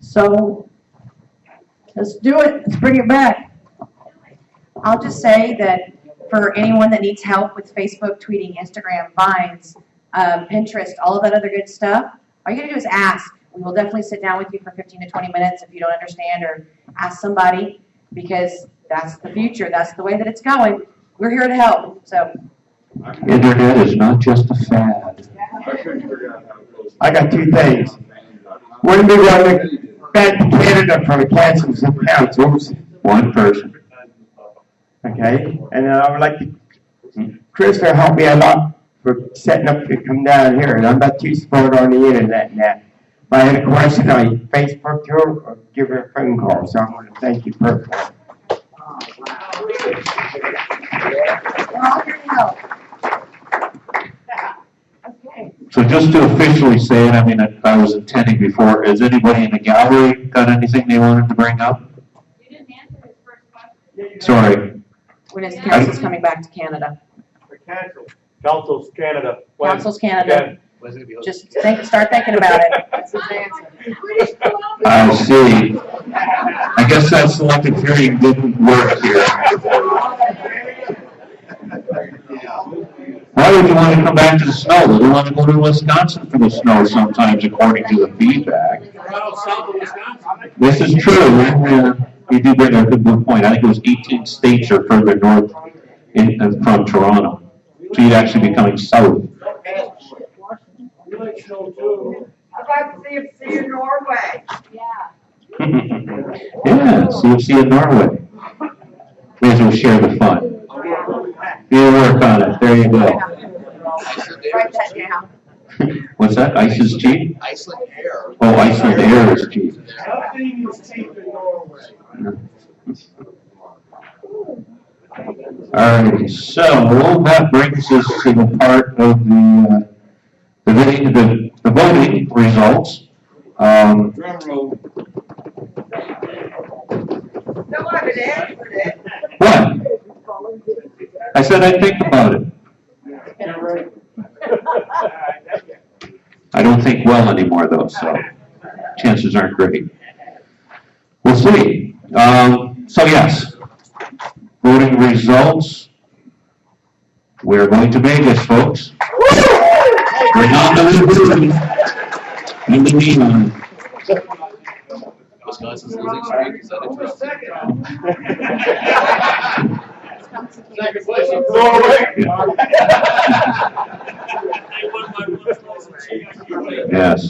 So, let's do it. Let's bring it back. I'll just say that for anyone that needs help with Facebook, tweeting, Instagram, Vines, Pinterest, all of that other good stuff, all you gotta do is ask. We will definitely sit down with you for 15 to 20 minutes if you don't understand, or ask somebody, because that's the future. That's the way that it's going. We're here to help, so. Internet is not just a fad. I got two things. When we run back to Canada for the councils and councils, One person. okay? And I would like to, Chris will help me a lot for setting up to come down here, and I'm not too smart on the internet and that. If I had a question, I Facebook her or give her a phone call, so I want to thank you personally. We're all here to help. Okay. So just to officially say it, I mean, I was intending before, has anybody in the gallery got anything they wanted to bring up? You didn't answer his first question. Sorry. When is council's coming back to Canada? Council's Canada. When? Council's Canada. When? Just start thinking about it. That's his answer. I see. I guess that selective hearing didn't work here. Why would you want to come back to the snow? Would you want to go to Wisconsin for the snow sometimes, according to the feedback? This is true. You do bring a good point. I think it was 18 states or further north from Toronto. So you'd actually be coming south. How about CFC in Norway? Yeah, CFC in Norway. May as well share the fun. You work on it. There you go. Write that down. What's that? Ice is cheap? Iceland Air. Oh, Iceland Air is cheap. Nothing is cheap in Norway. All right, so that brings us to the part of the voting results. What? I said I'd think about it. I don't think well anymore, though, so chances aren't great. We'll see. So yes, voting results. We're going to Vegas, folks. Bring on the blue and the neon. Wisconsin's losing streak, is that Second place in Yes.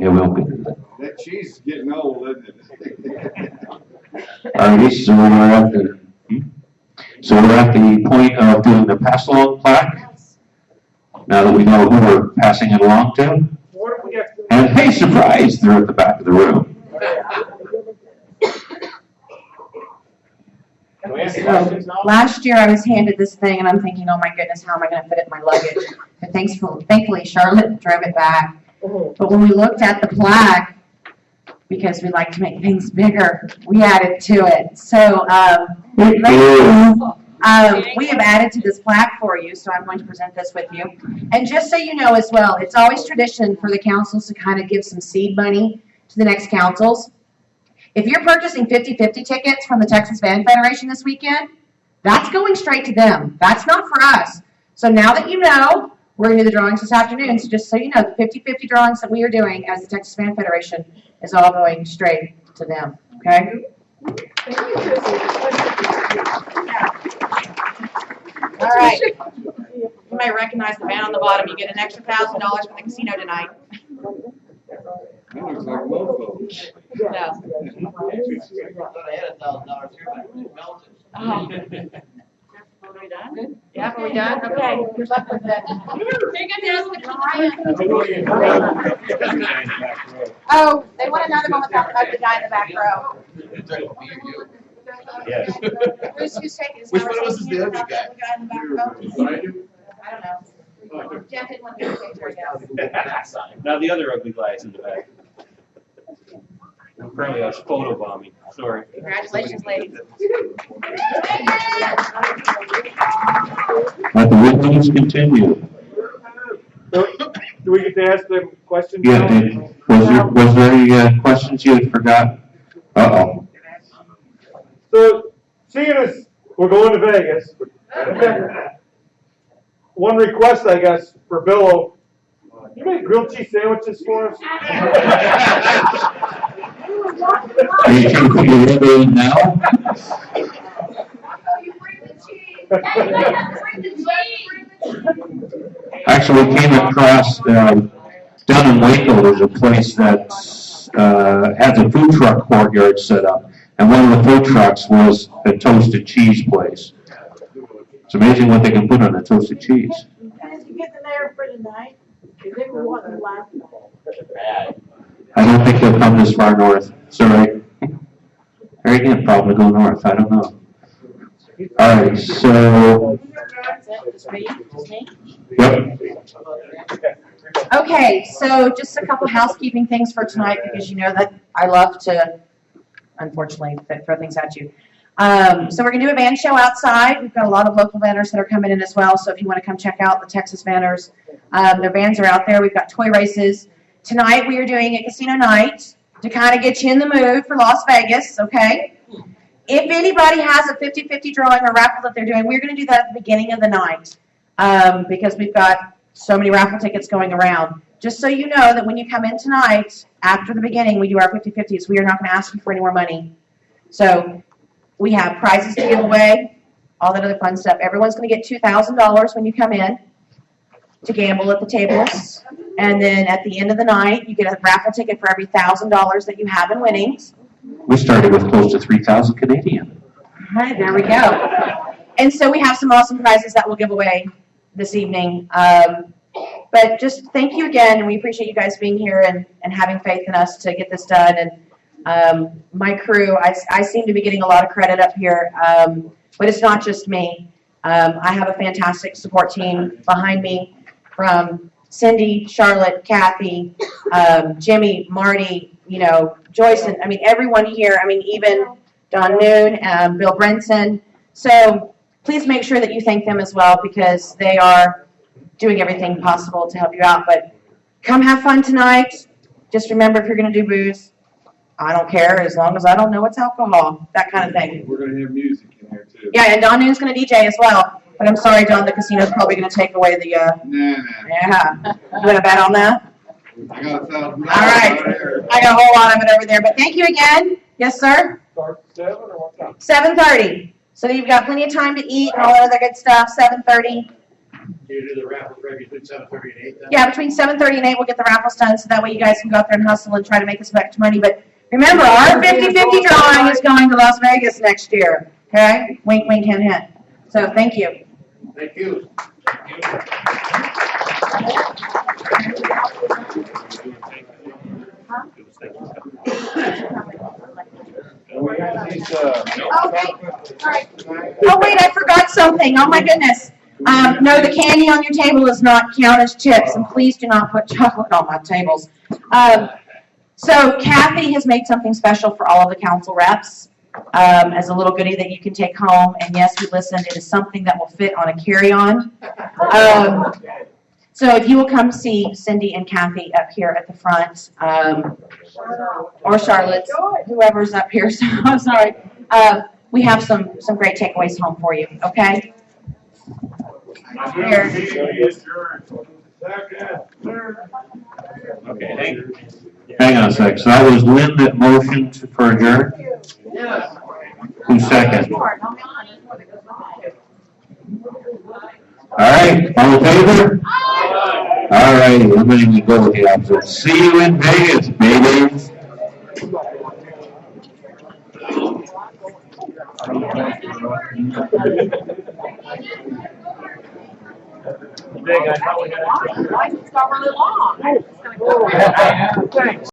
Yeah, we'll get to that. That cheese is getting old, isn't it? All right, so we're at the point of doing the pass-along plaque. Now that we know who we're passing it along to. And hey, surprise, they're at the back of the room. Last year I was handed this thing and I'm thinking, oh my goodness, how am I gonna fit it in my luggage? But thankfully Charlotte drove it back. But when we looked at the plaque, because we like to make things bigger, we added to it. So, we have added to this plaque for you, so I'm going to present this with you. And just so you know as well, it's always tradition for the councils to kind of give some seed money to the next councils. If you're purchasing 50/50 tickets from the Texas Van Federation this weekend, that's going straight to them. That's not for us. So now that you know, we're going to do the drawings this afternoon. So just so you know, the 50/50 drawings that we are doing as the Texas Van Federation is all going straight to them. Okay? All right. You might recognize the man on the bottom. You get an extra $1,000 from the casino tonight. That looks like mofo. No. I thought I had $1,000 here, but it melted. Oh. Are we done? Yeah, are we done? Okay. Good luck with that. They're gonna ask the client. Oh, they want another one without the guy in the back row. Yes. Who's taking? Which one of us is the ugly guy? The guy in the back row? I don't know. Jeff didn't want to take her, I guess. Now the other ugly guy is in the back. Apparently I was photobombing, sorry. Congratulations, ladies. Let the good news continue. Do we get to ask them questions? Yeah, now? was there any questions you had forgot? Uh-oh. So, seeing as we're going to Vegas, one request, I guess, for Bill, you make grilled cheese sandwiches for us? Are you trying to put your window in now? Actually, we came across, down in Waco, there's a place that has a food truck courtyard set up. And one of the food trucks was a toasted cheese place. It's amazing what they can put on a toasted cheese. Did you get the mayor for tonight? Because they were wanting the last night. I don't think they'll come this far north, sorry. Or again, probably go north, I don't know. All right, so, yep. Okay, so just a couple housekeeping things for tonight, because you know that I love to, unfortunately, throw things at you. So we're gonna do a band show outside. We've got a lot of local vendors that are coming in as well, so if you wanna come check out the Texas vendors, their bands are out there. We've got toy races. Tonight, we are doing a casino night to kind of get you in the mood for Las Vegas, okay? If anybody has a 50-50 drawing or raffle that they're doing, we're going to do that at the beginning of the night because we've got so many raffle tickets going around. Just so you know that when you come in tonight, after the beginning, we do our 50-50s. We are not going to ask you for any more money. So we have prizes to give away, all that other fun stuff. Everyone's going to get $2,000 when you come in to gamble at the tables. And then at the end of the night, you get a raffle ticket for every $1,000 that you have in winnings. We started with close to 3,000 Canadian. All right, there we go. And so we have some awesome prizes that we'll give away this evening. But just thank you again, and we appreciate you guys being here and having faith in us to get this done. And my crew, I seem to be getting a lot of credit up here, but it's not just me. I have a fantastic support team behind me from Cindy, Charlotte, Kathy, Jimmy, Marty, you know, Joyce, and I mean, everyone here, I mean, even Don Noon, Bill Brinson. So please make sure that you thank them as well because they are doing everything possible to help you out. But come have fun tonight. Just remember, if you're going to do booze, I don't care as long as I don't know it's alcohol, that kind of thing. We're gonna have music in there too. Yeah, and Don Noon's going to DJ as well. But I'm sorry, Don, the casino's probably going to take away the, Nah. yeah. You want to bet on that? I got $1,000 All right. I got a whole lot of it over there, but thank you again. Yes, sir? Start at 7 or what time? 7:30. So you've got plenty of time to eat and all that other good stuff, 7:30. Do you do the raffles right between 7:30 and 8 then? Yeah, between 7:30 and 8, we'll get the raffles done, so that way you guys can go out there and hustle and try to make us extra money. But remember, our 50-50 drawing is going to Las Vegas next year, okay? Wink, wink, hint, hint. So thank you. Thank you. Oh, wait, I forgot something. Oh, my goodness. No, the candy on your table does not count as chips, and please do not put chocolate on my tables. So Kathy has made something special for all of the council reps as a little goodie that you can take home. And yes, we listened. It is something that will fit on a carry-on. So if you will come see Cindy and Kathy up here at the front, or Charlotte, whoever's up here. So I'm sorry. We have some great takeaways home for you. Okay. Here. Okay, thank you. Hang on a sec. So that was Lynn that motioned for adjourn? Yes. Who second? All right, all in favor? All right, I'm going to go with the opposite. See you in Vegas, baby. License got really long.